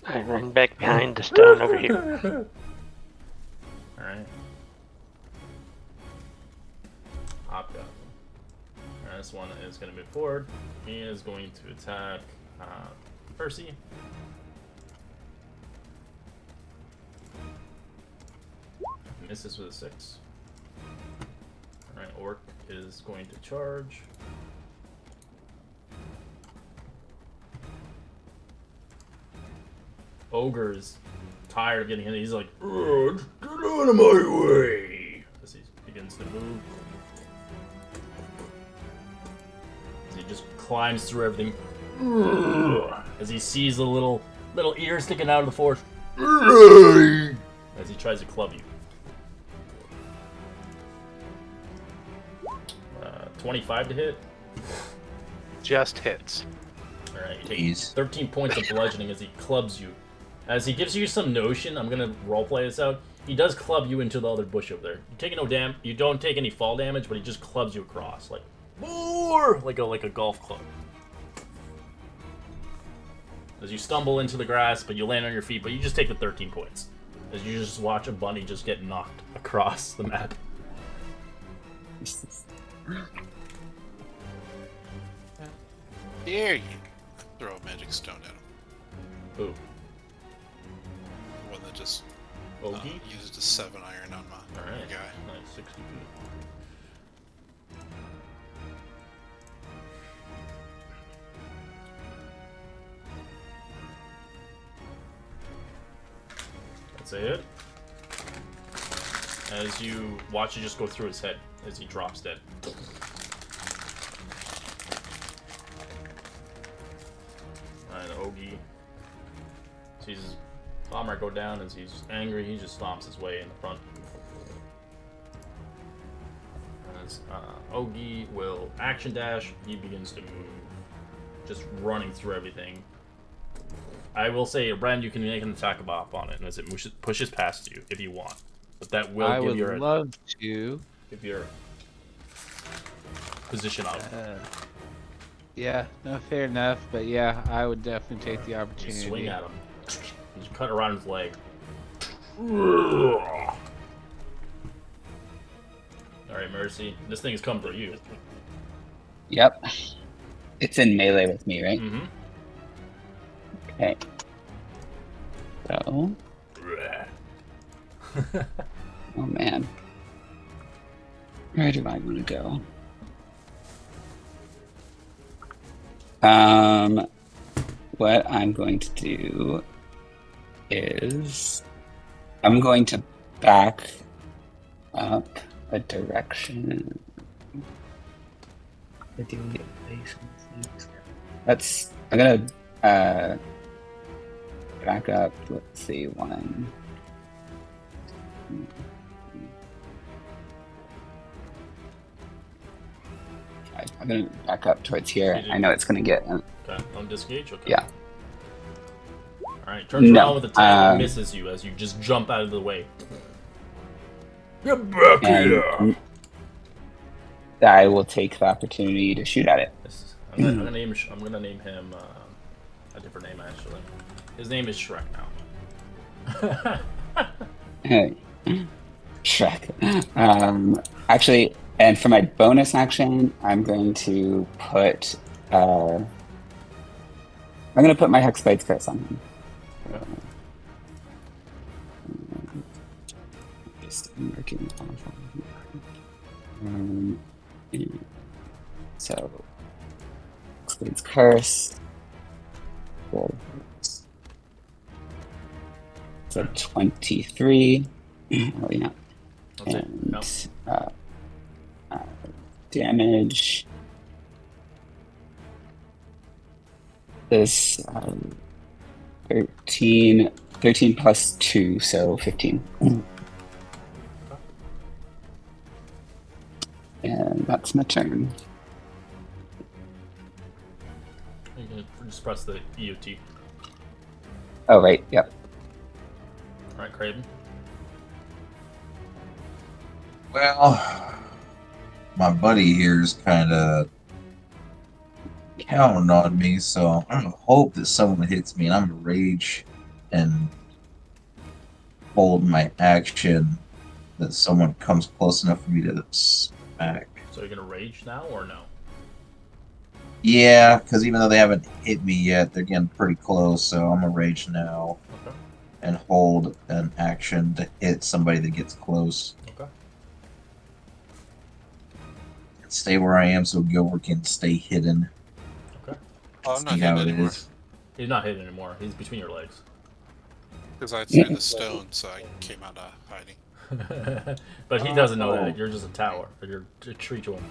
[SPEAKER 5] I run back behind the stone over here.
[SPEAKER 3] Alright. Hobgoblin. Alright, this one is going to move forward. He is going to attack Percy. Misses with a 6. Alright, Orc is going to charge. Ogre is tired of getting hit. He's like, "Ugh, get out of my way!" As he begins to move. As he just climbs through everything. Ugh, as he sees the little ear sticking out of the forest. Ugh, as he tries to club you. 25 to hit.
[SPEAKER 7] Just hits.
[SPEAKER 3] Alright, you take 13 points of bludgeoning as he clubs you. As he gives you some notion, I'm gonna roleplay this out. He does club you into the other bush over there. You take no you don't take any fall damage, but he just clubs you across, like more, like a golf club. As you stumble into the grass, but you land on your feet, but you just take the 13 points. As you just watch a bunny just get knocked across the map.
[SPEAKER 6] Dare you throw a magic stone at him?
[SPEAKER 3] Who?
[SPEAKER 6] One that just
[SPEAKER 3] Ogie?
[SPEAKER 6] used a 7 iron on my
[SPEAKER 3] Alright.
[SPEAKER 6] guy.
[SPEAKER 3] Nice, 60 feet. That's a hit. As you watch it just go through his head as he drops dead. And Ogie sees his comrade go down as he's angry. He just stomps his way in the front. As Ogie will action dash, he begins to move, just running through everything. I will say, Bren, you can make an attack bop on it as it pushes past you if you want. But that will give your
[SPEAKER 2] love to
[SPEAKER 3] give your position up.
[SPEAKER 2] Yeah, no, fair enough. But yeah, I would definitely take the
[SPEAKER 3] You
[SPEAKER 2] opportunity.
[SPEAKER 3] swing at him. You cut around his leg. Alright, Mercy. This thing has come for you.
[SPEAKER 4] Yep. It's in melee with me, right?
[SPEAKER 3] Mm-hmm.
[SPEAKER 4] Okay. So. Oh man. Where do I want to go? What I'm going to do is I'm going to back up a direction. I'm gonna back up, let's see, 1. I'm gonna back up towards here. I know it's gonna get.
[SPEAKER 3] Okay, on disengage? Okay.
[SPEAKER 4] Yeah.
[SPEAKER 3] Alright, turns around with a 10 and misses you as you just jump out of the way. Get back here!
[SPEAKER 4] I will take the opportunity to shoot at it.
[SPEAKER 3] I'm gonna name him a different name actually. His name is Shrek now.
[SPEAKER 4] Hey, Shrek. Actually, and for my bonus action, I'm going to put my Hexblade curse on him. Just working off. So, excludes curse. So 23. Oh, yeah.
[SPEAKER 3] That's it.
[SPEAKER 4] And
[SPEAKER 3] Yep.
[SPEAKER 4] Damage. This 13 plus 2, so 15. And that's my turn.
[SPEAKER 3] You can just press the EOT.
[SPEAKER 4] Oh, right, yep.
[SPEAKER 3] Alright, Craven.
[SPEAKER 1] Well, my buddy here is kind of counting on me, so I'm gonna hope that someone hits me, and I'm gonna rage and hold my action that someone comes close enough for me to smack.
[SPEAKER 3] So you're gonna rage now or no?
[SPEAKER 1] Yeah, because even though they haven't hit me yet, they're getting pretty close, so I'm gonna rage now
[SPEAKER 3] Okay.
[SPEAKER 1] and hold an action to hit somebody that gets close.
[SPEAKER 3] Okay.
[SPEAKER 1] Stay where I am so Gilbert can stay hidden.
[SPEAKER 3] Okay.
[SPEAKER 6] Oh, I'm not
[SPEAKER 1] See how
[SPEAKER 6] hitting
[SPEAKER 1] it
[SPEAKER 6] anymore.
[SPEAKER 1] is.
[SPEAKER 3] He's not hidden anymore. He's between your legs.
[SPEAKER 6] Because I threw the stone, so I came out of hiding.
[SPEAKER 3] But he doesn't know
[SPEAKER 1] Oh.
[SPEAKER 3] that. You're just a tower. Or you're a tree to him.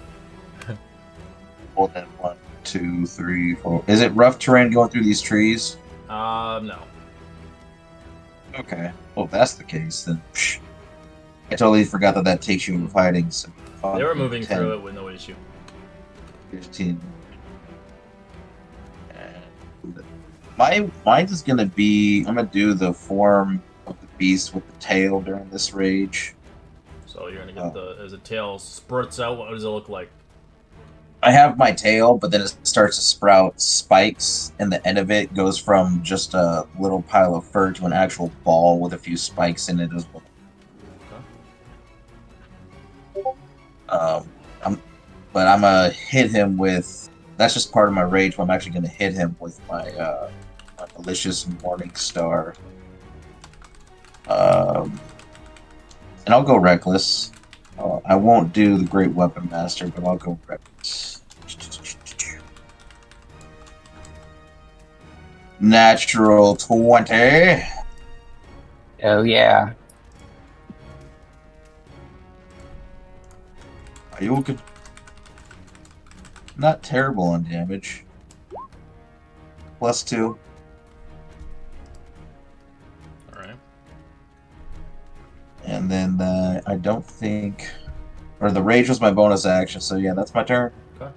[SPEAKER 1] Hold that 1, 2, 3, 4. Is it rough terrain going through these trees?
[SPEAKER 3] No.
[SPEAKER 1] Okay. Well, if that's the case, then I totally forgot that takes you into hiding. So
[SPEAKER 3] They were moving
[SPEAKER 1] 10,
[SPEAKER 3] through it with no issue.
[SPEAKER 1] 15. And mine is gonna be. I'm gonna do the form of the beast with the tail during this rage.
[SPEAKER 3] So you're gonna get as the tail spurts out, what does it look like?
[SPEAKER 1] I have my tail, but then it starts to sprout spikes, and the end of it goes from just a little pile of fur to an actual ball with a few spikes in it as well. But I'm gonna hit him with. That's just part of my rage. But I'm actually gonna hit him with my malicious Morning Star. And I'll go reckless. I won't do the Great Weapon Master, but I'll go reckless. Natural 20.
[SPEAKER 4] Oh, yeah.
[SPEAKER 1] Are you okay? Not terrible on damage. +2.
[SPEAKER 3] Alright.
[SPEAKER 1] And then I don't think... Or the rage was my bonus action, so yeah, that's my turn.
[SPEAKER 3] Okay.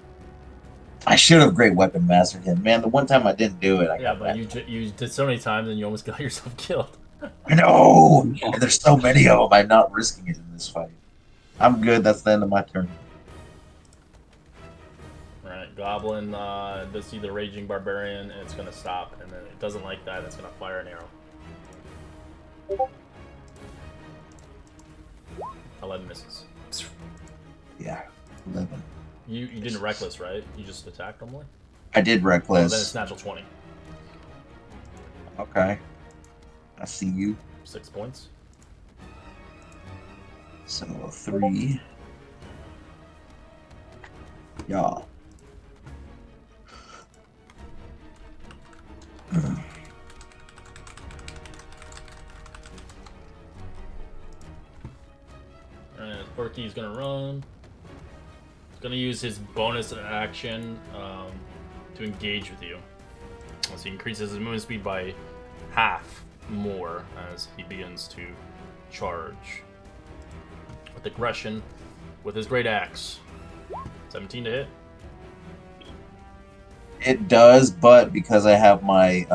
[SPEAKER 1] I should have Great Weapon Mastered him. Man, the one time I didn't do it, I
[SPEAKER 3] Yeah,
[SPEAKER 1] got
[SPEAKER 3] but
[SPEAKER 1] that.
[SPEAKER 3] you did so many times and you almost got yourself killed.
[SPEAKER 1] I know! And there's so many of them, I'm not risking it in this fight. I'm good, that's the end of my turn.
[SPEAKER 3] Alright, Goblin does see the Raging Barbarian and it's gonna stop, and then it doesn't like that, it's gonna fire an arrow. 11 misses.
[SPEAKER 1] Yeah, 11.
[SPEAKER 3] You didn't reckless, right? You just attacked normally?
[SPEAKER 1] I did
[SPEAKER 3] Oh, then it's
[SPEAKER 1] reckless.
[SPEAKER 3] natural 20.
[SPEAKER 1] Okay. I see you.
[SPEAKER 3] 6 points.
[SPEAKER 1] So 3. Yeah.
[SPEAKER 3] And Berkey's gonna run. He's gonna use his bonus action to engage with you. So he increases his movement speed by half more as he begins to charge. With aggression, with his great axe. 17 to hit.
[SPEAKER 1] It does, but because I have my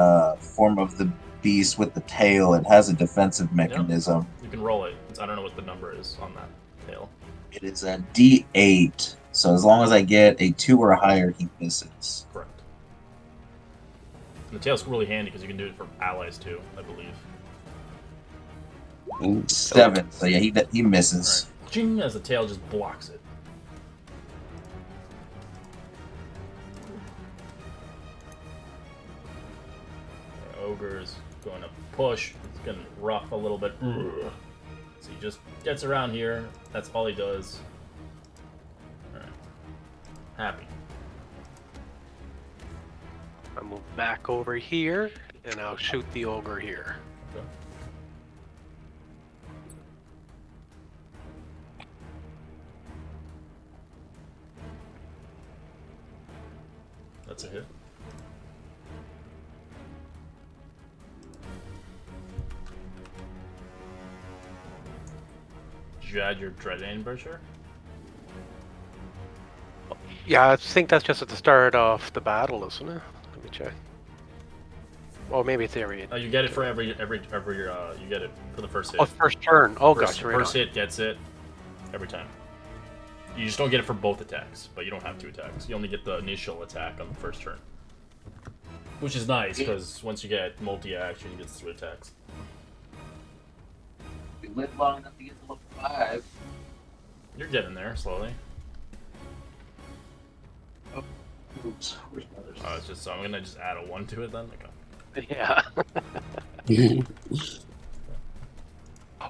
[SPEAKER 1] form of the beast with the tail, it has a defensive mechanism.
[SPEAKER 3] You can roll it. I don't know what the number is on that tail.
[SPEAKER 1] It is a D8. So as long as I get a 2 or higher, he misses.
[SPEAKER 3] Correct. And the tail's really handy because you can do it for allies too, I believe.
[SPEAKER 4] Ooh,
[SPEAKER 1] 7. So yeah, he misses.
[SPEAKER 3] Alright. Ching, as the tail just blocks it. Ogre is going to push. It's going to rough a little bit. So he just gets around here. That's all he does. Alright. happy.
[SPEAKER 7] I'll move back over here, and I'll shoot the ogre here.
[SPEAKER 3] Okay. That's a hit. Did you add your Dread Ambusher?
[SPEAKER 7] Yeah, I think that's just at the start of the battle, isn't it? Let me check. Oh, maybe it's every.
[SPEAKER 3] Oh, you get it for every you get it for the first hit.
[SPEAKER 7] Oh, first turn. Oh,
[SPEAKER 3] First,
[SPEAKER 7] gotcha. Right
[SPEAKER 3] first
[SPEAKER 7] on.
[SPEAKER 3] hit gets it every time. You just don't get it for both attacks, but you don't have 2 attacks. You only get the initial attack on the first turn. Which is nice, because once you get multi-action, you get 2 attacks.
[SPEAKER 1] We lived long enough to get to level 5.
[SPEAKER 3] You're getting there, slowly.
[SPEAKER 1] Oops. Where's my other
[SPEAKER 3] It's just, so I'm gonna just add a 1 to it then? Okay.
[SPEAKER 7] Yeah.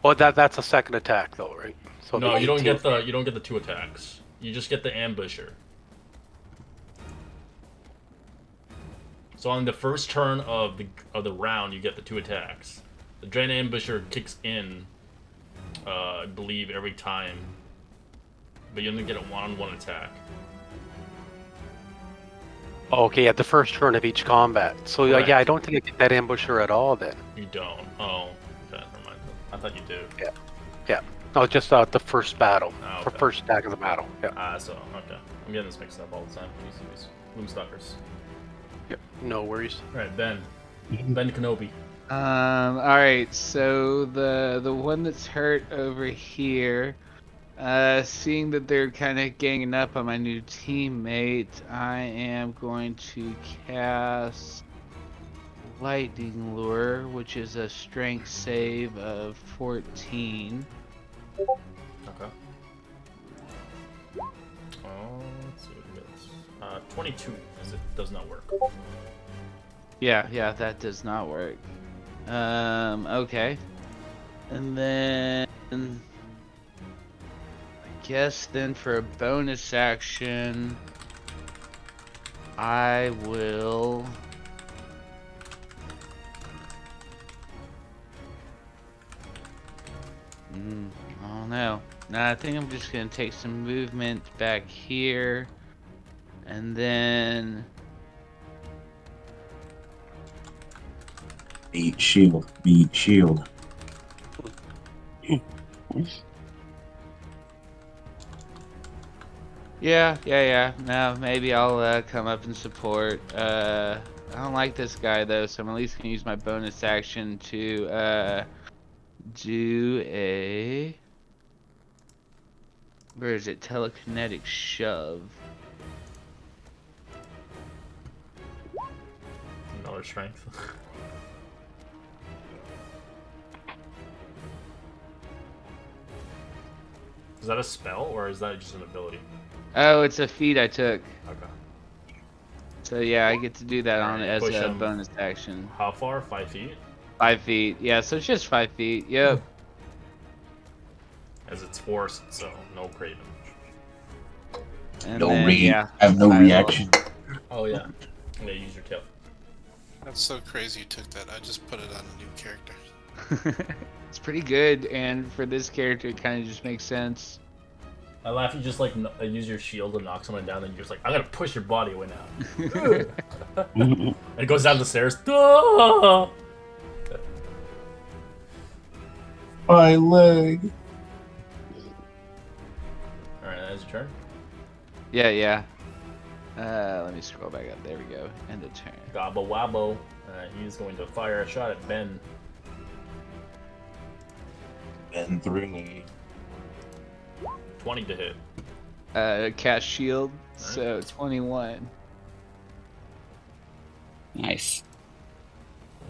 [SPEAKER 7] Oh, that's a second attack though, right? So
[SPEAKER 3] No,
[SPEAKER 7] the
[SPEAKER 3] you don't
[SPEAKER 7] 18
[SPEAKER 3] get the 2 attacks. You just get the Ambusher. So on the first turn of the round, you get the 2 attacks. The Dread Ambusher kicks in, I believe, every time, but you only get a 1-on-1 attack.
[SPEAKER 7] Okay, at the first turn of each combat. So
[SPEAKER 3] Correct.
[SPEAKER 7] yeah, I don't think I get that ambusher at all then.
[SPEAKER 3] You don't. Oh, okay, never mind. I thought you do.
[SPEAKER 7] Yeah. No, just the first battle.
[SPEAKER 3] Oh,
[SPEAKER 7] For
[SPEAKER 3] okay.
[SPEAKER 7] first attack of the battle. Yeah.
[SPEAKER 3] So okay, I'm getting this mixed up all the time. These Gloomstalkers.
[SPEAKER 7] Yep. No worries.
[SPEAKER 3] All right, Ben. Ben Kenobi.
[SPEAKER 2] All right. So the one that's hurt over here, seeing that they're kind of ganging up on my new teammate, I am going to cast Lightning Lure, which is a strength save of 14.
[SPEAKER 3] Okay. Let's see what it is. 22. It does not work.
[SPEAKER 2] Yeah, that does not work. Okay. And then I guess then for a bonus action, I will I don't know. Nah, I think I'm just gonna take some movement back here, and then
[SPEAKER 1] Beat shield. Beat shield.
[SPEAKER 2] yeah. No, maybe I'll come up and support. I don't like this guy though, so I'm at least gonna use my bonus action to do a, where is it? Telekinetic shove.
[SPEAKER 3] Another strength. Is that a spell or is that just an ability?
[SPEAKER 2] Oh, it's a feat I took.
[SPEAKER 3] Okay.
[SPEAKER 2] So yeah, I get to do that on it as
[SPEAKER 3] Push
[SPEAKER 2] a
[SPEAKER 3] him.
[SPEAKER 2] bonus action.
[SPEAKER 3] How far? 5 feet?
[SPEAKER 2] 5 feet. Yeah, so it's just 5 feet. Yep.
[SPEAKER 3] As it's forced, so no craven.
[SPEAKER 2] And
[SPEAKER 1] No
[SPEAKER 2] then, yeah,
[SPEAKER 1] I have no
[SPEAKER 2] I will-
[SPEAKER 1] reaction.
[SPEAKER 3] Oh yeah. Yeah, use your tail.
[SPEAKER 6] That's so crazy you took that. I just put it on a new character.
[SPEAKER 2] It's pretty good, and for this character, it kind of just makes sense.
[SPEAKER 3] I laugh. You just like use your shield to knock someone down, and you're just like, I'm gonna push your body away now. And it goes down the stairs. Ah!
[SPEAKER 1] My leg.
[SPEAKER 3] All right, that's your turn.
[SPEAKER 2] Yeah. Let me scroll back up. There we go. End of turn.
[SPEAKER 3] Gobble wabble. He's going to fire a shot at Ben.
[SPEAKER 1] And 3.
[SPEAKER 3] 20 to hit.
[SPEAKER 2] Cast shield, so 21.
[SPEAKER 4] Nice.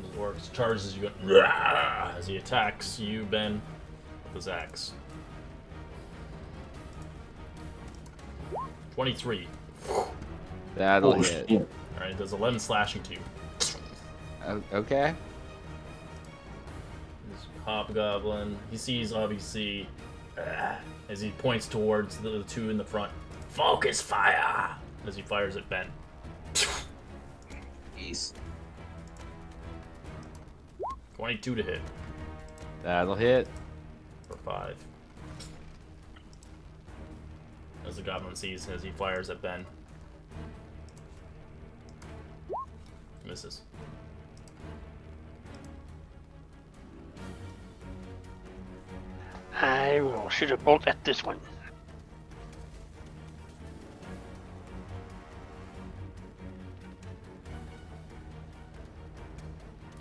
[SPEAKER 3] As the orc charges you as he attacks you, Ben, with his axe. 23.
[SPEAKER 2] That'll
[SPEAKER 1] Oh,
[SPEAKER 2] hit.
[SPEAKER 1] shit.
[SPEAKER 3] Alright, does 11 slashing to you.
[SPEAKER 2] Okay.
[SPEAKER 3] This hobgoblin, he sees obviously as he points towards the 2 in the front. Focus fire! as he fires at Ben.
[SPEAKER 1] Jeez.
[SPEAKER 3] 22 to hit
[SPEAKER 2] That'll hit.
[SPEAKER 3] for 5. As the goblin sees as he fires at Ben. Misses.
[SPEAKER 5] I will shoot a bolt at this one.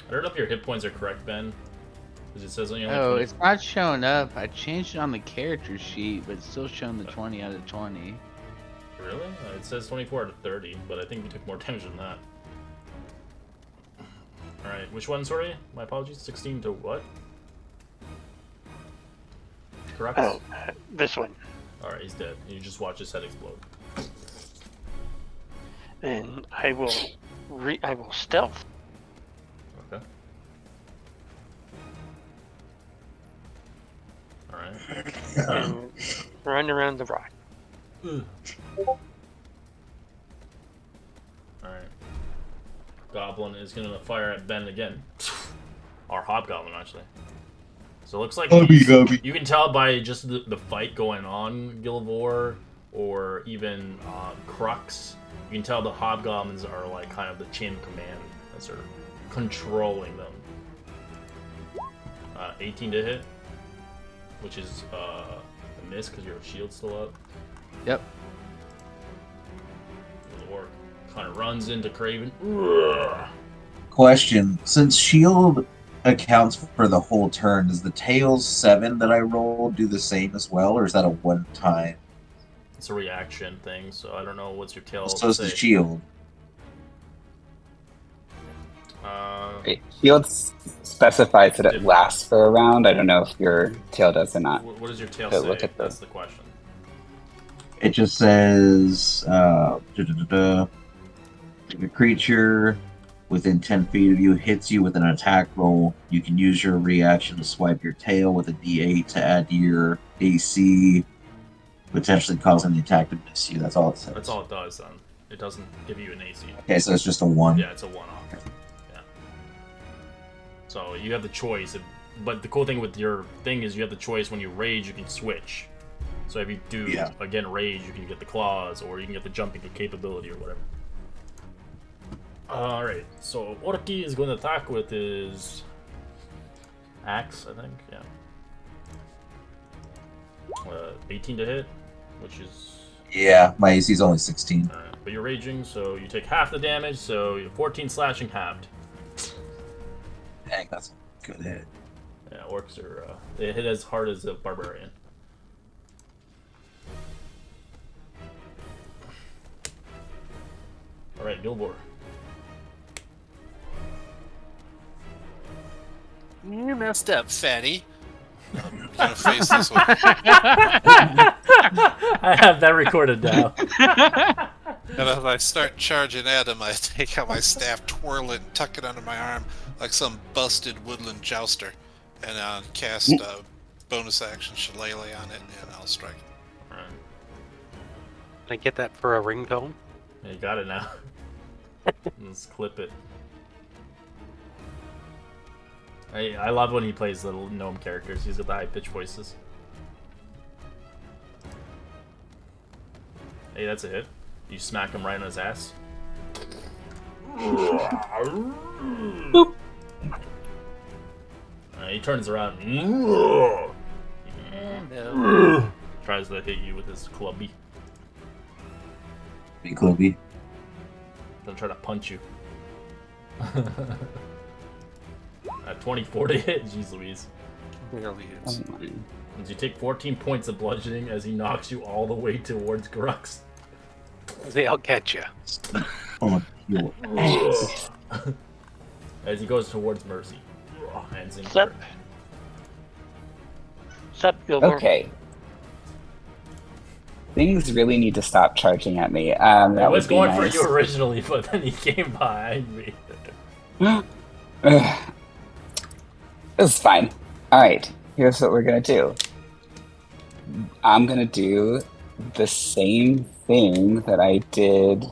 [SPEAKER 3] I don't know if your hit points are correct, Ben. Because it says only
[SPEAKER 2] Oh,
[SPEAKER 3] 20.
[SPEAKER 2] it's not showing up. I changed it on the character sheet, but it's still showing the 20 out of 20.
[SPEAKER 3] Really? It says 24 out of 30, but I think you took more damage than that. Alright, which one, sorry? My apologies. 16 to what? Correct?
[SPEAKER 5] Oh, this one.
[SPEAKER 3] Alright, he's dead. You just watch his head explode.
[SPEAKER 5] And I will stealth.
[SPEAKER 3] Okay. Alright.
[SPEAKER 5] And run around the rock.
[SPEAKER 3] Alright. Goblin is gonna fire at Ben again. Or Hobgoblin, actually. So it looks like you can tell by just the fight going on, Gilvor, or even Crux. You can tell the Hobgoblins are like kind of the chain of command as they're controlling them. 18 to hit, which is a miss because your shield's still up.
[SPEAKER 2] Yep.
[SPEAKER 3] Gilvor kind of runs into Craven.
[SPEAKER 1] Question: since shield accounts for the whole turn, does the tails 7 that I roll do the same as well, or is that a one-time?
[SPEAKER 3] It's a reaction thing, so I don't know what's your tail.
[SPEAKER 1] So is the
[SPEAKER 3] say.
[SPEAKER 1] shield.
[SPEAKER 4] Shield specifies that it lasts for a round. I don't know if your tail does or not.
[SPEAKER 3] What does your tail
[SPEAKER 4] So
[SPEAKER 3] say?
[SPEAKER 4] look at the-
[SPEAKER 3] That's the question.
[SPEAKER 1] It just says the creature within 10 feet of you hits you with an attack roll. You can use your reaction to swipe your tail with a D8 to add to your AC, potentially causing the attack to miss you. That's all it says.
[SPEAKER 3] That's all it does, then. It doesn't give you an AC.
[SPEAKER 1] Okay, so it's just a 1.
[SPEAKER 3] Yeah, it's a one-off. Yeah. So you have the choice, but the cool thing with your thing is you have the choice when you rage, you can switch. So if you do, again, rage, you can get the claws, or you can get the jumping capability, or whatever. Alright, so Orki is going to attack with his axe, I think, yeah. 18 to hit, which is...
[SPEAKER 1] Yeah, my AC is only 16.
[SPEAKER 3] But you're raging, so you take half the damage, so you're 14 slashing halved.
[SPEAKER 1] Dang, that's a good hit.
[SPEAKER 3] Yeah, orcs are, they hit as hard as a barbarian. Alright, Gilbor.
[SPEAKER 6] You messed up, fatty. I'm gonna face this one.
[SPEAKER 3] I have that recorded down.
[SPEAKER 6] And as I start charging at him, I take out my staff, twirl it, and tuck it under my arm like some busted woodland jouster, and cast bonus action Shillelagh on it, and I'll strike.
[SPEAKER 3] Alright.
[SPEAKER 7] Can I get that for a ringtone?
[SPEAKER 3] Yeah, you got it now. Let's clip it. I love when he plays little gnome characters. He's got the high-pitched voices. Hey, that's a hit. You smack him right on his ass. He turns around. Tries to hit you with his clubby.
[SPEAKER 1] Be clubby.
[SPEAKER 3] He'll try to punch you. At 24 to hit, jeez Louise.
[SPEAKER 6] Really is.
[SPEAKER 3] You take 14 points of bludgeoning as he knocks you all the way towards Grux.
[SPEAKER 7] They'll catch you.
[SPEAKER 1] Oh, your ass.
[SPEAKER 3] As he goes towards Mercy. And
[SPEAKER 5] Sup? Sup, Gilbert?
[SPEAKER 4] Okay. Things really need to stop charging at me.
[SPEAKER 3] I
[SPEAKER 4] That
[SPEAKER 3] was
[SPEAKER 4] would be
[SPEAKER 3] going
[SPEAKER 4] nice.
[SPEAKER 3] for you originally, but then he came behind me.
[SPEAKER 4] This is fine. Alright, here's what we're gonna do. I'm gonna do the same thing that I did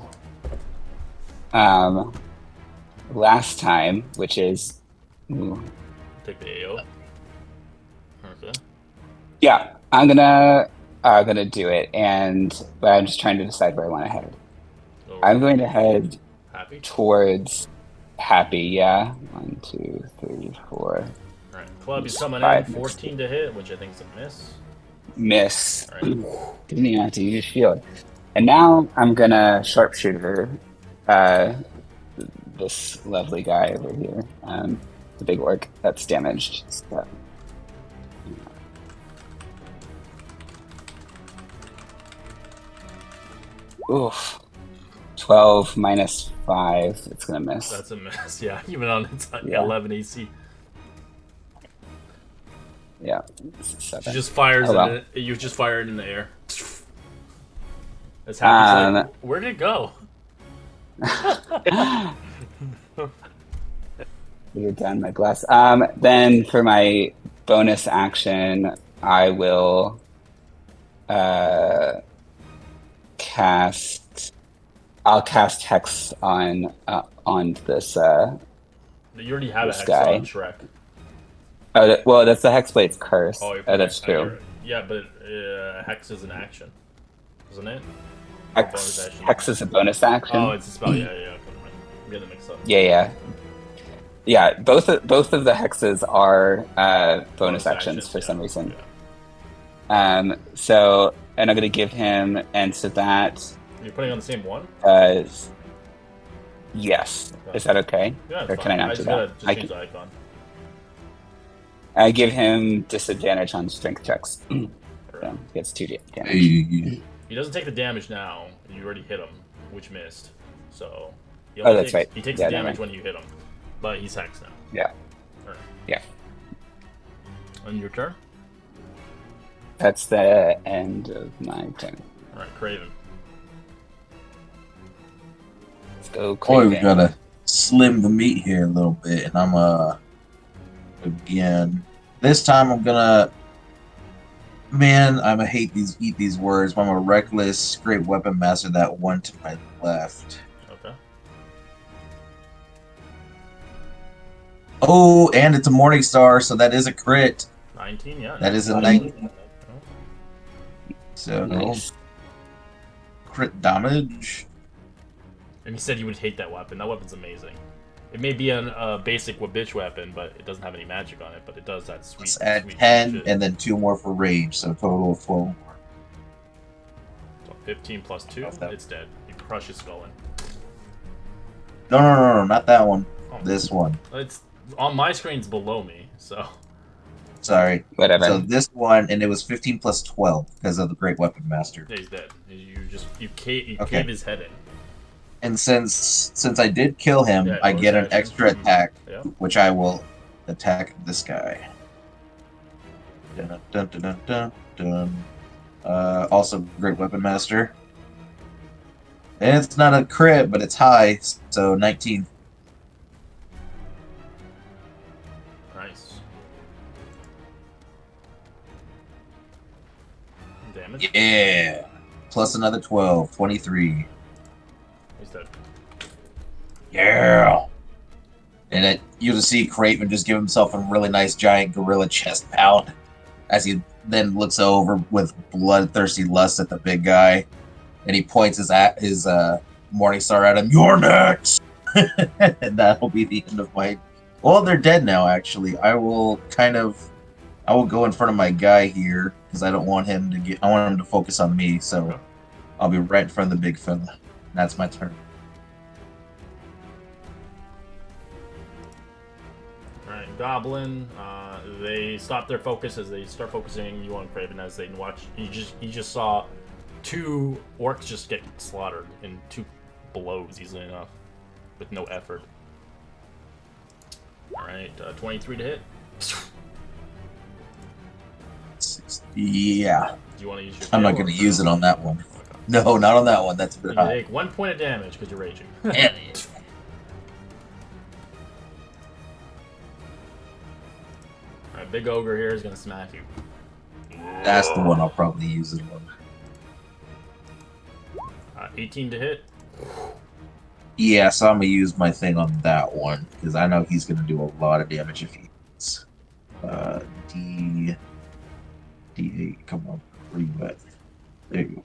[SPEAKER 4] last time, which is
[SPEAKER 3] Take the AO. Okay.
[SPEAKER 4] yeah, I'm gonna do it, but I'm just trying to decide where I want to head. I'm going to head
[SPEAKER 3] Happy.
[SPEAKER 4] towards Happy. Yeah, 1, 2, 3, 4.
[SPEAKER 3] All right. Club is coming in.
[SPEAKER 4] 5
[SPEAKER 3] 14 to hit, which I think is a miss.
[SPEAKER 4] Miss.
[SPEAKER 3] All right.
[SPEAKER 4] Didn't even have to use shield. And now I'm gonna sharpshooter this lovely guy over here. The big orc that's damaged. So. Oof. 12 minus 5. It's gonna miss.
[SPEAKER 3] That's a miss. Yeah, even on its
[SPEAKER 4] Yeah.
[SPEAKER 3] 11 AC.
[SPEAKER 4] Yeah. It's
[SPEAKER 3] She just fires
[SPEAKER 4] Oh, well.
[SPEAKER 3] you just fire it in the air. That's happy. Like, where did it go?
[SPEAKER 4] You're done, my glass. Then for my bonus action, I will cast. I'll cast Hex on this.
[SPEAKER 3] You already have
[SPEAKER 4] This
[SPEAKER 3] a Hex
[SPEAKER 4] guy.
[SPEAKER 3] on Shrek.
[SPEAKER 4] Oh, well, that's the Hexblade's curse.
[SPEAKER 3] Oh,
[SPEAKER 4] That's true.
[SPEAKER 3] Yeah, but Hex is an action, isn't it?
[SPEAKER 4] Hex, Hex is a bonus action.
[SPEAKER 3] Oh, it's a spell. Yeah. I'm getting mixed up.
[SPEAKER 4] Yeah. Both of the hexes are bonus actions for some reason.
[SPEAKER 3] Yeah.
[SPEAKER 4] So, and I'm gonna give him, and so that.
[SPEAKER 3] You're putting on the same one.
[SPEAKER 4] Yes.
[SPEAKER 3] Okay.
[SPEAKER 4] Is that okay?
[SPEAKER 3] Yeah,
[SPEAKER 4] Or can I not do that?
[SPEAKER 3] Just change the icon.
[SPEAKER 4] I give him disadvantage on strength checks. So he gets 2 damage.
[SPEAKER 1] Hey.
[SPEAKER 3] He doesn't take the damage now. You already hit him, which missed. So he
[SPEAKER 4] That's right.
[SPEAKER 3] He takes
[SPEAKER 4] Yeah,
[SPEAKER 3] the damage
[SPEAKER 4] never
[SPEAKER 3] when you hit him, but he's hexed now.
[SPEAKER 4] Yeah.
[SPEAKER 3] Right.
[SPEAKER 4] Yeah.
[SPEAKER 3] On your turn.
[SPEAKER 4] That's the end of my turn.
[SPEAKER 3] All right, Craven.
[SPEAKER 4] Let's go,
[SPEAKER 1] Boy,
[SPEAKER 4] Craven.
[SPEAKER 1] we gotta slim the meat here a little bit, and I'm again. This time I'm gonna. Man, I'm gonna eat these words. But I'm a reckless, great weapon master. That one to my left.
[SPEAKER 3] Okay.
[SPEAKER 1] Oh, and it's a Morning Star, so that is a crit.
[SPEAKER 3] 19, yeah.
[SPEAKER 1] That is a 19. So
[SPEAKER 4] Nice.
[SPEAKER 1] crit damage.
[SPEAKER 3] And he said you would hate that weapon. That weapon's amazing. It may be a basic bitch weapon, but it doesn't have any magic on it. But it does that sweet.
[SPEAKER 1] Let's add
[SPEAKER 3] sweet
[SPEAKER 1] 10
[SPEAKER 3] shit.
[SPEAKER 1] and then 2 more for rage, so a total of 12 more.
[SPEAKER 3] So 15 plus 2, it's dead. You crush his skull in.
[SPEAKER 1] No, not that one.
[SPEAKER 3] Oh.
[SPEAKER 1] This one.
[SPEAKER 3] It's on my screen's below me, so.
[SPEAKER 1] Sorry.
[SPEAKER 4] Whatever.
[SPEAKER 1] So this one, and it was 15 plus 12 because of the Great Weapon Master.
[SPEAKER 3] Yeah, he's dead. You cave
[SPEAKER 1] Okay.
[SPEAKER 3] his head in.
[SPEAKER 1] And since I did kill him,
[SPEAKER 3] Yeah,
[SPEAKER 1] I get an
[SPEAKER 3] bonus
[SPEAKER 1] extra
[SPEAKER 3] action.
[SPEAKER 1] attack,
[SPEAKER 3] Yeah.
[SPEAKER 1] which I will attack this guy. Dun, dun, dun, dun, dun, dun. Also, Great Weapon Master. And it's not a crit, but it's high, so 19.
[SPEAKER 3] Nice. Damage.
[SPEAKER 1] Yeah! Plus another 12, 23.
[SPEAKER 3] He's dead.
[SPEAKER 1] Yeah! And you'll just see Craven just give himself a really nice giant gorilla chest pound as he then looks over with bloodthirsty lust at the big guy. And he points his Morningstar at him. You're next! And that'll be the end of my... Well, they're dead now, actually. I will go in front of my guy here because I don't want him to get... I want him to focus on me, so
[SPEAKER 3] Okay.
[SPEAKER 1] I'll be right in front of the big fella. That's my turn.
[SPEAKER 3] Alright, Goblin. They stop their focus as they start focusing you on Craven as they watch. You just saw 2 orcs just get slaughtered in 2 blows easily enough with no effort. Alright, 23 to hit.
[SPEAKER 1] Yeah.
[SPEAKER 3] Do you want to use your
[SPEAKER 1] I'm not
[SPEAKER 3] tail
[SPEAKER 1] going to
[SPEAKER 3] or-
[SPEAKER 1] use it on that one.
[SPEAKER 3] Okay.
[SPEAKER 1] No, not on that one. That's a
[SPEAKER 3] You
[SPEAKER 1] bit high.
[SPEAKER 3] take 1 point of damage because you're raging.
[SPEAKER 1] Yeah.
[SPEAKER 3] Alright, Big Ogre here is going to smack you.
[SPEAKER 1] That's the one I'll probably use it on.
[SPEAKER 3] 18 to hit.
[SPEAKER 1] Yeah, so I'm gonna use my thing on that one because I know he's gonna do a lot of damage if he hits. D8. Come on, where you at? There you go.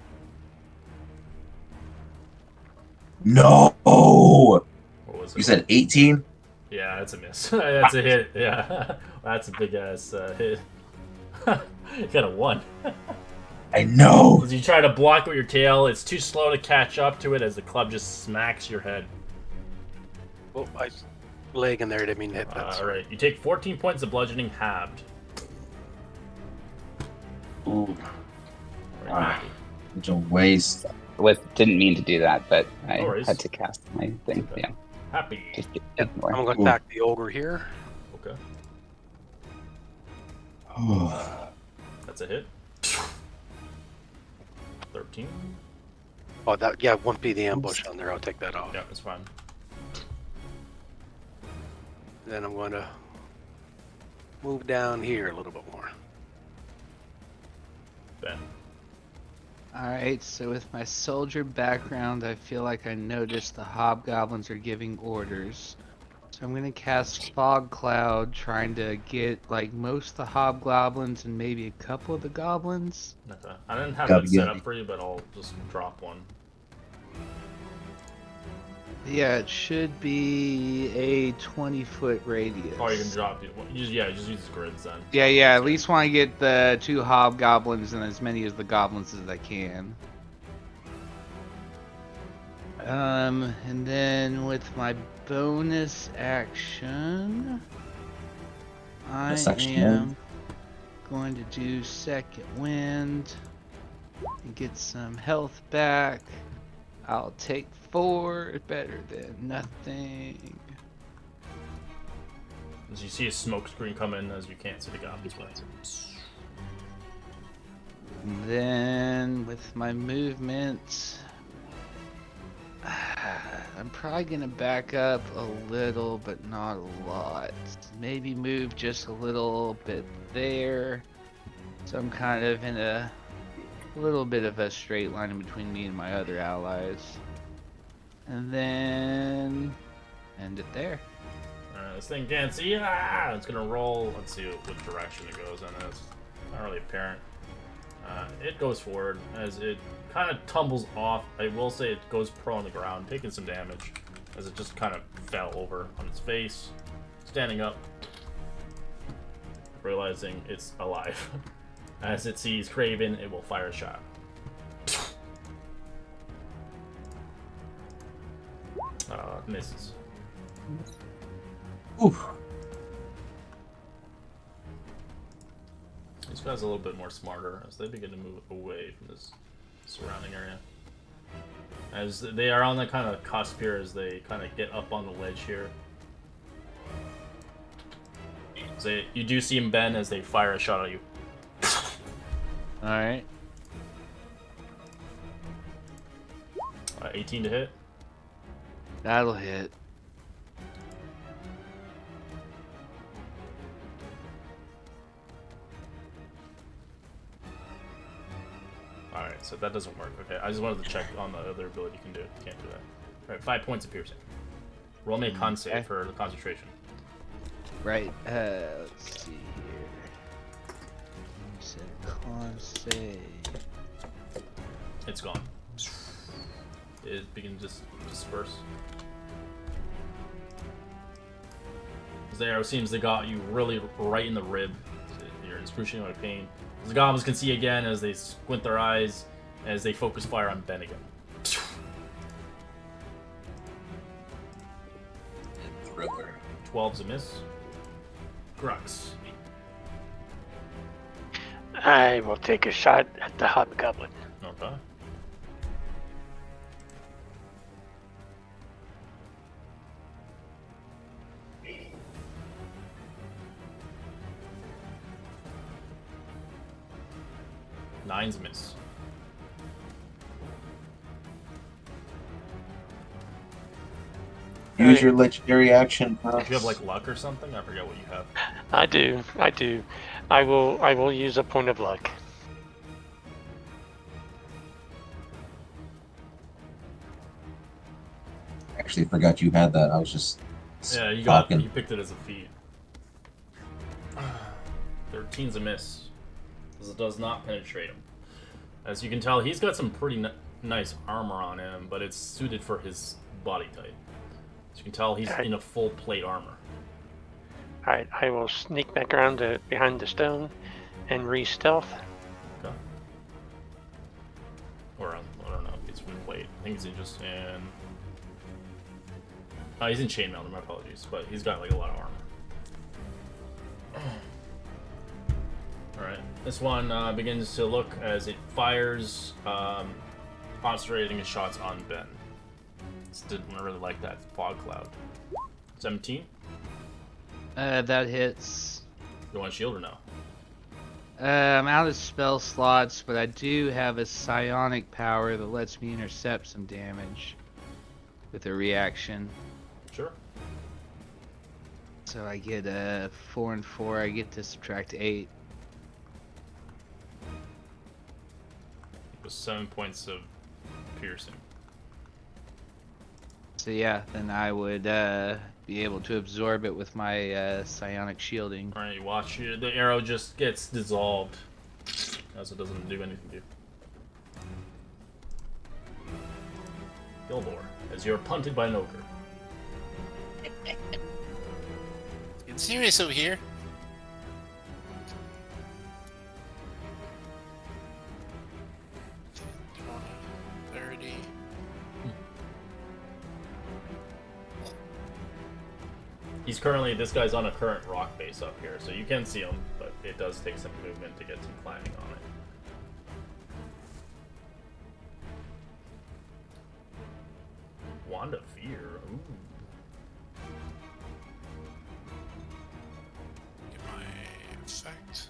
[SPEAKER 1] No!
[SPEAKER 3] What was it?
[SPEAKER 1] You said 18?
[SPEAKER 3] Yeah, that's a miss. That's a hit. Yeah, that's a big ass hit. You got a 1.
[SPEAKER 1] I know!
[SPEAKER 3] As you try to block with your tail, it's too slow to catch up to it as the club just smacks your head.
[SPEAKER 7] Oh, I leg in there. I didn't mean to hit that.
[SPEAKER 3] Alright, you take 14 points of bludgeoning halved.
[SPEAKER 1] Ooh. Such a waste.
[SPEAKER 4] Didn't mean to do that, but I
[SPEAKER 3] No worries.
[SPEAKER 4] had to cast my thing.
[SPEAKER 3] Okay.
[SPEAKER 4] Yeah,
[SPEAKER 3] Happy.
[SPEAKER 4] just
[SPEAKER 7] I'm
[SPEAKER 4] ignore.
[SPEAKER 7] going to attack the ogre here.
[SPEAKER 3] Okay. That's a hit. 13.
[SPEAKER 7] Oh, that won't be the ambush on there. I'll take that off.
[SPEAKER 3] Yeah, that's fine.
[SPEAKER 7] Then I'm going to move down here a little bit more.
[SPEAKER 3] Ben.
[SPEAKER 2] Alright, so with my soldier background, I feel like I noticed the hobgoblins are giving orders. So I'm gonna cast Fog Cloud, trying to get like most of the hobgoblins and maybe a couple of the goblins.
[SPEAKER 3] Okay. I didn't have
[SPEAKER 1] Gotta
[SPEAKER 3] that
[SPEAKER 1] be
[SPEAKER 3] set
[SPEAKER 1] good.
[SPEAKER 3] up for you, but I'll just drop one.
[SPEAKER 2] Yeah, it should be a 20-foot radius.
[SPEAKER 3] Oh, you can drop it. Just use grids then.
[SPEAKER 2] Yeah, at least want to get the 2 hobgoblins and as many of the goblins as I can. And then with my bonus action, I
[SPEAKER 1] Bonus action.
[SPEAKER 2] am going to do Second Wind and get some health back. I'll take 4, better than nothing.
[SPEAKER 3] As you see a smoke screen come in as you can't see the goblins.
[SPEAKER 2] And then with my movement, I'm probably gonna back up a little, but not a lot. Maybe move just a little bit there. So I'm kind of in a little bit of a straight line in between me and my other allies. And then end it there.
[SPEAKER 3] Alright, this thing can't see. Ah! It's gonna roll. Let's see what direction it goes in. It's not really apparent. It goes forward as it kind of tumbles off. I will say it goes prone on the ground, taking some damage as it just kind of fell over on its face. Standing up, realizing it's alive. As it sees Craven, it will fire a shot. Misses.
[SPEAKER 1] Oof.
[SPEAKER 3] These guys are a little bit more smarter as they begin to move away from this surrounding area. As they are on the kind of cusp here as they kind of get up on the ledge here. So you do see them bend as they fire a shot at you.
[SPEAKER 2] Alright.
[SPEAKER 3] 18 to hit.
[SPEAKER 2] That'll hit.
[SPEAKER 3] Alright, so that doesn't work. Okay, I just wanted to check on the other ability you can do. Can't do that. Alright, 5 points of piercing. Roll me a con save for the concentration.
[SPEAKER 2] Right, let's see here. You said con save.
[SPEAKER 3] It's gone. It begins to disperse. The arrow seems to got you really right in the rib. You're in excruciating pain. The goblins can see again as they squint their eyes as they focus fire on Ben again.
[SPEAKER 1] Thriller.
[SPEAKER 3] 12's a miss. Grux.
[SPEAKER 5] I will take a shot at the hobgoblin.
[SPEAKER 3] Okay. Nine's a miss.
[SPEAKER 1] Use your legendary action.
[SPEAKER 3] Do you have like luck or something? I forget what you have.
[SPEAKER 5] I do. I will use a point of luck.
[SPEAKER 1] actually forgot you had that. I was just
[SPEAKER 3] Yeah, you
[SPEAKER 1] talking.
[SPEAKER 3] picked it as a feat. 13's a miss, because it does not penetrate him. As you can tell, he's got some pretty nice armor on him, but it's suited for his body type. As you can tell, he's in a full plate armor.
[SPEAKER 5] Alright, I will sneak back around to behind the stone and re-stealth.
[SPEAKER 3] Okay. Or, I don't know if it's full plate. I think he's just in... he's in chainmail, my apologies, but he's got like a lot of armor. Alright, this one begins to look as it fires, concentrating his shots on Ben. Just didn't really like that fog cloud. 17?
[SPEAKER 2] That hits.
[SPEAKER 3] You want a shield or no?
[SPEAKER 2] I'm out of spell slots, but I do have a psionic power that lets me intercept some damage with a reaction.
[SPEAKER 3] Sure.
[SPEAKER 2] So I get 4 and 4. I get to subtract 8.
[SPEAKER 3] It was 7 points of piercing.
[SPEAKER 2] So yeah, then I would be able to absorb it with my psionic shielding.
[SPEAKER 3] Alright, you watch the arrow just gets dissolved, as it doesn't do anything to you. Gilbor, as you're punted by an ogre.
[SPEAKER 6] Getting serious over here.
[SPEAKER 3] He's currently, this guy's on a current rock base up here, so you can see him, but it does take some movement to get some climbing on it. Wand of Fear, ooh.
[SPEAKER 6] Get my effect.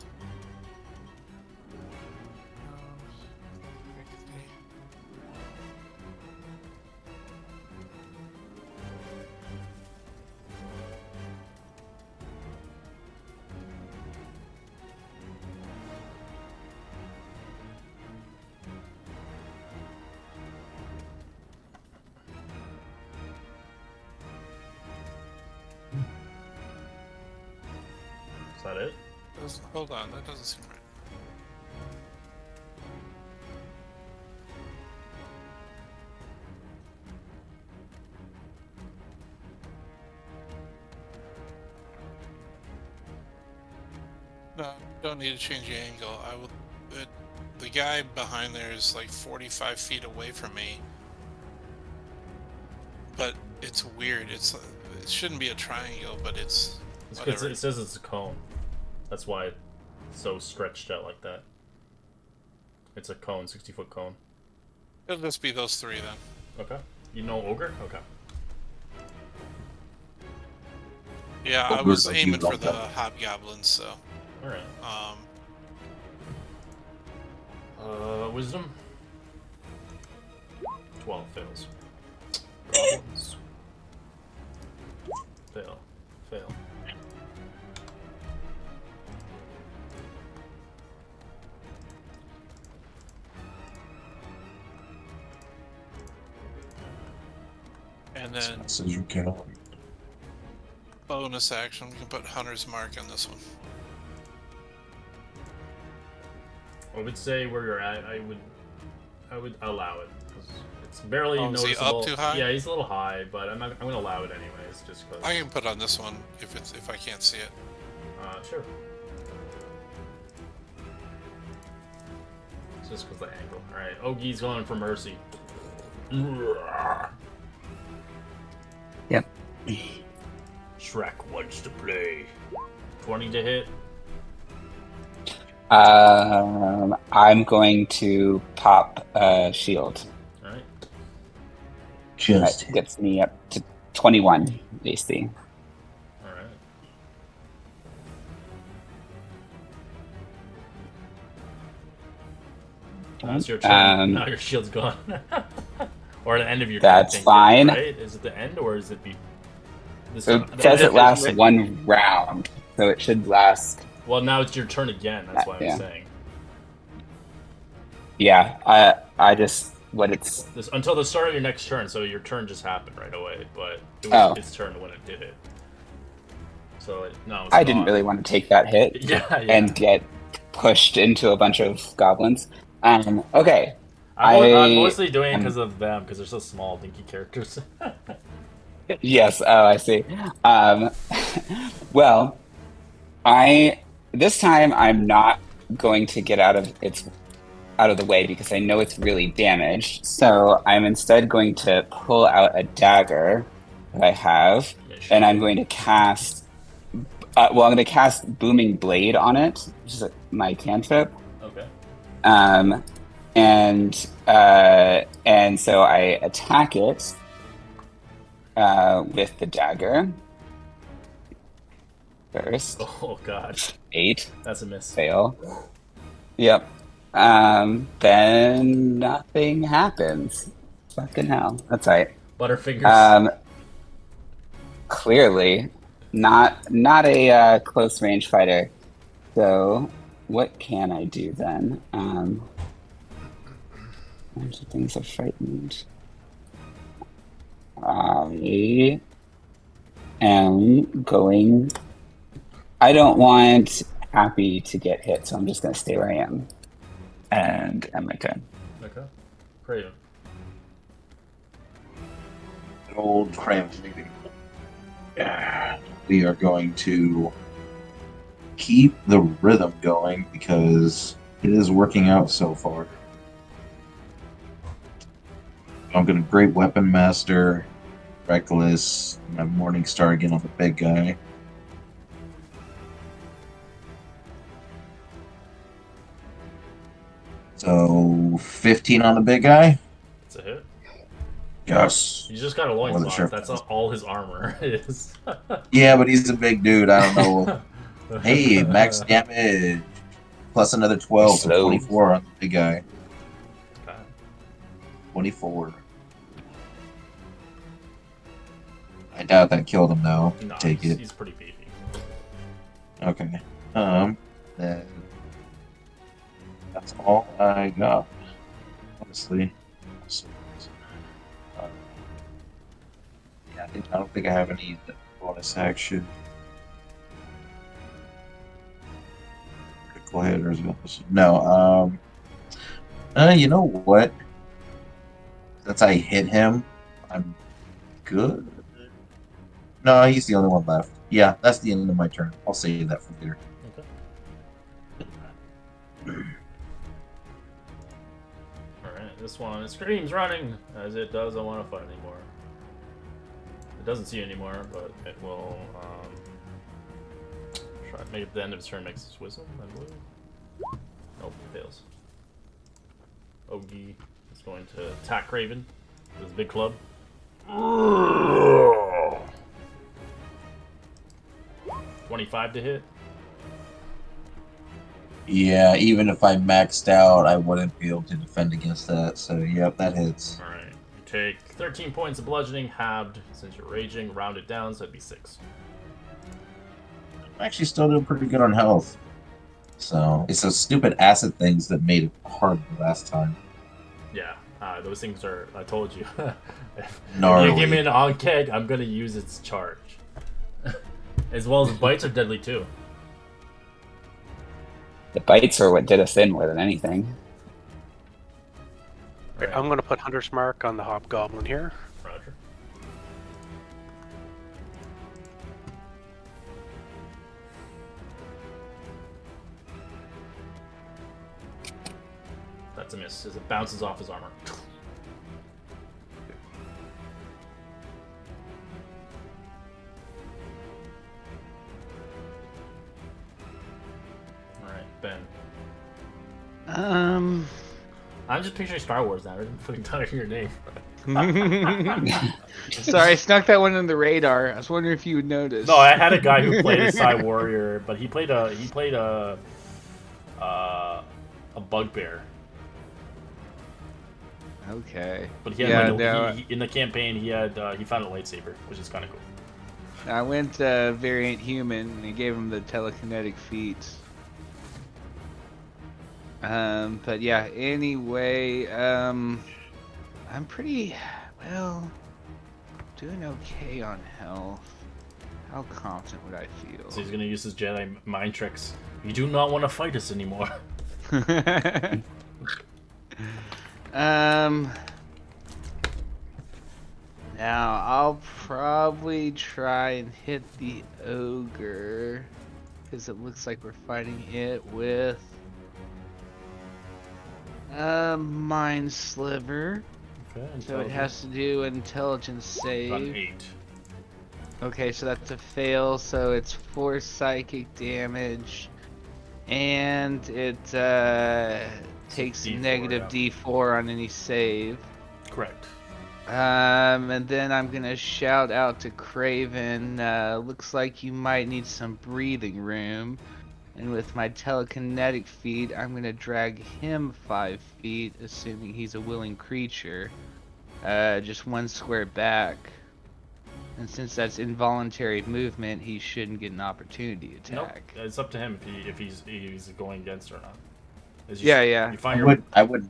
[SPEAKER 3] Is that it?
[SPEAKER 6] Hold on, that doesn't seem right. No, don't need to change the angle. I will. The guy behind there is like 45 feet away from me, but it's weird. It shouldn't be a triangle, but it's.
[SPEAKER 3] It's 'cause it says it's a cone. That's why it's so stretched out like that. It's a cone, 60-foot cone.
[SPEAKER 6] It'll just be those three then.
[SPEAKER 3] Okay. You know ogre? Okay.
[SPEAKER 6] Yeah, I was aiming for the hobgoblins, so.
[SPEAKER 3] Alright. Wisdom? 12 fails. Goblins. Fail. Fail.
[SPEAKER 6] And then
[SPEAKER 1] So you can.
[SPEAKER 6] bonus action, we can put Hunter's Mark on this one.
[SPEAKER 3] I would say where you're at, I would allow it. 'Cause it's barely
[SPEAKER 6] Is he
[SPEAKER 3] noticeable.
[SPEAKER 6] up too high?
[SPEAKER 3] Yeah, he's a little high, but I'm gonna allow it anyways, just because.
[SPEAKER 6] I can put on this one if I can't see it.
[SPEAKER 3] Sure. It's just because the angle. Alright, Ogie's going for mercy.
[SPEAKER 4] Yep.
[SPEAKER 3] Shrek wants to play. 20 to hit.
[SPEAKER 4] I'm going to pop a shield.
[SPEAKER 3] Alright.
[SPEAKER 1] Just
[SPEAKER 4] That gets me up to 21 AC.
[SPEAKER 3] Alright. That's your turn. Now your shield's gone. Or the end of your turn.
[SPEAKER 4] That's
[SPEAKER 3] I think,
[SPEAKER 4] fine.
[SPEAKER 3] Right? Is it the end or is it be?
[SPEAKER 4] So it says it lasts one round, so it should last.
[SPEAKER 3] Well, now it's your turn again. That's why I'm
[SPEAKER 4] Yeah.
[SPEAKER 3] saying.
[SPEAKER 4] Yeah, I just what it's.
[SPEAKER 3] Until the start of your next turn, so your turn just happened right away, but it was its turn when it did it. So
[SPEAKER 4] I didn't really want to take that hit
[SPEAKER 3] yeah.
[SPEAKER 4] and get pushed into a bunch of goblins. Okay.
[SPEAKER 3] I'm mostly doing it because of them, because they're so small, dinky characters.
[SPEAKER 4] Yes. Oh, I see. Well, this time I'm not going to get out of the way because I know it's really damaged. So I'm instead going to pull out a dagger that I have, and I'm going to cast. I'm going to cast Booming Blade on it, which is my cantrip.
[SPEAKER 3] Okay.
[SPEAKER 4] And so I attack it with the dagger first.
[SPEAKER 3] Oh god.
[SPEAKER 4] 8.
[SPEAKER 3] That's a miss.
[SPEAKER 4] Fail. Yep. Then nothing happens. Fucking hell. That's right.
[SPEAKER 3] Butterfingers.
[SPEAKER 4] Clearly, not a close range fighter. So, what can I do then? A bunch of things are frightened. I am going. I don't want Happy to get hit, so I'm just going to stay where I am. And end my turn.
[SPEAKER 3] Okay. Craven.
[SPEAKER 1] Old Craven. We are going to keep the rhythm going because it is working out so far. I'm going to Great Weapon Master, Reckless, my Morning Star again on the big guy. So 15 on the big guy.
[SPEAKER 3] That's a hit.
[SPEAKER 1] Yes.
[SPEAKER 3] You just got a loincloth.
[SPEAKER 1] Sure.
[SPEAKER 3] That's all his armor is.
[SPEAKER 1] Yeah, but he's a big dude. I don't know. Hey, max damage. Plus another 12, so 24 on the big guy.
[SPEAKER 3] Okay.
[SPEAKER 1] 24. I doubt that killed him, though.
[SPEAKER 3] No,
[SPEAKER 1] Take it.
[SPEAKER 3] He's pretty beefy.
[SPEAKER 1] Okay. Then that's all I got. Honestly. Yeah, I don't think I have any bonus action. Critical hit or no. You know what? Since I hit him, I'm good. No, he's the only one left. Yeah, that's the end of my turn. I'll save that for later.
[SPEAKER 3] Okay. Alright, this one, it screams running, as it doesn't want to fight anymore. It doesn't see you anymore, but it will try maybe at the end of its turn makes its wisdom, I believe. Nope, it fails. Ogi is going to attack Craven with his big club. 25 to hit.
[SPEAKER 1] Yeah, even if I maxed out, I wouldn't be able to defend against that. So, yep, that hits.
[SPEAKER 3] Alright. You take 13 points of bludgeoning, halved since you're raging, round it down, so that'd be 6.
[SPEAKER 1] I'm actually still doing pretty good on health. So, it's those stupid acid things that made it hard the last time.
[SPEAKER 3] Yeah, those things are, I told you. If
[SPEAKER 1] Gnarly.
[SPEAKER 3] you give me an on-keg, I'm gonna use its charge. As well as bites are deadly too.
[SPEAKER 4] The bites are what did us in more than anything.
[SPEAKER 3] Right.
[SPEAKER 7] I'm going to put Hunter's Mark on the Hobgoblin here.
[SPEAKER 3] Roger. That's a miss as it bounces off his armor. Alright, Ben. I'm just picturing Star Wars now. I didn't fucking tell you your name.
[SPEAKER 2] Sorry, I snuck that one on the radar. I was wondering if you would notice.
[SPEAKER 3] No, I had a guy who played a Psy Warrior, but he played a bugbear.
[SPEAKER 2] Okay.
[SPEAKER 3] But he had in the campaign he found a lightsaber, which is kind of cool.
[SPEAKER 2] I went variant human and gave him the telekinetic feats. But yeah, anyway, I'm pretty, well, doing okay on health. How confident would I feel?
[SPEAKER 3] So he's gonna use his Jedi mind tricks. You do not want to fight us anymore.
[SPEAKER 2] Now I'll probably try and hit the ogre, because it looks like we're fighting it with Mind Sliver.
[SPEAKER 3] Okay,
[SPEAKER 2] So it has to do intelligence
[SPEAKER 3] got an
[SPEAKER 2] save.
[SPEAKER 3] 8.
[SPEAKER 2] Okay, so that's a fail, so it's 4 psychic damage. And it takes
[SPEAKER 3] D4,
[SPEAKER 2] negative D4 on any save.
[SPEAKER 3] Correct.
[SPEAKER 2] And then I'm gonna shout out to Craven. Looks like you might need some breathing room. And with my telekinetic feet, I'm gonna drag him 5 feet, assuming he's a willing creature. Just 1 square back. And since that's involuntary movement, he shouldn't get an opportunity attack.
[SPEAKER 3] Nope. It's up to him if he's going against or not.
[SPEAKER 2] Yeah.
[SPEAKER 3] You find
[SPEAKER 1] I would.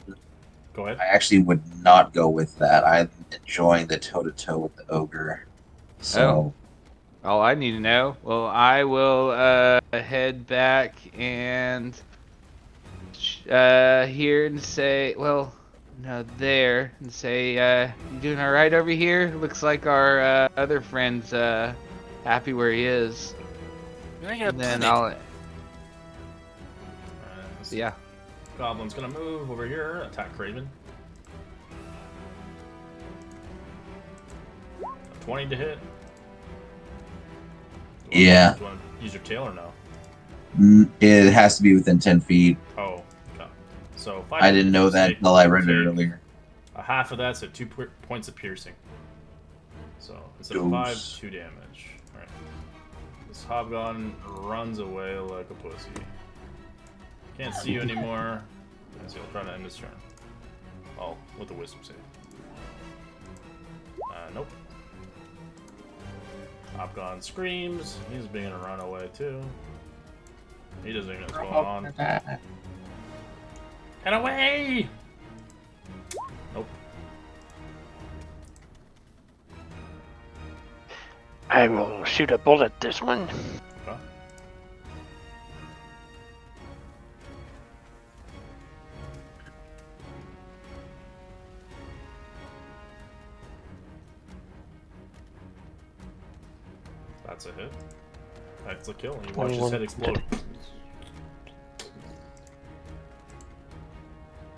[SPEAKER 3] Go ahead.
[SPEAKER 1] I actually would not go with that. I'm enjoying the toe-to-toe with the ogre. So.
[SPEAKER 2] All I need to know. Well, I will head back and here and say, well, no, there, and say, you doing all right over here? Looks like our other friend's happy where he is.
[SPEAKER 6] I got
[SPEAKER 2] And then
[SPEAKER 6] plenty.
[SPEAKER 2] yeah.
[SPEAKER 3] Goblin's gonna move over here, attack Craven. 20 to hit.
[SPEAKER 1] Yeah.
[SPEAKER 3] Do you want to use your tail or no?
[SPEAKER 1] It has to be within 10 feet.
[SPEAKER 3] Oh, okay. So
[SPEAKER 1] I didn't know that until I read it earlier.
[SPEAKER 3] A half of that's at 2 points of piercing. So instead of 5, 2 damage. Alright. This Hobgoblin runs away like a pussy. Can't see you anymore. So he'll try to end his turn. Oh, with a wisdom save. Nope. Hobgoblin screams. He's being a runaway too. He doesn't even know what's going on. Get away! Nope.
[SPEAKER 5] I will shoot a bullet this one.
[SPEAKER 3] Okay. That's a hit. That's a kill. You watch his head explode.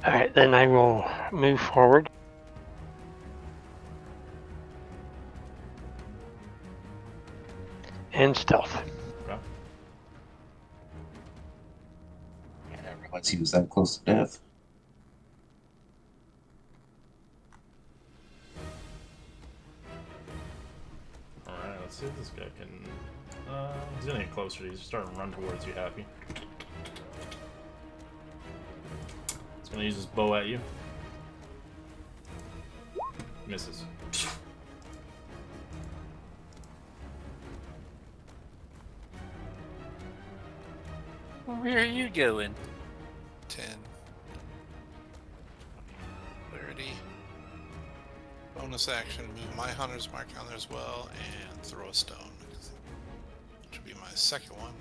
[SPEAKER 5] Alright, then I will move forward. And stealth.
[SPEAKER 3] Okay.
[SPEAKER 1] I never realized he was that close to death.
[SPEAKER 3] Alright, let's see if this guy can... he's gonna get closer. He's starting to run towards you, Happy. He's gonna use his bow at you. Misses.
[SPEAKER 6] Where are you going? 10. 30. Bonus action, move my hunter's mark on there as well, and throw a stone. Which would be my second one.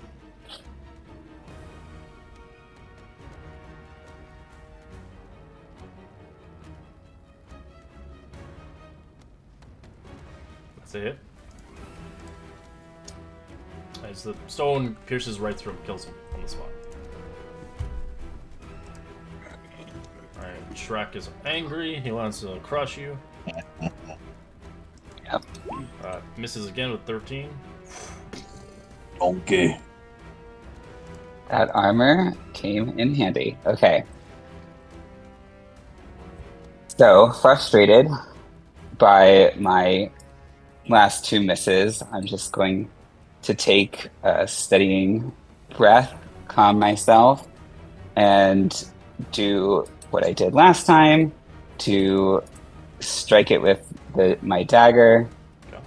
[SPEAKER 3] That's a hit. As the stone pierces right through him, kills him on the spot. Alright, Shrek is angry. He wants to crush you.
[SPEAKER 4] Yep.
[SPEAKER 3] Misses again with 13.
[SPEAKER 1] Okay.
[SPEAKER 4] That armor came in handy. Okay. So, frustrated by my last 2 misses, I'm just going to take a steadying breath, calm myself, and do what I did last time to strike it with my dagger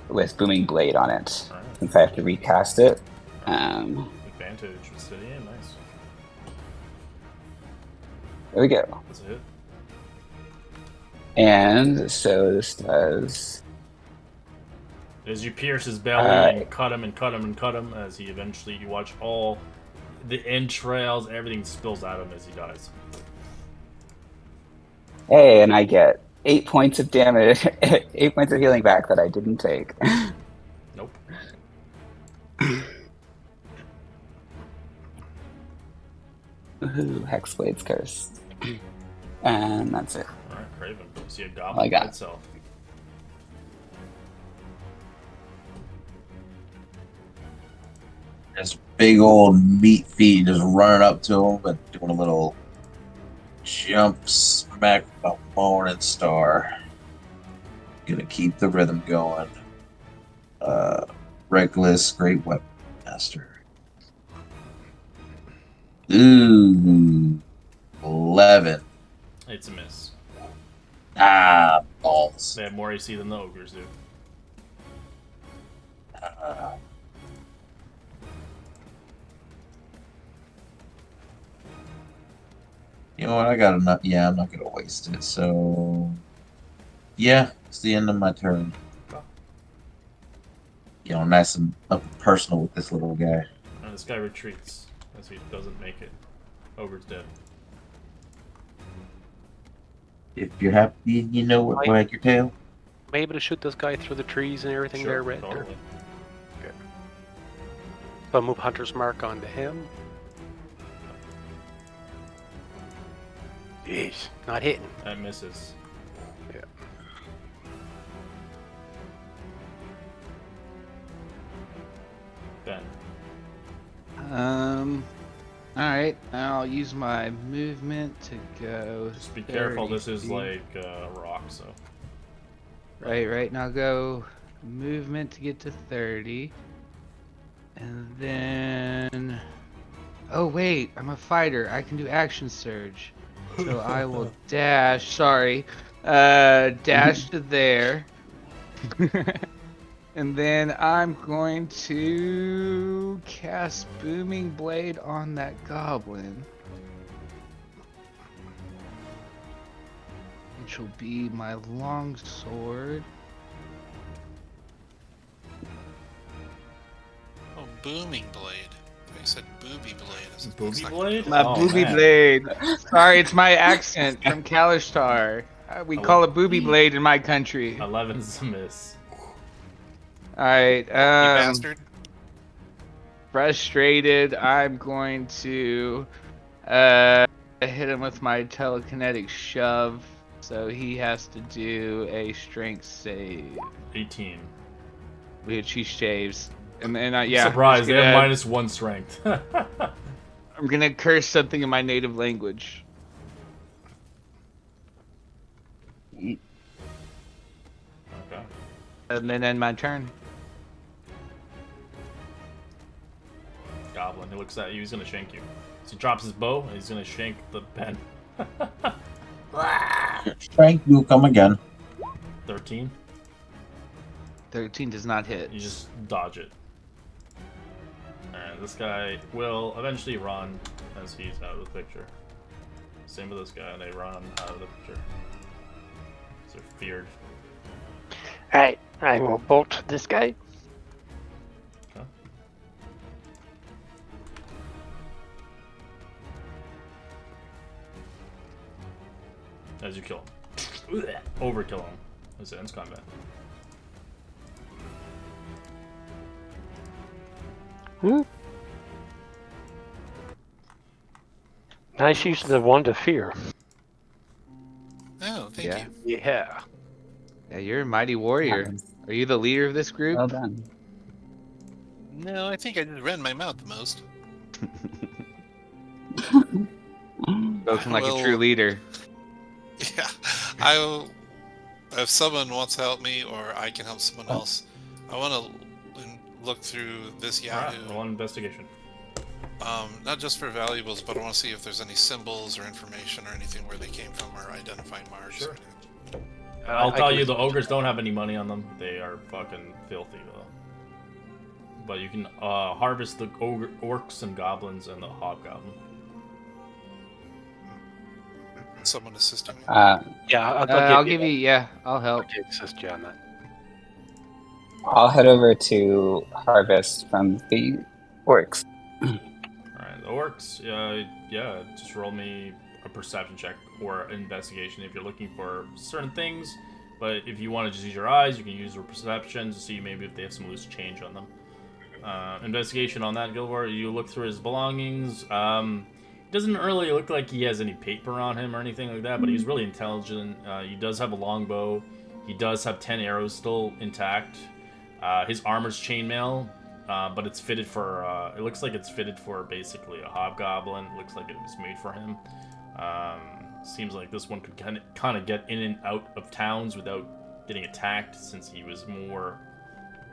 [SPEAKER 4] with Booming Blade on it, since I have to recast it.
[SPEAKER 3] Advantage with steady aim, nice.
[SPEAKER 4] There we go.
[SPEAKER 3] That's a hit.
[SPEAKER 4] And so this does.
[SPEAKER 3] As you pierce his belly and cut him and cut him and cut him, as he eventually, you watch all the entrails, everything spills out of him as he dies.
[SPEAKER 4] Hey, and I get 8 points of damage, 8 points of healing back that I didn't take.
[SPEAKER 3] Nope.
[SPEAKER 4] Ooh, Hexblade's Curse. And that's it.
[SPEAKER 3] Alright, Craven. You see a
[SPEAKER 4] I
[SPEAKER 3] goblin
[SPEAKER 4] got.
[SPEAKER 3] itself.
[SPEAKER 1] This big old meat feet just running up to him, but doing a little jump smack the Morning Star. Gonna keep the rhythm going. Reckless, Great Weapon Master. Ooh, 11.
[SPEAKER 3] It's a miss.
[SPEAKER 1] Ah, balls.
[SPEAKER 3] They have more AC than the ogres do.
[SPEAKER 1] You know what? I got enough. Yeah, I'm not gonna waste it. So, yeah, it's the end of my turn. You know, nice and up and personal with this little guy.
[SPEAKER 3] And this guy retreats as he doesn't make it. Ogre's dead.
[SPEAKER 1] If you're happy, you know what, wag your tail.
[SPEAKER 7] Am I able to shoot this guy through the trees and everything
[SPEAKER 3] Sure,
[SPEAKER 7] there, Red?
[SPEAKER 3] totally.
[SPEAKER 7] Okay. So I'll move Hunter's Mark onto him. Jeez, not hitting.
[SPEAKER 3] That misses.
[SPEAKER 7] Yeah.
[SPEAKER 3] Ben.
[SPEAKER 2] Alright, I'll use my movement to go.
[SPEAKER 3] Just be careful, this is
[SPEAKER 2] 30 feet.
[SPEAKER 3] like rock, so.
[SPEAKER 2] Right, and I'll go movement to get to 30. And then. Oh, wait, I'm a fighter. I can do action surge. So I will dash. Sorry. Dash to there. And then I'm going to cast Booming Blade on that goblin. Which will be my long sword.
[SPEAKER 6] Oh, Booming Blade. I said Booby Blade.
[SPEAKER 3] Booby Blade?
[SPEAKER 2] My
[SPEAKER 3] Oh,
[SPEAKER 2] Booby
[SPEAKER 3] man.
[SPEAKER 2] Blade. Sorry, it's my accent from Kalishtar. We call it Booby Blade in my country.
[SPEAKER 3] 11's a miss.
[SPEAKER 2] Alright,
[SPEAKER 6] You bastard.
[SPEAKER 2] frustrated, I'm going to hit him with my telekinetic shove, so he has to do a strength save,
[SPEAKER 3] 18.
[SPEAKER 2] which he shaves. And then, yeah.
[SPEAKER 3] Surprise, they have
[SPEAKER 2] gonna,
[SPEAKER 3] -1 strength.
[SPEAKER 2] I'm gonna curse something in my native language.
[SPEAKER 3] Okay.
[SPEAKER 2] And then end my turn.
[SPEAKER 3] Goblin, he looks at you, he's gonna shank you. So he drops his bow, and he's gonna shank the pen.
[SPEAKER 1] Frank, you come again.
[SPEAKER 3] 13.
[SPEAKER 2] 13 does not hit.
[SPEAKER 3] You just dodge it. And this guy will eventually run as he's out of the picture. Same with this guy, they run out of the picture. So they're feared.
[SPEAKER 5] Alright, I will bolt this guy.
[SPEAKER 3] Okay. As you kill him. Overkill him. As it ends combat.
[SPEAKER 5] Nice use of the one to fear.
[SPEAKER 6] Oh, thank
[SPEAKER 2] Yeah.
[SPEAKER 6] you.
[SPEAKER 5] Yeah.
[SPEAKER 2] Yeah, you're a mighty warrior. Are you the leader of this group?
[SPEAKER 4] Well done.
[SPEAKER 6] No, I think I just ran my mouth the most.
[SPEAKER 2] Spoken like a true leader.
[SPEAKER 6] Yeah, I will. If someone wants to help me, or I can help someone else, I want to look through this Yahoo.
[SPEAKER 3] Alright, roll an investigation.
[SPEAKER 6] Not just for valuables, but I want to see if there's any symbols or information or anything where they came from, or identifying marks.
[SPEAKER 3] Sure.
[SPEAKER 6] Or anything.
[SPEAKER 3] I'll
[SPEAKER 5] I
[SPEAKER 3] tell
[SPEAKER 5] can-
[SPEAKER 3] you, the ogres don't have any money on them. They are fucking filthy, though. But you can harvest the orcs and goblins and the hobgoblin.
[SPEAKER 6] Someone assisting me?
[SPEAKER 7] Yeah,
[SPEAKER 2] I'll give you. Yeah, I'll help.
[SPEAKER 7] I'll assist you on that.
[SPEAKER 4] I'll head over to harvest from the orcs.
[SPEAKER 3] Alright, the orcs, yeah, just roll me a perception check or an investigation if you're looking for certain things. But if you want to just use your eyes, you can use your perception to see maybe if they have some loose change on them. Investigation on that, Gilbert. You look through his belongings. Doesn't really look like he has any paper on him or anything like that, but he's really intelligent. He does have a longbow. He does have 10 arrows still intact. His armor's chainmail, but it's fitted for. It looks like it's fitted for basically a hobgoblin. It looks like it was made for him. Seems like this one could kind of get in and out of towns without getting attacked, since he was more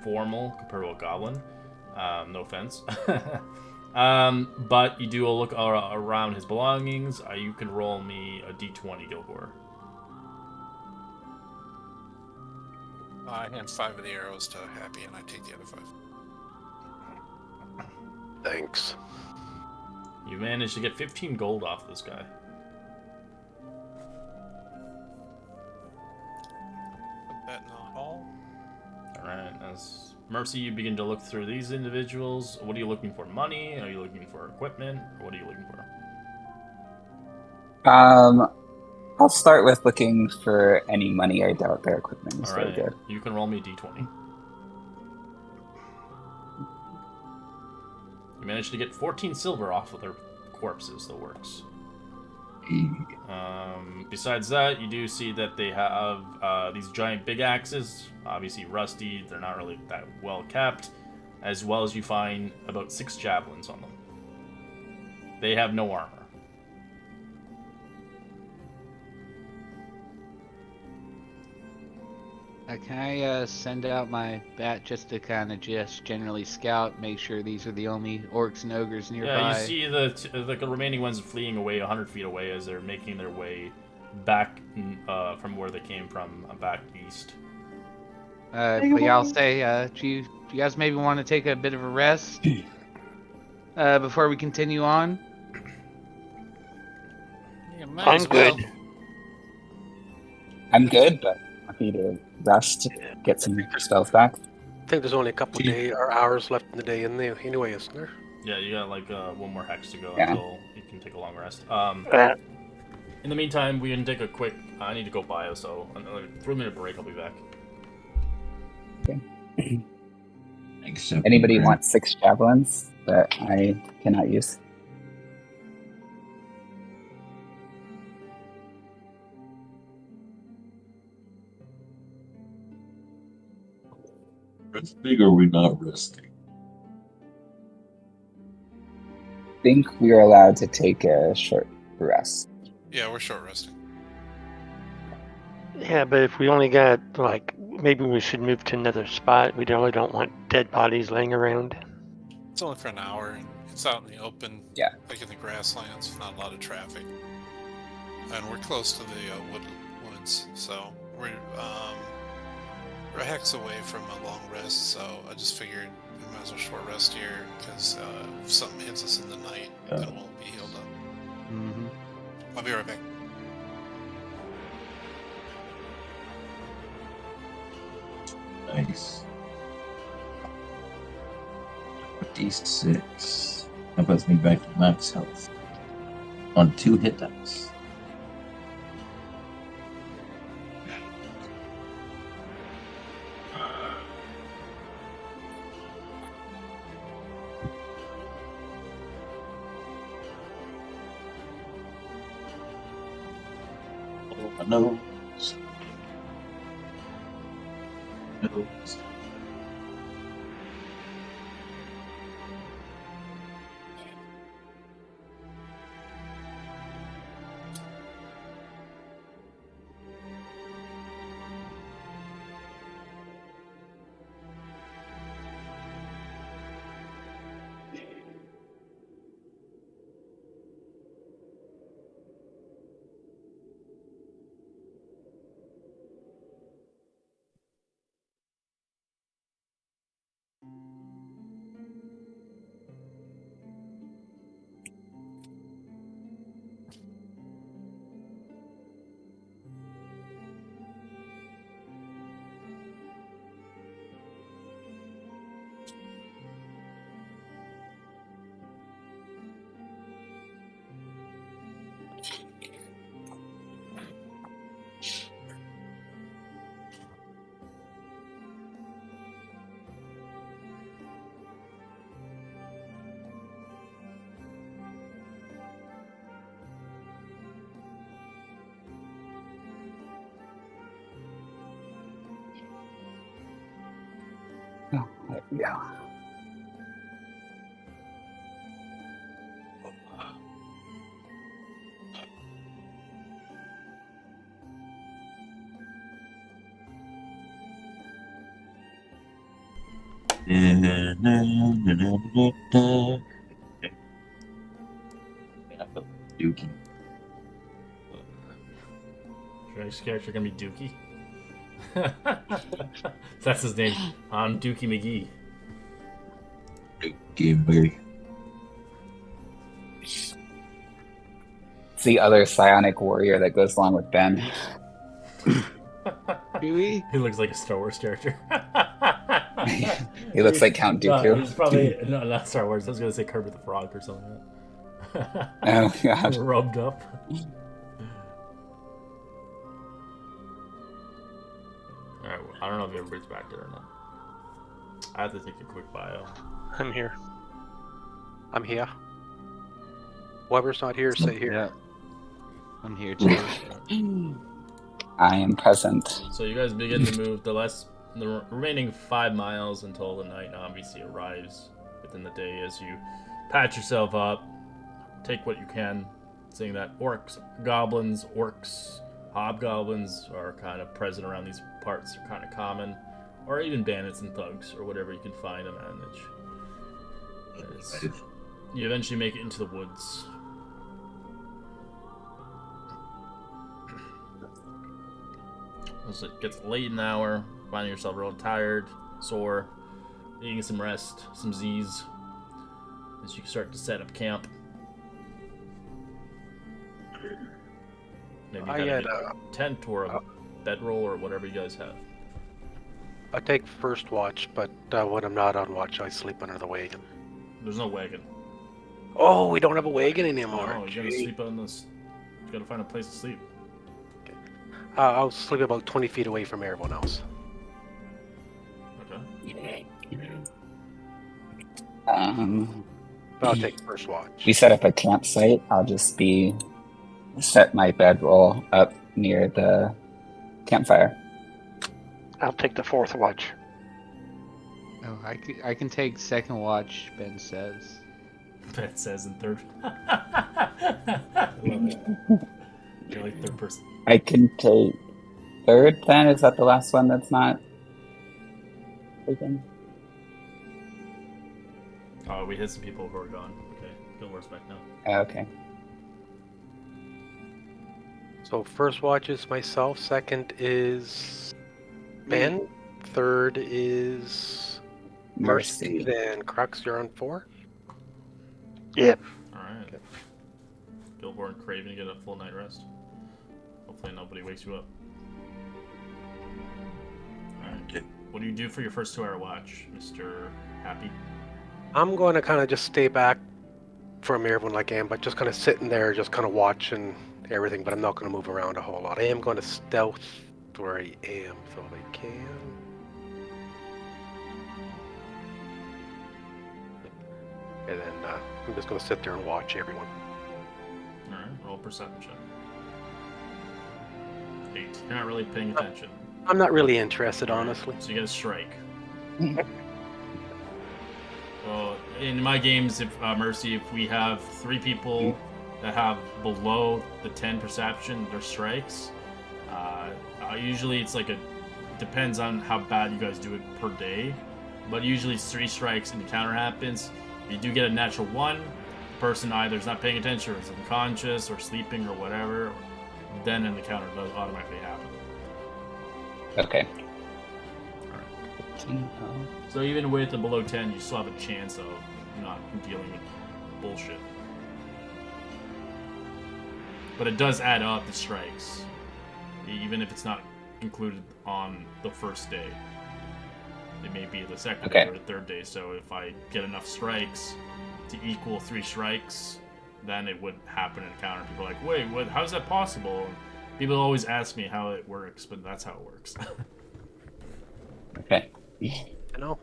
[SPEAKER 3] formal compared to a goblin. No offense. But you do a look around his belongings. You can roll me a d20, Gilbor.
[SPEAKER 6] I hand 5 of the arrows to Happy, and I take the other 5.
[SPEAKER 7] Thanks.
[SPEAKER 3] You managed to get 15 gold off this guy.
[SPEAKER 6] Put that in the hall.
[SPEAKER 3] Alright, as Mercy, you begin to look through these individuals. What are you looking for? Money? Are you looking for equipment? Or what are you looking for?
[SPEAKER 4] I'll start with looking for any money. I doubt their equipment is very
[SPEAKER 3] Alright,
[SPEAKER 4] good.
[SPEAKER 3] you can roll me a d20. You managed to get 14 silver off of their corpses, the works. Besides that, you do see that they have these giant big axes, obviously rusty, they're not really that well kept, as well as you find about 6 javelins on them. They have no armor.
[SPEAKER 2] Can I send out my bat just to kind of just generally scout, make sure these are the only orcs and ogres nearby?
[SPEAKER 3] Yeah, you see the remaining ones fleeing away 100 feet away as they're making their way back from where they came from, back east.
[SPEAKER 2] But yeah, I'll say, do you guys maybe want to take a bit of a rest before we continue on?
[SPEAKER 6] Yeah, might
[SPEAKER 5] I'm
[SPEAKER 6] as well.
[SPEAKER 5] good.
[SPEAKER 4] I'm good, but happy to rest, get some spells back.
[SPEAKER 7] I think there's only a couple days or hours left in the day anyway, isn't there?
[SPEAKER 3] Yeah, you got like one more hex to go
[SPEAKER 4] Yeah.
[SPEAKER 3] until you can take a long rest.
[SPEAKER 5] Uh,
[SPEAKER 3] In the meantime, we can take a quick. I need to go bio, so 3-minute break. I'll be back.
[SPEAKER 1] Except
[SPEAKER 4] Anybody
[SPEAKER 1] for-
[SPEAKER 4] want 6 javelins that I cannot use?
[SPEAKER 1] Resting or are we not resting?
[SPEAKER 4] I think we are allowed to take a short rest.
[SPEAKER 6] Yeah, we're short resting.
[SPEAKER 5] yeah, but if we only got, like, maybe we should move to another spot. We really don't want dead bodies laying around.
[SPEAKER 6] It's only for an hour, and it's out in the open.
[SPEAKER 4] Yeah.
[SPEAKER 6] Like in the grasslands, not a lot of traffic. And we're close to the woods, so we're a hex away from a long rest. So I just figured we might as well short rest here, because if something hits us in the night, then we'll be healed up.
[SPEAKER 2] Mm-hmm.
[SPEAKER 6] I'll be right back.
[SPEAKER 1] Nice. D6. That puts me back to max health. On 2 hit dice. Oh, my nose. Nose.
[SPEAKER 4] Oh, there we go.
[SPEAKER 1] Dookie.
[SPEAKER 3] Your next character gonna be Dookie. That's his name. I'm Dookie McGee.
[SPEAKER 1] Dookie McGee.
[SPEAKER 4] It's the other psionic warrior that goes along with Ben.
[SPEAKER 2] Chewie?
[SPEAKER 3] He looks like a Star Wars character.
[SPEAKER 4] He looks like Count Dooku.
[SPEAKER 3] No, he's probably not Star Wars. I was gonna say Kermit the Frog or something.
[SPEAKER 4] Oh god.
[SPEAKER 3] Rubbed up. Alright, well, I don't know if everybody's back there or not. I have to take a quick bio.
[SPEAKER 5] I'm here. I'm here. Whoever's not here, stay here.
[SPEAKER 2] Yeah. I'm here too.
[SPEAKER 4] I am present.
[SPEAKER 3] So you guys begin to move the remaining 5 miles until the night obviously arrives within the day as you patch yourself up, take what you can, seeing that orcs, goblins, orcs, hobgoblins are kind of present around these parts, are kind of common, or even bandits and thugs, or whatever you can find and manage. You eventually make it into the woods. As it gets late in the hour, finding yourself real tired, sore, needing some rest, some Z's, as you start to set up camp. Maybe you got a tent or a bedroll or whatever you guys have.
[SPEAKER 7] I take first watch, but when I'm not on watch, I sleep under the wagon.
[SPEAKER 3] There's no wagon.
[SPEAKER 7] Oh, we don't have a wagon anymore.
[SPEAKER 3] Oh, you gotta sleep on this. You gotta find a place to sleep.
[SPEAKER 7] I'll sleep about 20 feet away from everyone else.
[SPEAKER 3] Okay.
[SPEAKER 7] But I'll take first watch.
[SPEAKER 4] We set up a campsite. I'll just set my bedroll up near the campfire.
[SPEAKER 5] I'll take the fourth watch.
[SPEAKER 2] Oh, I can take second watch, Ben says.
[SPEAKER 3] Ben says in third. I love it. You're like third person.
[SPEAKER 4] I can take third then? Is that the last one that's not taken?
[SPEAKER 3] Oh, we hit some people who are gone. Okay, Gilmore's back now.
[SPEAKER 4] Okay.
[SPEAKER 7] So first watch is myself, second is Ben, third is Mercy, then Crux, you're on 4?
[SPEAKER 5] Yeah.
[SPEAKER 3] Alright. Okay. Gilmore and Craven get a full night rest. Hopefully nobody wakes you up. Alright. What do you do for your first 2-hour watch, Mr. Happy?
[SPEAKER 7] I'm going to kind of just stay back from everyone like I am, but just kind of sitting there, just kind of watching everything, but I'm not going to move around a whole lot. I am going to stealth where I am, so I can. And then I'm just going to sit there and watch everyone.
[SPEAKER 3] Alright, roll perception check. 8. You're not really paying attention.
[SPEAKER 7] I'm not really interested, honestly.
[SPEAKER 3] So you get a strike. Well, in my games, if Mercy, if we have 3 people that have below the 10 perception, their strikes. Usually it's like depends on how bad you guys do it per day, but usually it's 3 strikes and the counter happens. If you do get a natural 1, the person either is not paying attention or is unconscious or sleeping or whatever, then the counter does automatically happen.
[SPEAKER 4] Okay.
[SPEAKER 3] Alright. So even with the below 10, you still have a chance of not dealing with bullshit. But it does add up the strikes, even if it's not included on the first day. It may be the second or the third day. So if I get enough strikes to equal 3 strikes, then it would happen in a counter. People are like, wait, what? How is that possible? People always ask me how it works, but that's how it works.
[SPEAKER 4] Okay.
[SPEAKER 7] I know.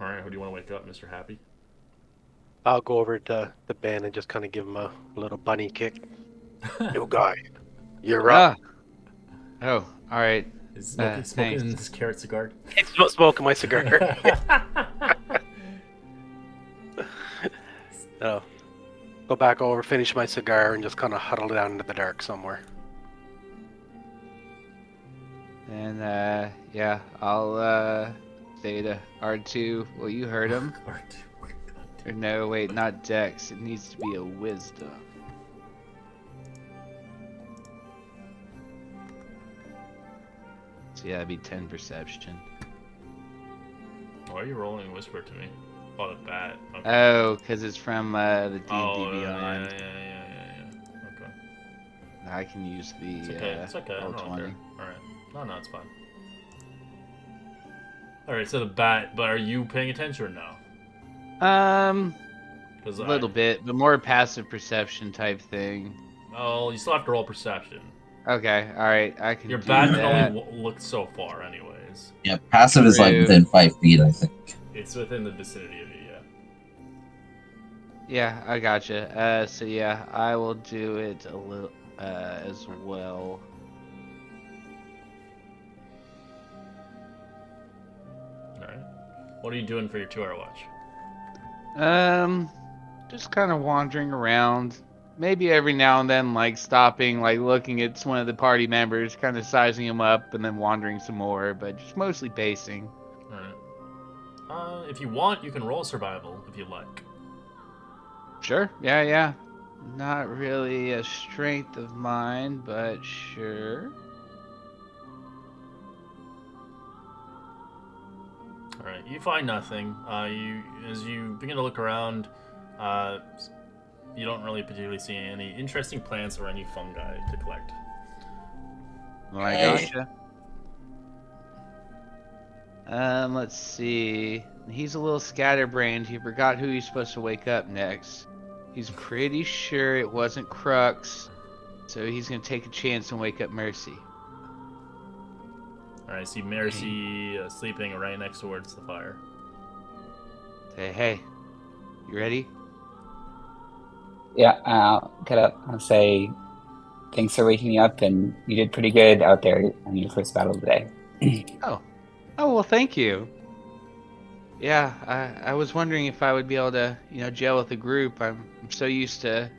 [SPEAKER 3] All right, who do you want to wake up, Mr. Happy?
[SPEAKER 7] I'll go over to the Ben and just kind of give him a little bunny kick. New guy, you're up.
[SPEAKER 2] Oh, all right.
[SPEAKER 3] Is smoking
[SPEAKER 2] Thanks.
[SPEAKER 3] this carrot cigar?
[SPEAKER 7] He's smoking my cigar. So, go back over, finish my cigar, and just kind of huddle down into the dark somewhere.
[SPEAKER 2] And yeah, I'll say to R2. Well, you heard him. Or no, wait, not Dex. It needs to be a Wisdom. So yeah, that'd be 10 Perception.
[SPEAKER 3] Why are you rolling Whisper to me? Oh, the bat. Okay.
[SPEAKER 2] Oh, because it's from the D&D
[SPEAKER 3] Oh,
[SPEAKER 2] Beyond.
[SPEAKER 3] yeah. Okay.
[SPEAKER 2] I can use the
[SPEAKER 3] It's okay. It's okay. I
[SPEAKER 2] roll
[SPEAKER 3] don't
[SPEAKER 2] 20.
[SPEAKER 3] care. Alright. No, it's fine. Alright, so the bat, but are you paying attention or no?
[SPEAKER 2] A
[SPEAKER 3] 'Cause
[SPEAKER 2] little bit, but more passive perception type thing.
[SPEAKER 3] Oh, you still have to roll perception.
[SPEAKER 2] Okay, all right, I can
[SPEAKER 3] Your
[SPEAKER 2] do
[SPEAKER 3] bat
[SPEAKER 2] that.
[SPEAKER 3] can only look so far, anyways.
[SPEAKER 1] Yeah, passive is like
[SPEAKER 2] True.
[SPEAKER 1] within 5 feet, I think.
[SPEAKER 3] It's within the vicinity of you, yeah.
[SPEAKER 2] Yeah, I gotcha. So yeah, I will do it a little as well.
[SPEAKER 3] Alright. What are you doing for your 2-hour watch?
[SPEAKER 2] Just kind of wandering around. Maybe every now and then, like stopping, like looking at one of the party members, kind of sizing him up, and then wandering some more. But just mostly pacing.
[SPEAKER 3] Alright. If you want, you can roll survival if you like.
[SPEAKER 2] Sure. Yeah. Not really a strength of mine, but sure.
[SPEAKER 3] Alright, you find nothing. As you begin to look around, you don't really particularly see any interesting plants or any fungi to collect.
[SPEAKER 2] Well, I gotcha. Let's see. He's a little scatterbrained. He forgot who he's supposed to wake up next. He's pretty sure it wasn't Crux, so he's gonna take a chance and wake up Mercy.
[SPEAKER 3] Alright, I see Mercy sleeping right next towards the fire.
[SPEAKER 2] Say, hey, you ready?
[SPEAKER 4] Yeah, I'll get up. I'll say, thanks for waking me up, and you did pretty good out there on your first battle today.
[SPEAKER 2] Oh, well, thank you. Yeah, I was wondering if I would be able to, gel with the group. I'm so used to,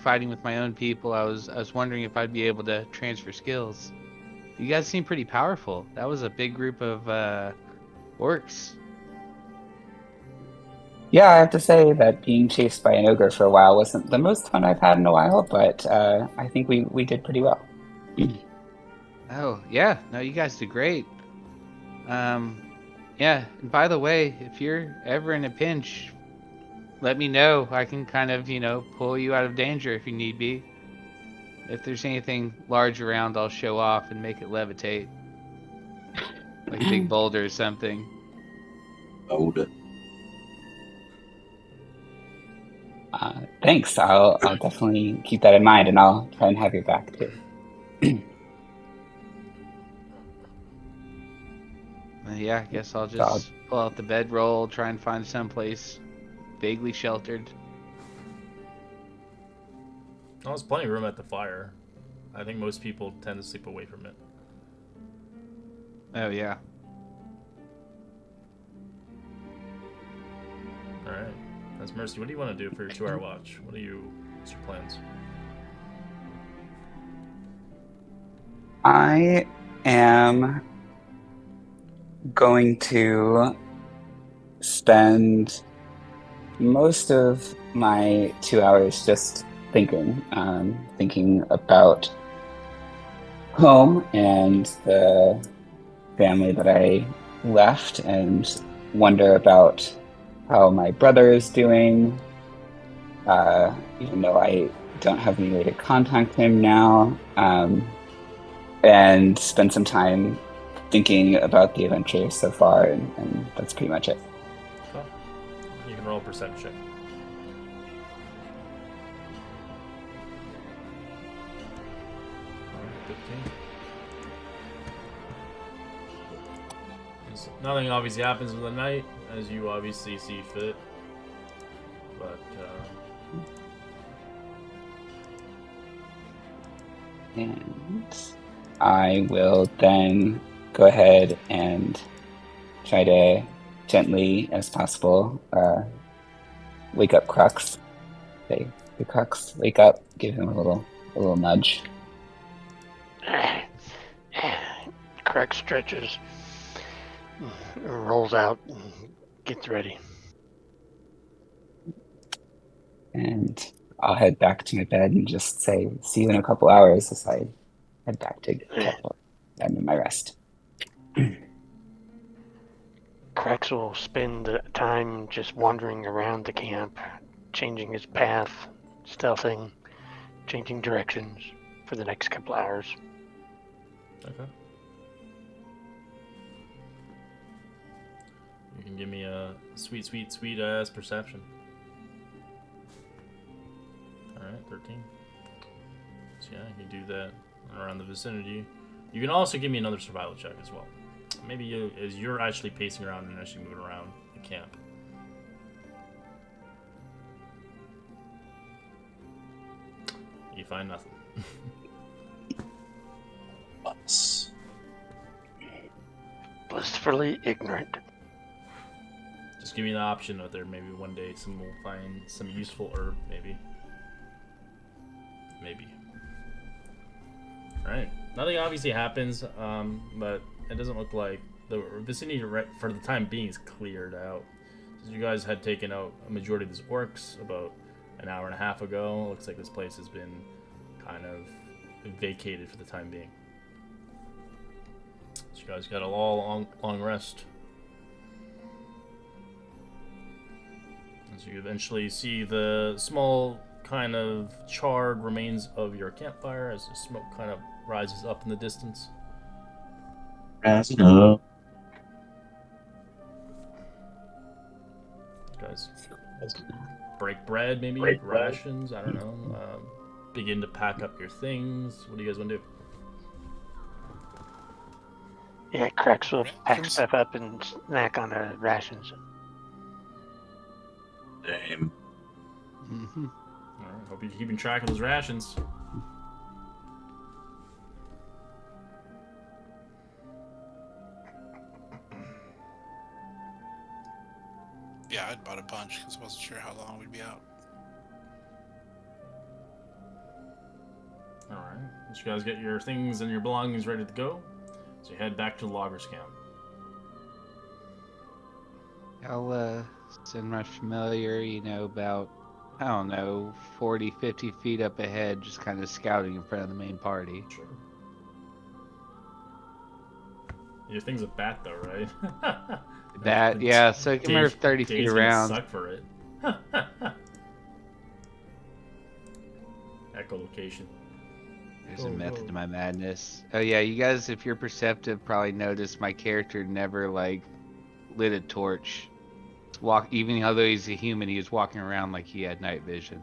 [SPEAKER 2] fighting with my own people. I was wondering if I'd be able to transfer skills. You guys seem pretty powerful. That was a big group of orcs.
[SPEAKER 4] Yeah, I have to say that being chased by an ogre for a while wasn't the most fun I've had in a while, but I think we did pretty well.
[SPEAKER 2] Oh, yeah. No, you guys did great. Yeah, and by the way, if you're ever in a pinch, let me know. I can kind of, pull you out of danger if you need be. If there's anything large around, I'll show off and make it levitate. Like a big boulder or something.
[SPEAKER 1] Boulder.
[SPEAKER 4] Thanks. I'll definitely keep that in mind, and I'll try and have your back too.
[SPEAKER 2] Yeah, I guess I'll just pull out the bedroll, try and find someplace vaguely sheltered.
[SPEAKER 3] Oh, there's plenty of room at the fire. I think most people tend to sleep away from it.
[SPEAKER 2] Oh, yeah.
[SPEAKER 3] Alright. That's Mercy. What do you want to do for your 2-hour watch? What's your plans?
[SPEAKER 4] I am going to spend most of my 2 hours just thinking about home and the family that I left, and wonder about how my brother is doing, even though I don't have any way to contact him now, and spend some time thinking about the adventure so far, and that's pretty much it.
[SPEAKER 3] Oh, you can roll a perception check. 15. Nothing obviously happens in the night, as you obviously see fit. But,
[SPEAKER 4] And I will then go ahead and try to gently as possible wake up Crux. Say, "Hey, Crux, wake up!" Give him a little nudge.
[SPEAKER 5] Crack stretches, rolls out, and gets ready.
[SPEAKER 4] And I'll head back to my bed and just say, "See you in a couple hours," as I head back to get my rest.
[SPEAKER 5] Crax will spend the time just wandering around the camp, changing his path, stealthing, changing directions for the next couple hours.
[SPEAKER 3] okay. You can give me a sweet ass perception. Alright, 13. So yeah, you do that around the vicinity. You can also give me another survival check as well. Maybe as you're actually pacing around and actually moving around the camp. You find nothing.
[SPEAKER 1] Butts.
[SPEAKER 5] Blissfully ignorant.
[SPEAKER 3] Just give me an option out there. Maybe one day someone will find some useful herb, maybe. Maybe. Alright. Nothing obviously happens, but it doesn't look like the vicinity for the time being is cleared out. Since you guys had taken out a majority of these orcs about an hour and a half ago, it looks like this place has been kind of vacated for the time being. So you guys got a long rest. As you eventually see the small kind of charred remains of your campfire as the smoke kind of rises up in the distance.
[SPEAKER 1] Rising up.
[SPEAKER 3] Guys, break bread, maybe rations. I don't know. Begin to pack up your things. What do you guys want to do?
[SPEAKER 5] Yeah, Crax will pack
[SPEAKER 6] Rations?
[SPEAKER 5] stuff up and snack on the rations.
[SPEAKER 1] Damn.
[SPEAKER 2] Mm-hmm.
[SPEAKER 3] All right, hope you're keeping track of those rations.
[SPEAKER 6] Yeah, I'd bought a bunch because I wasn't sure how long we'd be out.
[SPEAKER 3] All right, so you guys get your things and your belongings ready to go. So you head back to the loggers camp.
[SPEAKER 2] I'll send my familiar, about, I don't know, 40, 50 feet up ahead, just kind of scouting in front of the main party.
[SPEAKER 3] Sure. Your thing's a bat, though, right?
[SPEAKER 2] That, yeah, so I can move 30 feet
[SPEAKER 3] Dave's
[SPEAKER 2] around.
[SPEAKER 3] gonna suck for it. Echolocation.
[SPEAKER 2] There's a method to my madness. Oh yeah, you guys, if you're perceptive, probably noticed my character never lit a torch. Even although he's a human, he was walking around like he had night vision.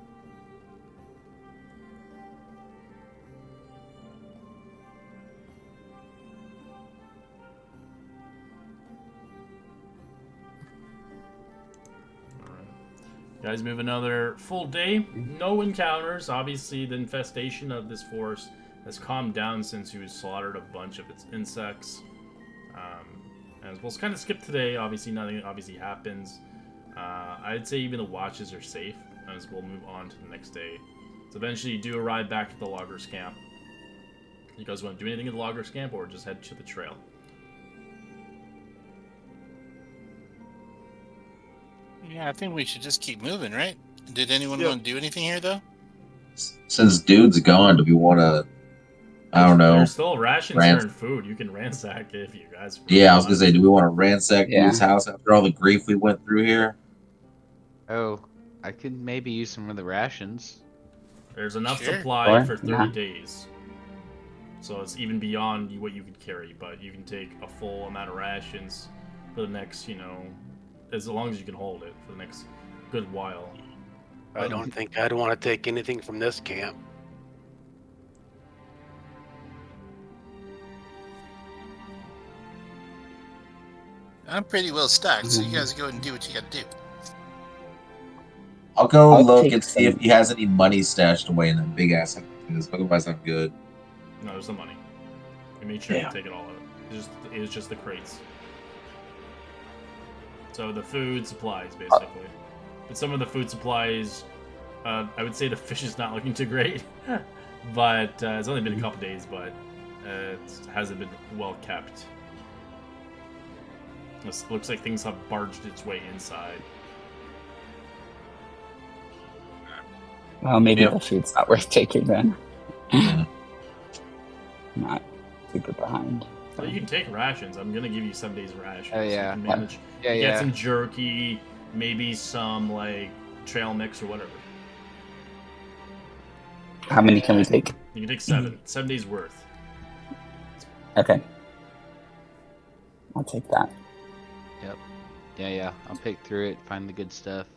[SPEAKER 3] You guys move another full day. No encounters. Obviously, the infestation of this forest has calmed down since you slaughtered a bunch of its insects. And we'll kind of skip today. Obviously, nothing happens. I'd say even the watches are safe, as we'll move on to the next day. So eventually, you do arrive back at the loggers camp. You guys want to do anything at the loggers camp, or just head to the trail?
[SPEAKER 6] Yeah, I think we should just keep moving, right? Did anyone want to do anything here, though?
[SPEAKER 1] Since dude's gone, do we want to? I don't know.
[SPEAKER 3] There's still rations here and food. You can ransack it if you guys.
[SPEAKER 1] Really I was gonna say, do we want to ransack dude's house after all the grief we went through here?
[SPEAKER 2] Oh, I could maybe use some of the rations.
[SPEAKER 3] There's enough supply for 30 days. So it's even beyond what you could carry, but you can take a full amount of rations for the next, as long as you can hold it for the next good while.
[SPEAKER 7] I don't think I'd want to take anything from this camp.
[SPEAKER 6] I'm pretty well stocked, so you guys go and do what you gotta do.
[SPEAKER 1] I'll go
[SPEAKER 4] I'll
[SPEAKER 1] look
[SPEAKER 4] take
[SPEAKER 1] and see if
[SPEAKER 4] some-
[SPEAKER 1] he has any money stashed away in that big ass because otherwise I'm good.
[SPEAKER 3] No, there's no money. I made sure
[SPEAKER 1] Damn.
[SPEAKER 3] to take it all out. It was just the crates. So the food supplies, basically. But some of the food supplies, I would say the fish is not looking too great. But it's only been a couple days, but it hasn't been well kept. It looks like things have barged its way inside.
[SPEAKER 4] Well, maybe
[SPEAKER 1] Yep.
[SPEAKER 4] the food's not worth taking then.
[SPEAKER 1] Yeah.
[SPEAKER 4] Not super behind.
[SPEAKER 3] Well, you can take rations. I'm gonna give you some days rations.
[SPEAKER 2] Oh, yeah.
[SPEAKER 3] You can manage.
[SPEAKER 2] Yeah,
[SPEAKER 3] you
[SPEAKER 2] yeah.
[SPEAKER 3] get some jerky, maybe some like trail mix or whatever.
[SPEAKER 4] How many can we take?
[SPEAKER 3] You can take 7. 7 days worth.
[SPEAKER 4] Okay. I'll take that.
[SPEAKER 2] Yeah. I'll pick through it, find the good stuff.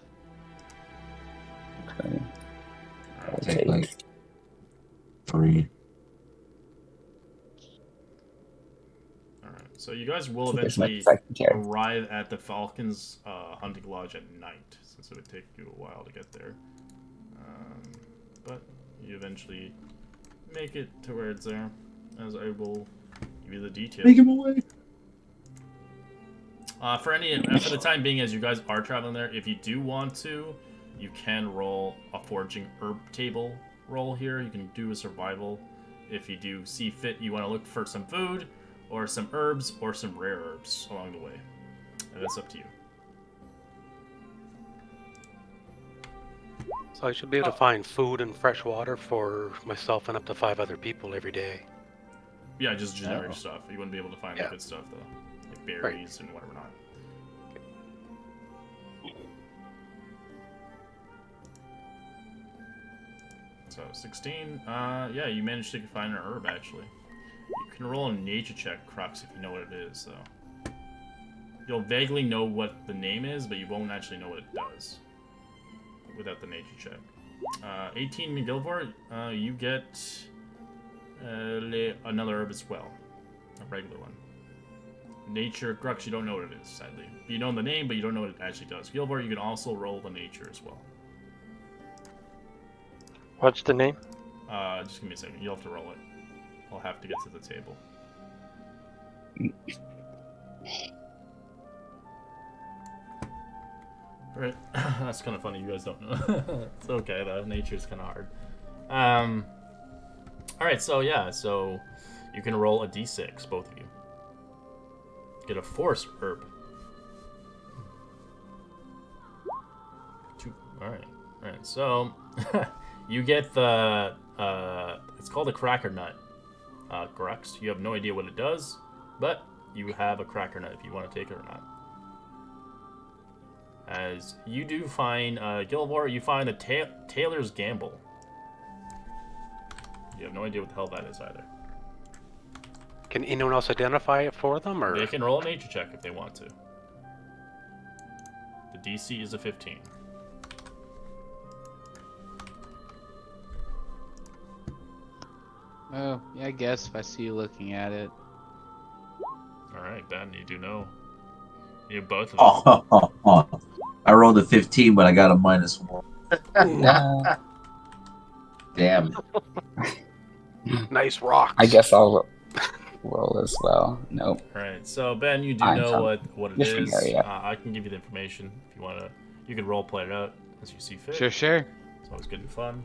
[SPEAKER 4] Okay. I'll
[SPEAKER 1] Take
[SPEAKER 4] take-
[SPEAKER 1] like 3.
[SPEAKER 3] Alright, so you guys will
[SPEAKER 4] take as much
[SPEAKER 3] eventually
[SPEAKER 4] as I can carry.
[SPEAKER 3] arrive at the Falcons hunting lodge at night, since it would take you a while to get there. But you eventually make it to where it's there, as I will give you the details.
[SPEAKER 1] Take him away.
[SPEAKER 3] For the time being, as you guys are traveling there, if you do want to, you can roll a foraging herb table roll here. You can do a survival. If you do see fit, you want to look for some food, or some herbs, or some rare herbs along the way. And that's up to you.
[SPEAKER 7] So I should be able to find food and fresh water for myself and up to 5 other people every day.
[SPEAKER 3] Yeah, just generic
[SPEAKER 2] Oh.
[SPEAKER 3] stuff. You wouldn't be able to find the
[SPEAKER 7] Yeah.
[SPEAKER 3] good stuff though, like berries and whatever not. So 16. Yeah, you managed to find an herb actually. You can roll a nature check, Crux, if you know what it is, though. You'll vaguely know what the name is, but you won't actually know what it does without the nature check. 18 Gilvor, you get another herb as well, a regular one. Nature, Grux, you don't know what it is, sadly. You know the name, but you don't know what it actually does. Gilvor, you can also roll the nature as well.
[SPEAKER 5] What's the name?
[SPEAKER 3] Just give me a second. You'll have to roll it. I'll have to get to the table. Right. That's kind of funny. You guys don't know. It's okay though. Nature's kind of hard. All right. So yeah. So you can roll a d6, both of you. Get a force herb. 2. All right. All right. So you get the. It's called a cracker nut. Grux. You have no idea what it does, but you have a cracker nut if you want to take it or not. As you do find, Gilvor, you find a Taylor's Gamble. You have no idea what the hell that is either.
[SPEAKER 7] Can anyone else identify it for them, or
[SPEAKER 3] They can roll a nature check if they want to. The DC is a 15.
[SPEAKER 2] Oh, yeah, I guess if I see you looking at it.
[SPEAKER 3] Alright, Ben, you do know. You have both of them.
[SPEAKER 1] Oh, I rolled a 15, but I got a -1.
[SPEAKER 4] Yeah.
[SPEAKER 1] Damn.
[SPEAKER 7] nice rocks?
[SPEAKER 4] I guess I'll roll as well. Nope.
[SPEAKER 3] Alright, so Ben, you do
[SPEAKER 4] I'm
[SPEAKER 3] know
[SPEAKER 4] from
[SPEAKER 3] what it
[SPEAKER 4] different
[SPEAKER 3] is.
[SPEAKER 4] area.
[SPEAKER 3] I can give you the information if you want to. You can role play it out as you see fit.
[SPEAKER 2] Sure.
[SPEAKER 3] It's always good and fun.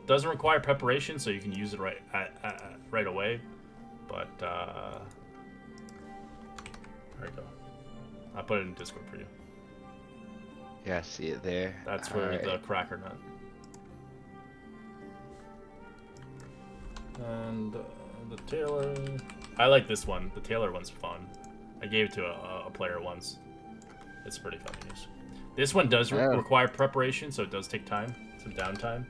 [SPEAKER 3] Doesn't require preparation, so you can use it right away. But there you go. I put it in Discord for you.
[SPEAKER 2] Yeah, I see it there.
[SPEAKER 3] That's for
[SPEAKER 2] Alright.
[SPEAKER 3] the cracker nut. And the Taylor. I like this one. The Taylor one's fun. I gave it to a player once. It's pretty fun to use. This one does
[SPEAKER 2] Oh.
[SPEAKER 3] require preparation, so it does take time, some downtime.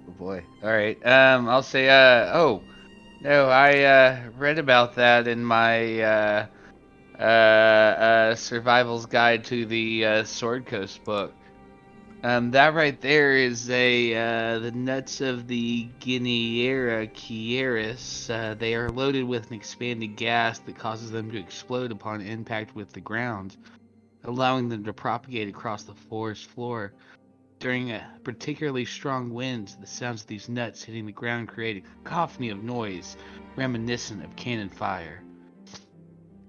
[SPEAKER 2] Oh boy. Alright. I'll say, oh. No, I, read about that in my, Survival's Guide to the, Sword Coast book. That right there is the nuts of the Guineara Quieris. They are loaded with an expanded gas that causes them to explode upon impact with the ground, allowing them to propagate across the forest floor. During a particularly strong wind, the sounds of these nuts hitting the ground create a cacophony of noise, reminiscent of cannon fire.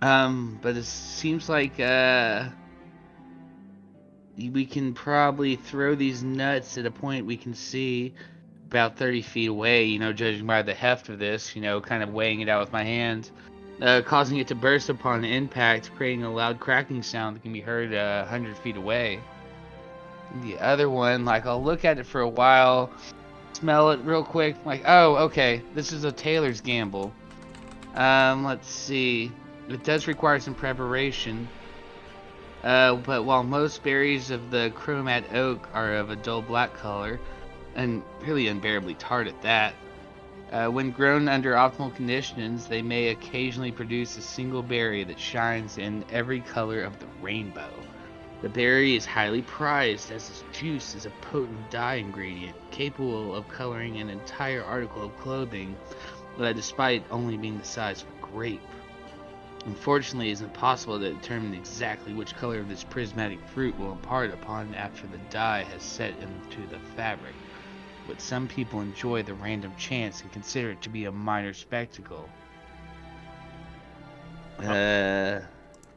[SPEAKER 2] But it seems like we can probably throw these nuts at a point we can see about 30 feet away, judging by the heft of this, kind of weighing it out with my hand, causing it to burst upon impact, creating a loud cracking sound that can be heard 100 feet away. The other one, I'll look at it for a while, smell it real quick, oh, okay, this is a Taylor's Gamble. Let's see. It does require some preparation. But while most berries of the chromat oak are of a dull black color, and really unbearably tart at that, when grown under optimal conditions, they may occasionally produce a single berry that shines in every color of the rainbow. The berry is highly prized as its juice is a potent dye ingredient, capable of coloring an entire article of clothing, despite only being the size of a grape. Unfortunately, it is impossible to determine exactly which color of this prismatic fruit will impart upon after the dye has set into the fabric, but some people enjoy the random chance and consider it to be a minor spectacle.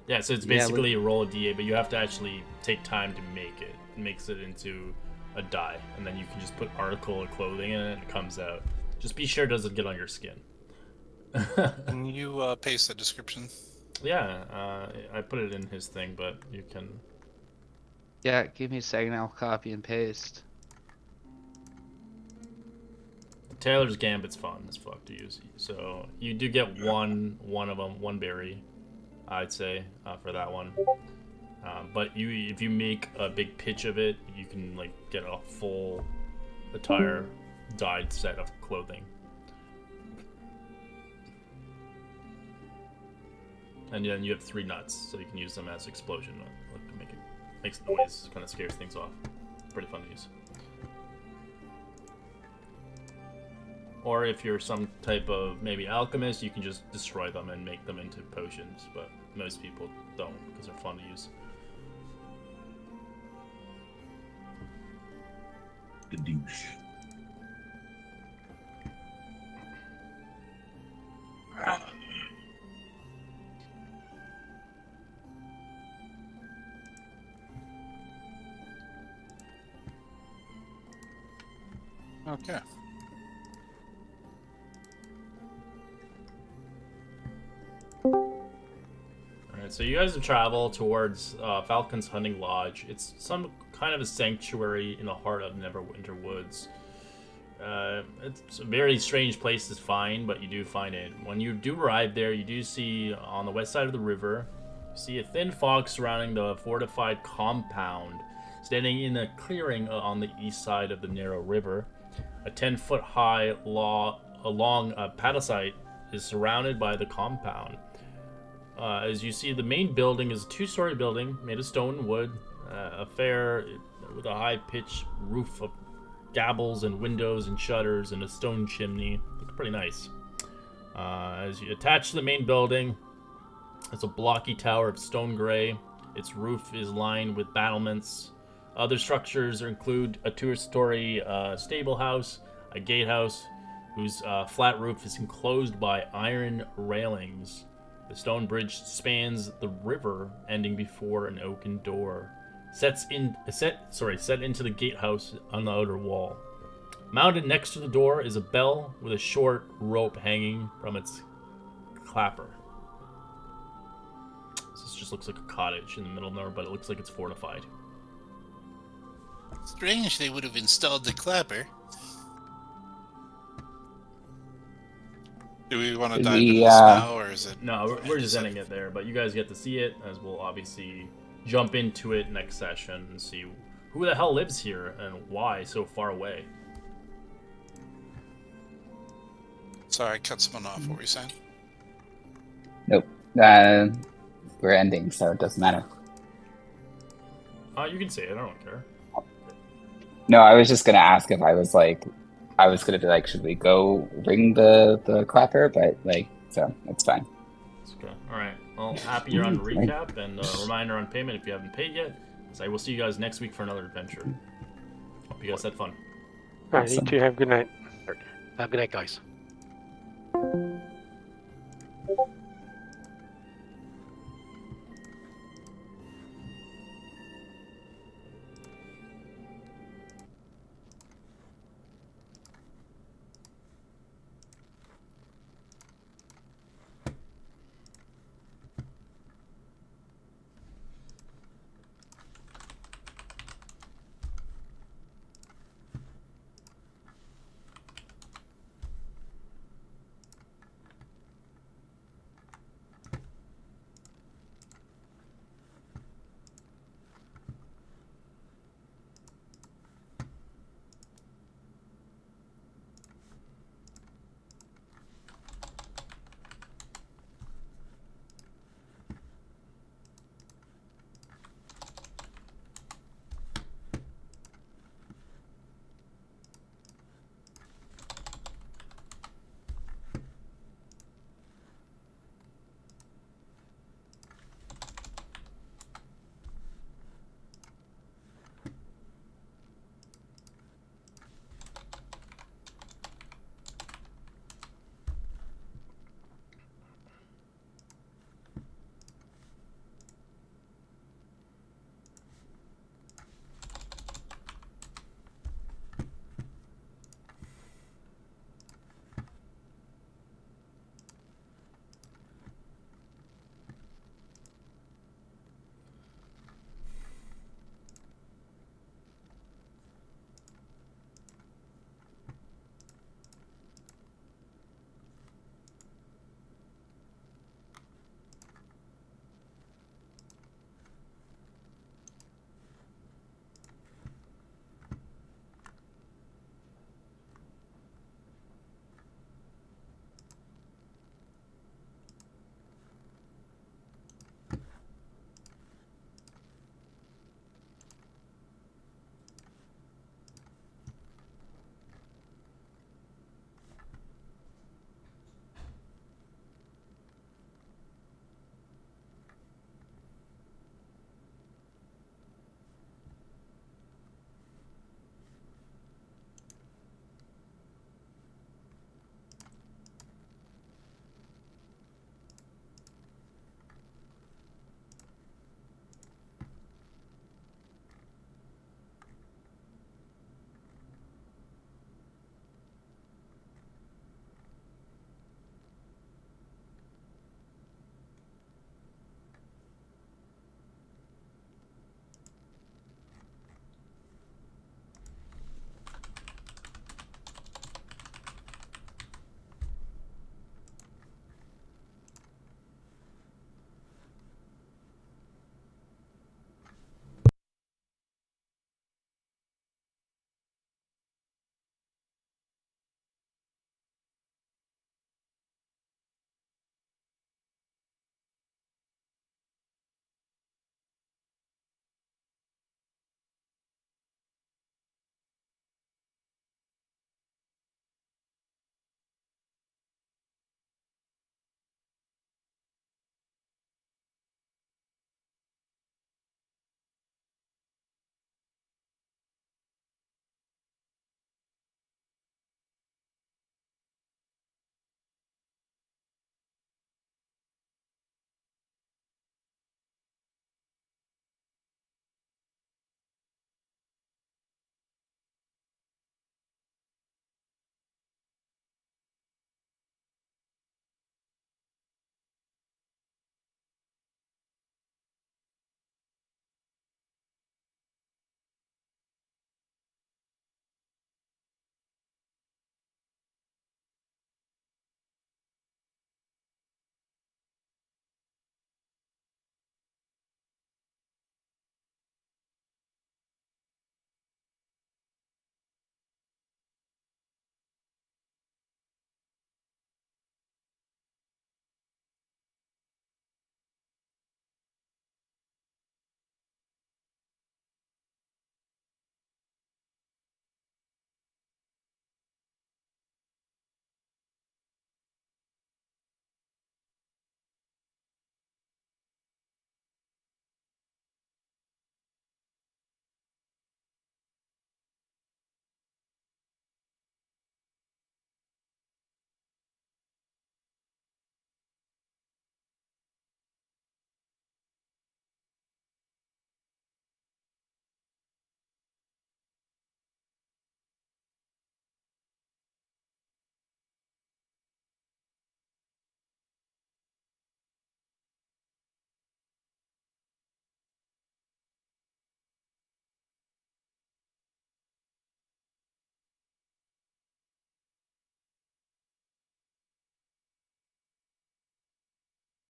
[SPEAKER 3] Yeah, so it's basically a roll of D8, but you have to actually take time to make it. It makes it into a dye, and then you can just put article of clothing in it, and it comes out. Just be sure it doesn't get on your skin.
[SPEAKER 6] Can you paste the description?
[SPEAKER 3] Yeah, I put it in his thing, but you can...
[SPEAKER 2] Yeah, give me a second, I'll copy and paste.
[SPEAKER 3] Taylor's Gambit's fun as fuck to use. So you do get one of them, one berry, I'd say, for that one. But if you make a big pitch of it, you can get a full attire dyed set of clothing. And then you have 3 nuts, so you can use them as explosion. Makes noise, kind of scares things off. Pretty fun to use. Or if you're some type of maybe alchemist, you can just destroy them and make them into potions. But most people don't because they're fun to use.
[SPEAKER 1] The douche.
[SPEAKER 6] Okay.
[SPEAKER 3] Alright, so you guys have traveled towards Falcon's Hunting Lodge. It's some kind of a sanctuary in the heart of Neverwinter Woods. It's a very strange place to find, but you do find it. When you do arrive there, you do see on the west side of the river, you see a thin fog surrounding the fortified compound, standing in a clearing on the east side of the narrow river. A 10-foot high long palisade is surrounded by the compound. As you see, the main building is a 2-story building made of stone and wood, affair with a high-pitched roof of gables and windows and shutters and a stone chimney. Looks pretty nice. As you attach to the main building, it's a blocky tower of stone gray. Its roof is lined with battlements. Other structures include a 2-story stable house, a gatehouse, whose flat roof is enclosed by iron railings. The stone bridge spans the river, ending before an oaken door. Set into the gatehouse on the outer wall. Mounted next to the door is a bell with a short rope hanging from its clapper. This just looks like a cottage in the middle of nowhere, but it looks like it's fortified.
[SPEAKER 6] Strange they would have installed the clapper. Do we want to dive into this now, or is it...
[SPEAKER 3] No, we're just ending it there, but you guys get to see it, as we'll obviously jump into it next session and see who the hell lives here and why so far away.
[SPEAKER 6] Sorry, I cut someone off. What were you saying?
[SPEAKER 4] Nope. We're ending, so it doesn't matter.
[SPEAKER 3] You can say it, I don't care.
[SPEAKER 4] No, I was just gonna ask if I was gonna be like, should we go ring the clapper? But like, so it's fine.
[SPEAKER 3] Okay. All right. Well, happy you're on recap, and reminder on payment if you haven't paid yet. So I will see you guys next week for another adventure. Hope you guys had fun.
[SPEAKER 5] All right, you two have a good night.
[SPEAKER 7] Have a good night, guys.